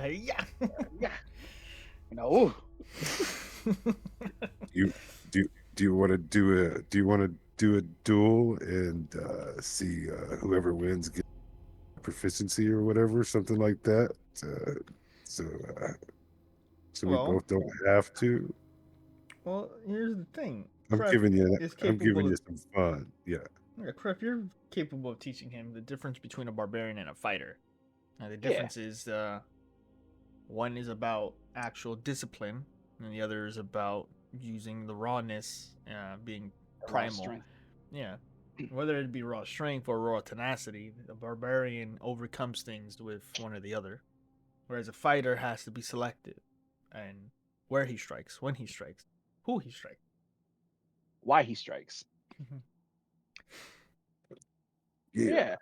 yeah. No. Do you want to do a duel and see whoever wins get proficiency or whatever, something like that? So we both don't have to. Well, here's the thing. I'm Crep giving you is I'm giving capable you of. some fun. Yeah. Yeah, Crep, you're capable of teaching him the difference between a barbarian and a fighter. Now, the Yeah. difference is one is about actual discipline, and the other is about using the rawness, being Raw primal. strength. Yeah. Whether it be raw strength or raw tenacity, a barbarian overcomes things with one or the other, whereas a fighter has to be selective and where he strikes, when he strikes, who he strikes. Why he strikes. Yeah. Yeah.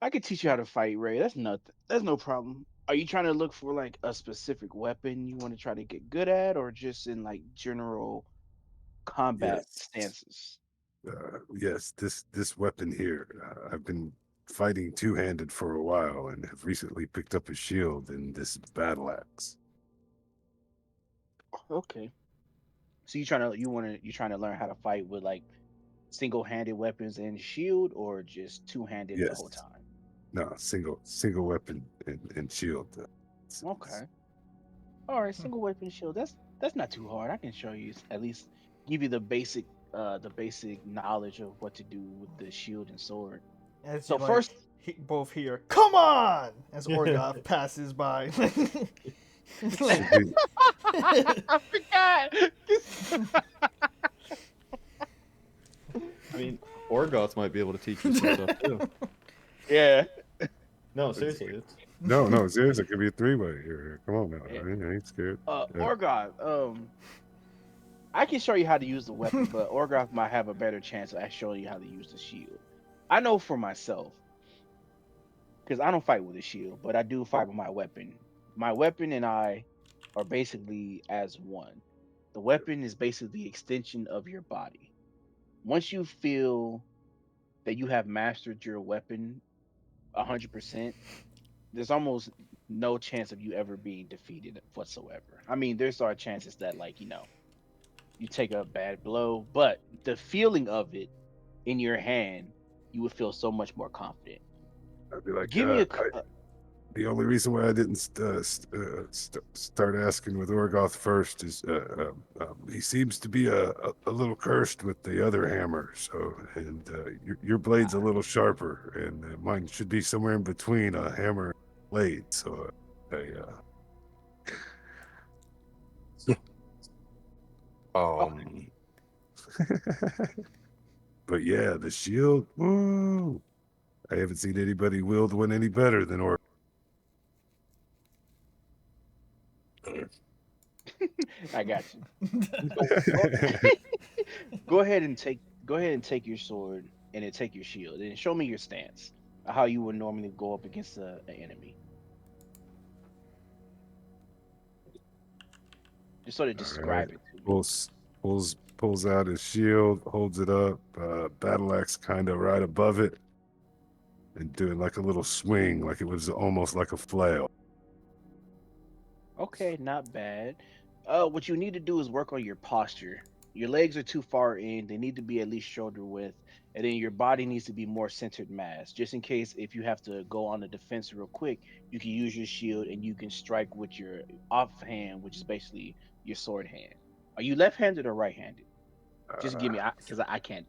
I could teach you how to fight, Ray. That's nothing. That's no problem. Are you trying to look for like a specific weapon you want to try to get good at, or just in like general combat Yes. stances? Yes. This weapon here. I've been fighting two-handed for a while and have recently picked up a shield and this battle axe. Okay. So you're trying to learn how to fight with like single-handed weapons and shield, or just two-handed the whole Yes. time? No, single weapon and shield. Okay. All right, single weapon shield. That's not too hard. I can show you at least give you the basic knowledge of what to do with the shield and sword. As So you like, first, both hear, "Come on!" as Orgoth passes by. Should be, I forgot. I mean, Orgoth might be able to teach you some stuff too. Yeah. No, seriously, it's no, seriously, it could be a three-way here. Come on now. Yeah. I ain't scared. Orgoth, I can show you how to use the weapon, but Orgoth might have a better chance of showing you how to use the shield. I know for myself, because I don't fight with a shield, but I do fight with my weapon. My weapon and I are basically as one. The weapon is basically the extension of your body. Once you feel that you have mastered your weapon 100%, there's almost no chance of you ever being defeated whatsoever. I mean, there's our chances that, like, you take a bad blow, but the feeling of it in your hand, you would feel so much more confident. I'd be like, Give me a. the only reason why I didn't start asking with Orgoth first is he seems to be a little cursed with the other hammer. So, and your blade's a little sharper, and mine should be somewhere in between a hammer and blade. So, Um, but yeah, the shield. Woo! I haven't seen anybody wield one any better than Orgoth. I got you. Go, go ahead and take your sword and then take your shield and show me your stance, how you would normally go up against an enemy. Just sort of All right. describe it to me. Pulls out his shield, holds it up, battle axe kind of right above it, and doing like a little swing, like it was almost like a flail. Okay, not bad. What you need to do is work on your posture. Your legs are too far in; they need to be at least shoulder width, and then your body needs to be more centered mass. Just in case if you have to go on the defense real quick, you can use your shield and you can strike with your offhand, which is basically your sword hand. Are you left-handed or right-handed? Just give Uh, me, because I can't.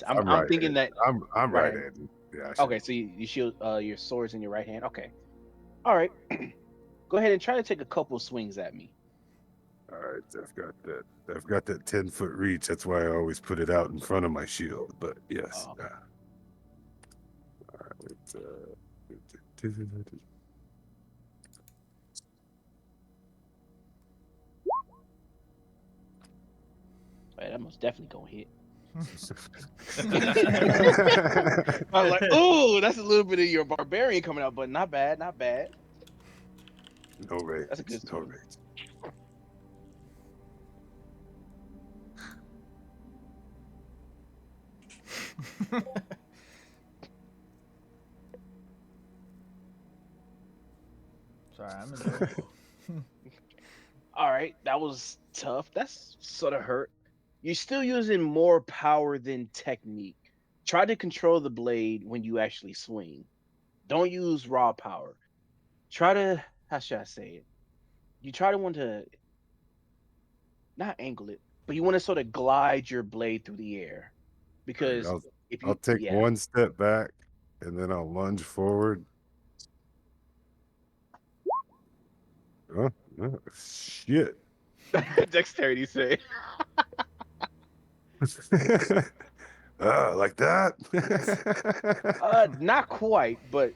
I'm I'm right thinking handed. that I'm right right-handed. handed. Yeah, I should. Okay, so you shield, your swords in your right hand. Okay, all right. Go ahead and try to take a couple swings at me. All right, I've got that. I've got that 10-foot reach. That's why I always put it out in front of my shield. But yes. Oh, All right. man, that most definitely gonna hit. I was like, "Ooh, that's a little bit of your barbarian coming out, but not bad, not bad. No rage. That's a good No swing." rage. Sorry, I'm in the. All right, that was tough. That's sort of hurt. You're still using more power than technique. Try to control the blade when you actually swing. Don't use raw power. Try how should I say it? You try to want to not angle it. but you want to sort of glide your blade through the air, All right, because if I'll you, take yeah, one step back and then I'll lunge forward. Oh, oh, shit. dexterity say. Like that? Not quite, but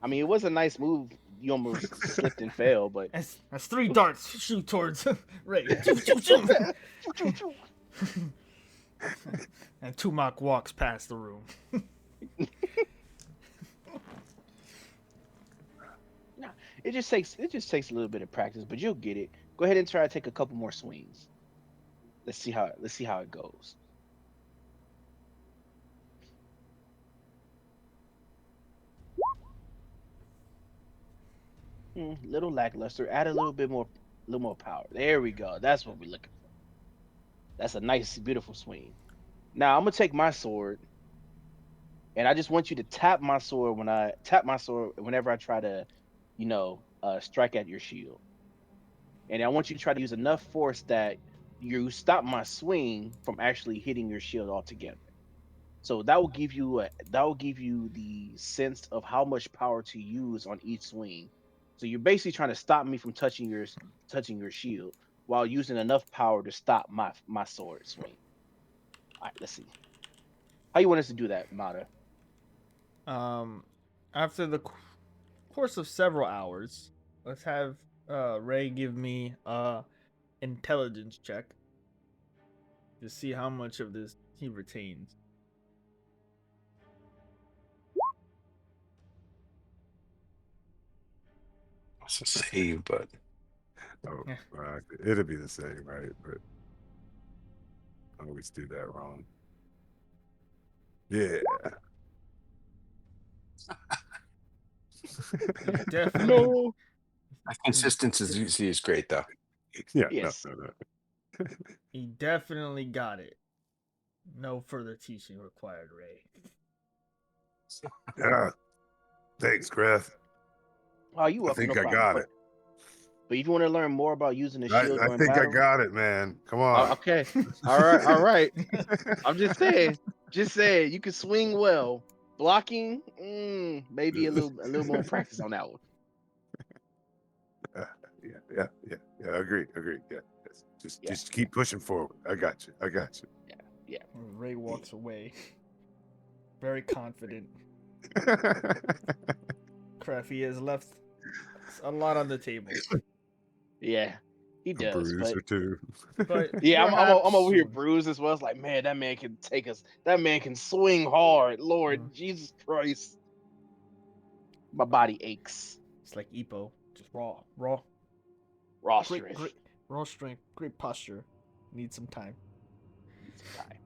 I mean, it was a nice move. You almost slipped and fell, but That's 3 darts shoot towards Ray. Choo, choo, choo. Choo, choo, choo. And Tumak walks past the room. Nah, it just takes a little bit of practice, but you'll get it. Go ahead and try to take a couple more swings. Let's see how it goes. Little lackluster. Add a little more power. There we go. That's what we're looking for. That's a nice, beautiful swing. Now I'm gonna take my sword, and I just want you to tap my sword whenever I try to, strike at your shield. And I want you to try to use enough force that you stop my swing from actually hitting your shield altogether. So that will give you the sense of how much power to use on each swing. So you're basically trying to stop me from touching your shield while using enough power to stop my sword swing. All right, let's see. How you want us to do that, Mada? After the course of several hours, let's have Ray give me intelligence check to see how much of this he retains. It's a save, but Oh, Yeah. it'll be the same, right? But I always do that wrong. Yeah. Definitely. that consistency is great, though. Yeah, Yes. no. He definitely got it. No further teaching required, Ray. Yeah. Thanks, Griff. Oh, you I welcome, no think I problem. got But it. if you want to learn more about using the shield I during think I battle, got it, man. Come on. okay, all right. I'm just saying, you can swing well. Blocking, maybe a little more practice on that one. Yeah. I agree. Yeah. Yes. Yeah, Just keep pushing forward. I got you. yeah. Ray walks away. Very confident. Crafty has left a lot on the table. Yeah, he A does. bruise But or two. But yeah, perhaps I'm over here soon. bruised as well. It's like, man, that man can take us. That man can swing hard. Lord Jesus Christ, my body aches. It's like Ipo, just raw, Raw great, strength. raw strength, great posture. Need some time. Need some time.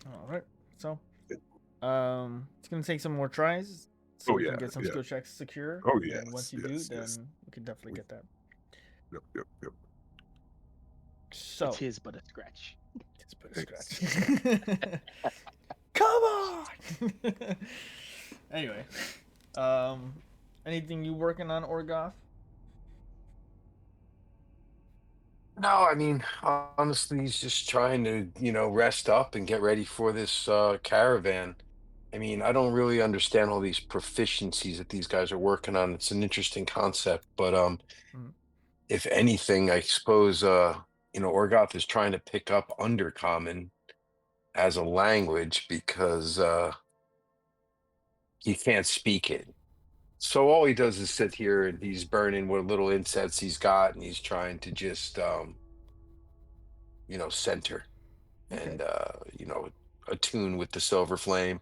All right, so it's gonna take some more tries, so Oh, we yeah, can get some yeah. skill checks secure. Oh, And once you do, yes. then we can definitely get that. Yep. So It is but a scratch. it's a scratch. Come on. Anyway, anything you working on, Orgoth? No, I mean, honestly, he's just trying to, rest up and get ready for this caravan. I mean, I don't really understand all these proficiencies that these guys are working on. It's an interesting concept, but Mm. if anything, I suppose Orgoth is trying to pick up Undercommon as a language because he can't speak it. So all he does is sit here and he's burning what little incense he's got, and he's trying to just center Okay. and attune with the silver flame.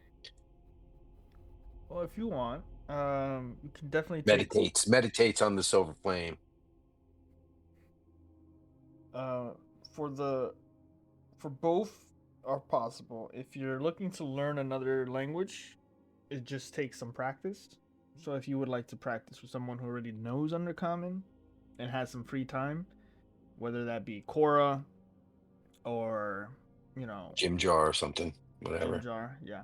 Well, if you want, you can definitely take Meditates on the silver flame. For both are possible. If you're looking to learn another language, it just takes some practice. So if you would like to practice with someone who already knows Undercommon and has some free time, whether that be Korra or Jim jar or something, whatever. Jim Jar, yeah.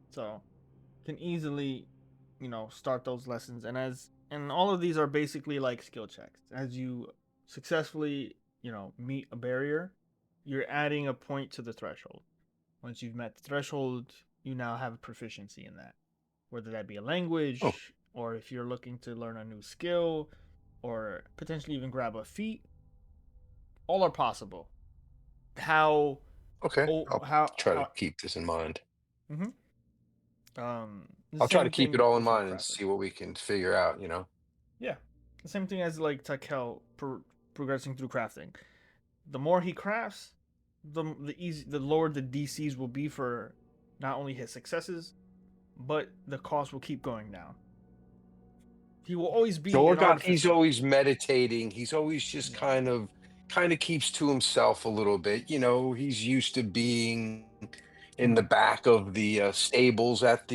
So can easily, start those lessons. And as And all of these are basically like skill checks. As you successfully, meet a barrier, you're adding a point to the threshold. Once you've met the threshold, you now have a proficiency in that. Whether that be a Oh, language, or if you're looking to learn a new skill, or potentially even grab a feat, all are possible. How okay. oh I'll try to how keep this in mind. mhm. The I'll try to same keep it thing all in goes for mind and crafting. see what we can figure out. Yeah. The same thing as like Takel progressing through crafting. The more he crafts, the lower the DCs will be for not only his successes, but the cost will keep going down. He will always So be an Orgoth, he's artificer. always meditating. He's always just Yeah. kind of keeps to himself a little bit. He's used to being in the Mhm. back of the stables at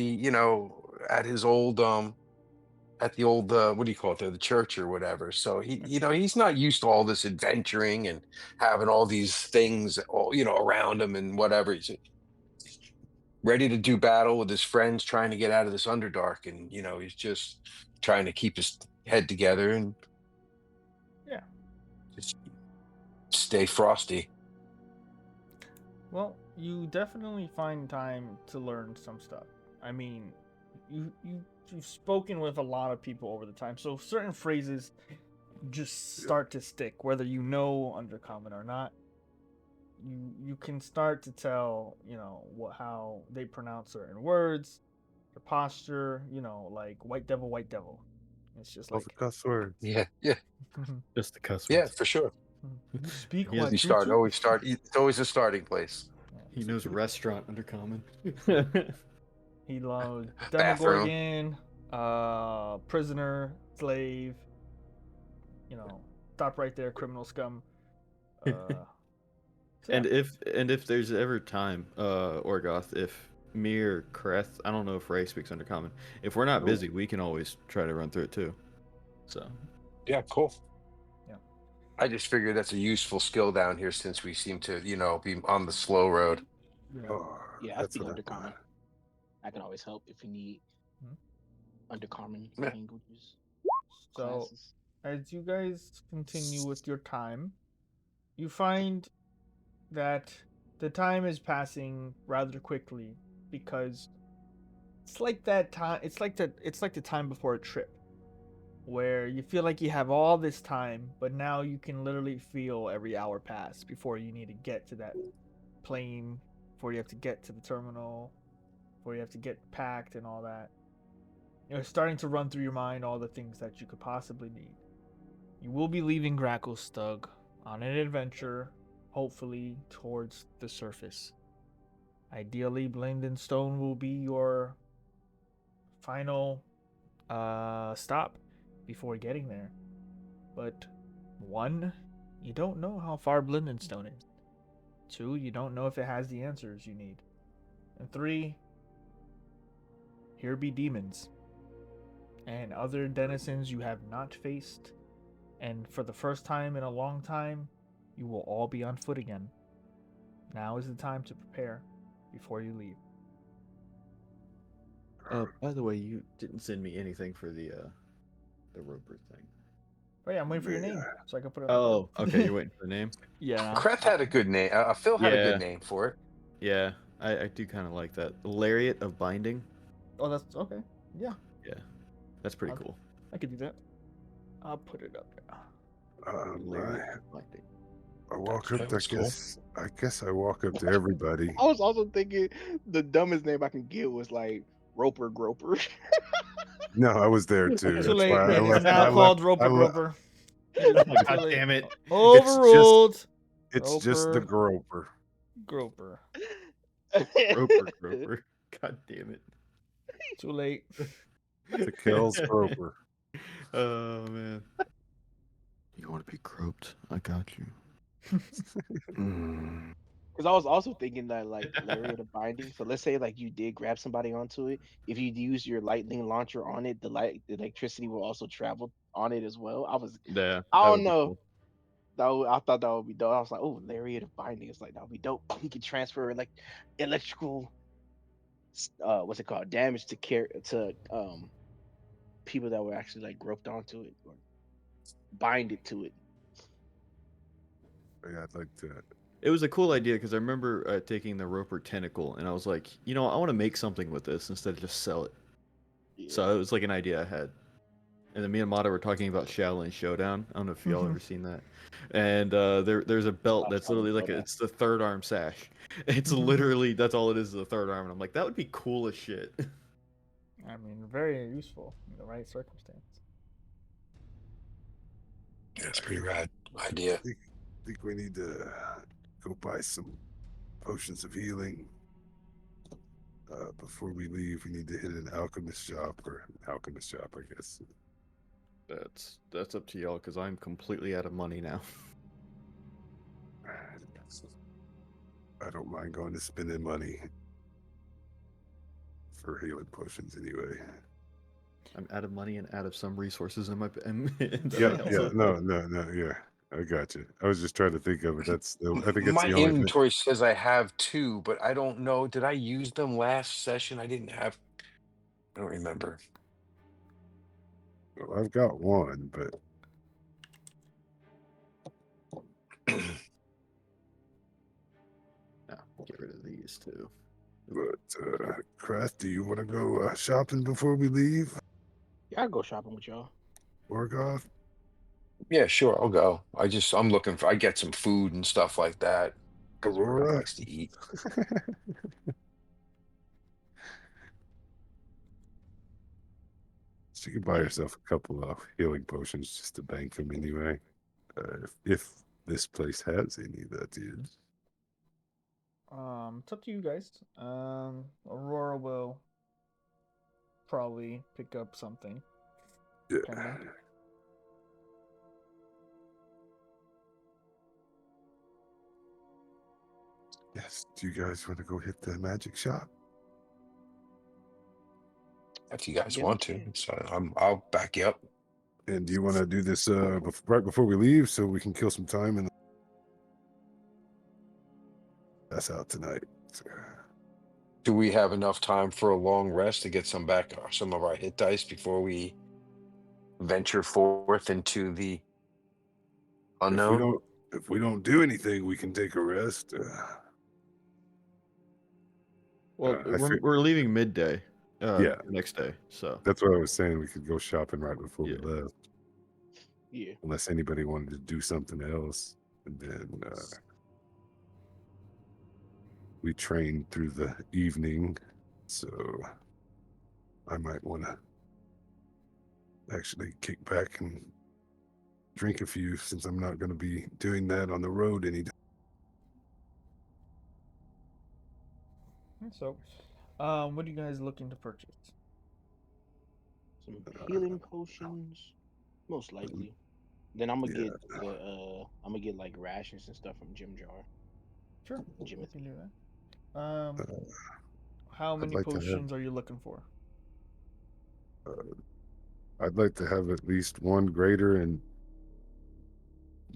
at his old at the old what do you call it there, the church or whatever. So he's not used to all this adventuring and having all these things all around him and whatever. He's ready to do battle with his friends, trying to get out of this Underdark, and he's just trying to keep his head together and Yeah. just stay frosty. Well, you definitely find time to learn some stuff. I mean, you've spoken with a lot of people over the time, so certain phrases just start to stick, whether you know Undercommon or not. You can start to tell, how they pronounce certain words, their posture, like white devil, white devil. It's just All the like, cuss words. Yeah, yeah, Just the cuss yeah, words. for sure. you speak He what has, You treat start you? always start. It's always a starting place. he knows restaurant undercommon. He loved Bathroom. Demogorgon, prisoner, slave, you know, stop right there, criminal scum. Uh, so yeah. And if there's ever time, Orgoth, if me or Kreth, I don't know if Ray speaks undercommon. If we're not Nope. busy, we can always try to run through it too. So Yeah, cool. Yeah. I just figured that's a useful skill down here since we seem to, be on the slow road. Oh, Yeah, I that's speak what I undercommon. want. I can always help if you need Mhm. undercommon Yeah. languages, So classes. as you guys continue with your time, you find that the time is passing rather quickly because it's like that time. It's like the time before a trip, where you feel like you have all this time, but now you can literally feel every hour pass before you need to get to that plane, before you have to get to the terminal, before you have to get packed and all that. You're starting to run through your mind all the things that you could possibly need. You will be leaving Gracklstugh on an adventure, hopefully towards the surface. Ideally, Blended Stone will be your final stop before getting there. But one, you don't know how far Blended Stone is. Two, you don't know if it has the answers you need. And three, here be demons and other denizens you have not faced. And for the first time in a long time, you will all be on foot again. Now is the time to prepare before you leave. by the way, you didn't send me anything for the Roper thing. Oh yeah, I'm waiting for your Yeah. name so I can put it on Oh, the board. okay, you're waiting for the name? Yeah. Kreth had a good name. Phil had a good Yeah. name for it. Yeah, I do kind of like that. Lariat of Binding. Oh, that's okay. Yeah, Yeah, that's pretty Okay. cool. I could do that. I'll put it up there. Lariat of Binding. I walk That up. was cool. I guess I walk up to everybody. I was also thinking the dumbest name I can get was like Roper Groper. No, I was there too. Too That's late. why I It is left. now I left. called I Roper left. Groper. God damn it! Overruled. It's just the Roper groper. Groper. Groper. God damn it! Too late. The Kells groper. Oh man. You want to be groped? I got you. Because I was also thinking that like lariat of binding. So let's say like you did grab somebody onto it. If you use your lightning launcher on it, the electricity will also travel on it as well. Yeah, I that don't would be know. cool. I thought that would be dope. I was like, oh, lariat of binding. It's like that would be dope. He could transfer like electrical, what's it called, damage to people that were actually like roped onto it or bind it to it. Yeah, I'd like to. It was a cool idea because I remember taking the roper tentacle and I was like, I want to make something with this instead of just sell it. Yeah. So it was like an idea I had. And then me and Mada were talking about Shaolin Showdown. I don't know if y'all ever seen that. And there's a belt Oh, that's Shaolin literally like Showdown. it's the third arm sash. It's literally that's all it is the third arm. And I'm like, that would be cool as shit. I mean, very useful in the right circumstance. That's pretty rad idea. I think we need to go buy some potions of healing. Before we leave, we need to hit an alchemist shop, I guess. That's up to y'all because I'm completely out of money now. I don't mind going to spending money for healing potions anyway. I'm out of money and out of some resources in my. Yeah, yeah. I got you. I was just trying to think of it. I think it's My the only thing. inventory says I have 2, but I don't know. Did I use them last session? I didn't have. I don't remember. Well, I've got one, but No, get rid of these too. Krath, do you want to go shopping before we leave? Yeah, I'll go shopping with y'all. Orgoth? Yeah, sure, I'll go. I'm looking for. I get some food and stuff like that because Orgoth Aurora? likes to eat. She can buy herself a couple of healing potions just to bank them anyway. If this place has any, that is. It's up to you guys. Aurora will probably pick up something. Yeah. Depending. Yes. Do you guys want to go hit the magic shop? If you guys Yeah, we want to, can. so I'll back you up. And do you want to do this right before we leave so we can kill some time and that's out tonight? Do we have enough time for a long rest to get some of our hit dice before we venture forth into the unknown? If we don't do anything, we can take a rest. Well, I think, we're leaving midday. Yeah. Next day. So that's what I was saying. We could go shopping right before Yeah. we left, Yeah. unless anybody wanted to do something else. And then we trained through the evening, so I might want to actually kick back and drink a few since I'm not going to be doing that on the road any. So, what are you guys looking to purchase? Some healing potions, most likely. Then I'm gonna Yeah. get I'm gonna get like rations and stuff from Jim Jar. Sure, we Jimothy. can do that. How many like to have- potions are you looking for? I'd like to have at least one greater and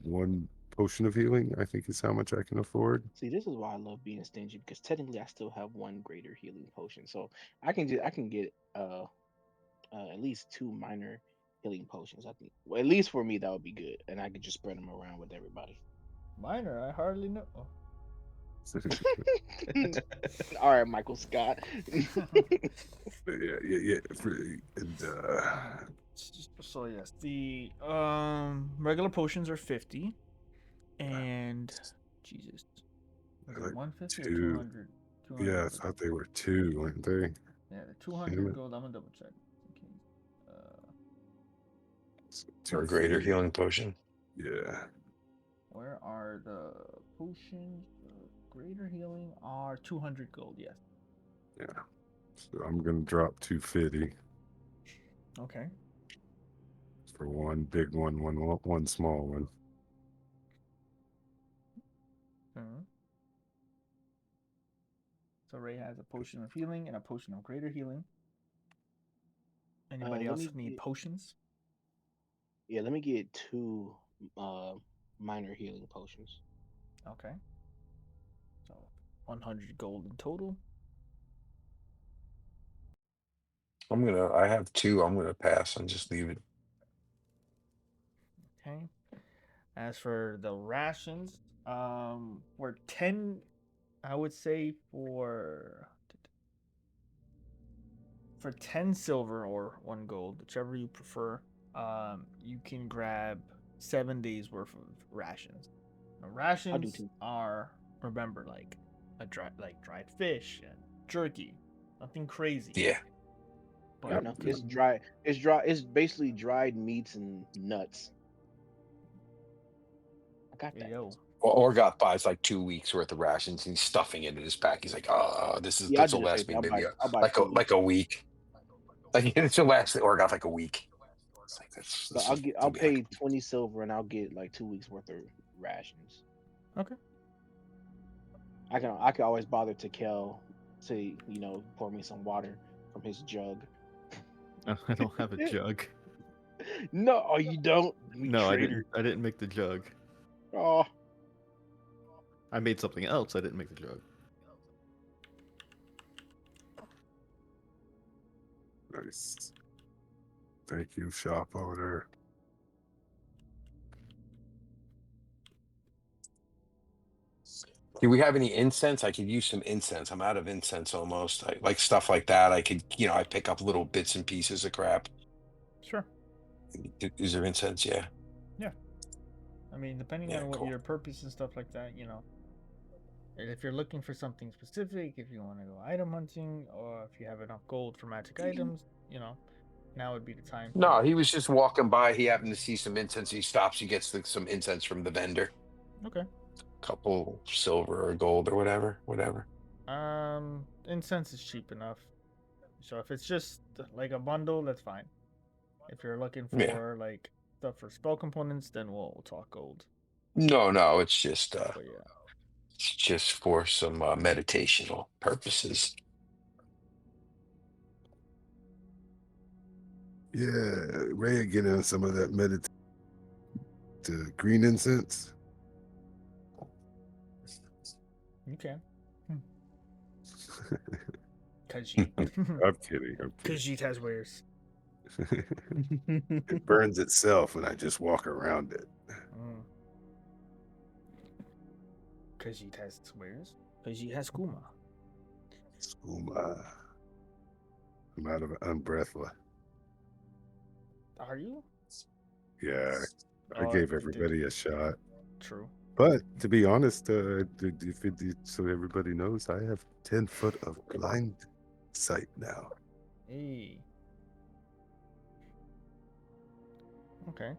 one potion of healing. I think is how much I can afford. See, this is why I love being stingy because technically I still have one greater healing potion, so I can get at least 2 minor healing potions. I think, well, at least for me that would be good, and I could just spread them around with everybody. Minor, I hardly know. Oh. All right, Michael Scott. yeah. And So yes, the regular potions are 50, and Jesus, was like it 150 or 2. 200? Yeah, I thought they were 2, weren't they? Yeah, the Damn 200 it. gold. I'm gonna double check. Okay. For a greater 250. healing potion. Yeah. Where are the potions? Greater healing are 200 gold. Yes. Yeah. So I'm gonna drop 250 Okay. for one big one small one. Mhm. So Ray has a potion of healing and a potion of greater healing. Anybody Let else me need get- potions? Yeah, let me get 2 minor healing potions. Okay. So 100 gold in total. I have 2. I'm gonna pass and just leave it. Okay. As for the rations, for 10, I would say for 10 silver or 1 gold, whichever you prefer, you can grab 7 days worth of rations. Now, I'll do rations 2. are, remember, like dried fish and jerky, nothing crazy. Yeah. Yeah, I But know. for It's the dry. It's dry. It's basically dried meats and nuts. I got that. yo, Orgoth buys like 2 weeks worth of rations and he's stuffing it in his pack. He's like, "Oh, Yeah, I'll this do will the same last thing. me maybe I'll buy like 2 weeks. a week. Like it's will last Orgoth like a week." It's like So I'll pay 20 silver and I'll get like 2 weeks worth of rations. okay. I can always bother Takel to pour me some water from his jug. I don't have a jug. No, oh, you don't. You No, traitor. I didn't make the jug. Oh, I made something else. I didn't make the jug. Nice. Thank you, shop owner. Do we have any incense? I could use some incense. I'm out of incense almost. Like stuff like that. I could, I pick up little bits and pieces of crap. Sure. Is there incense? Yeah. Yeah. I mean, depending Yeah, on what cool. your purpose and stuff like that, And if you're looking for something specific, if you want to go item hunting, or if you have enough gold for magic items, now would be the time. No, he was just walking by. He happened to see some incense. He stops. He gets some incense from the vendor. Okay. Couple silver or gold or whatever. Incense is cheap enough. So if it's just like a bundle, that's fine. If you're looking Yeah. for like stuff for spell components, then we'll talk gold. No, it's just But yeah. it's just for some meditational purposes. Yeah, Ray get in some of that to green incense. You can. Khajiit. I'm kidding. Khajiit has wares. It burns itself when I just walk around it. Khajiit has wares. Khajiit has Kuma. Skooma. I'm out of unbreathless. Are you? Yeah, I Oh, gave you did. everybody a shot. True. But to be honest, so everybody knows, I have 10 foot of blind sight now. Hey. Okay.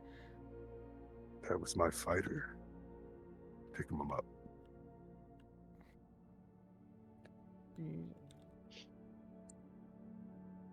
That was my fighter. Pick him up.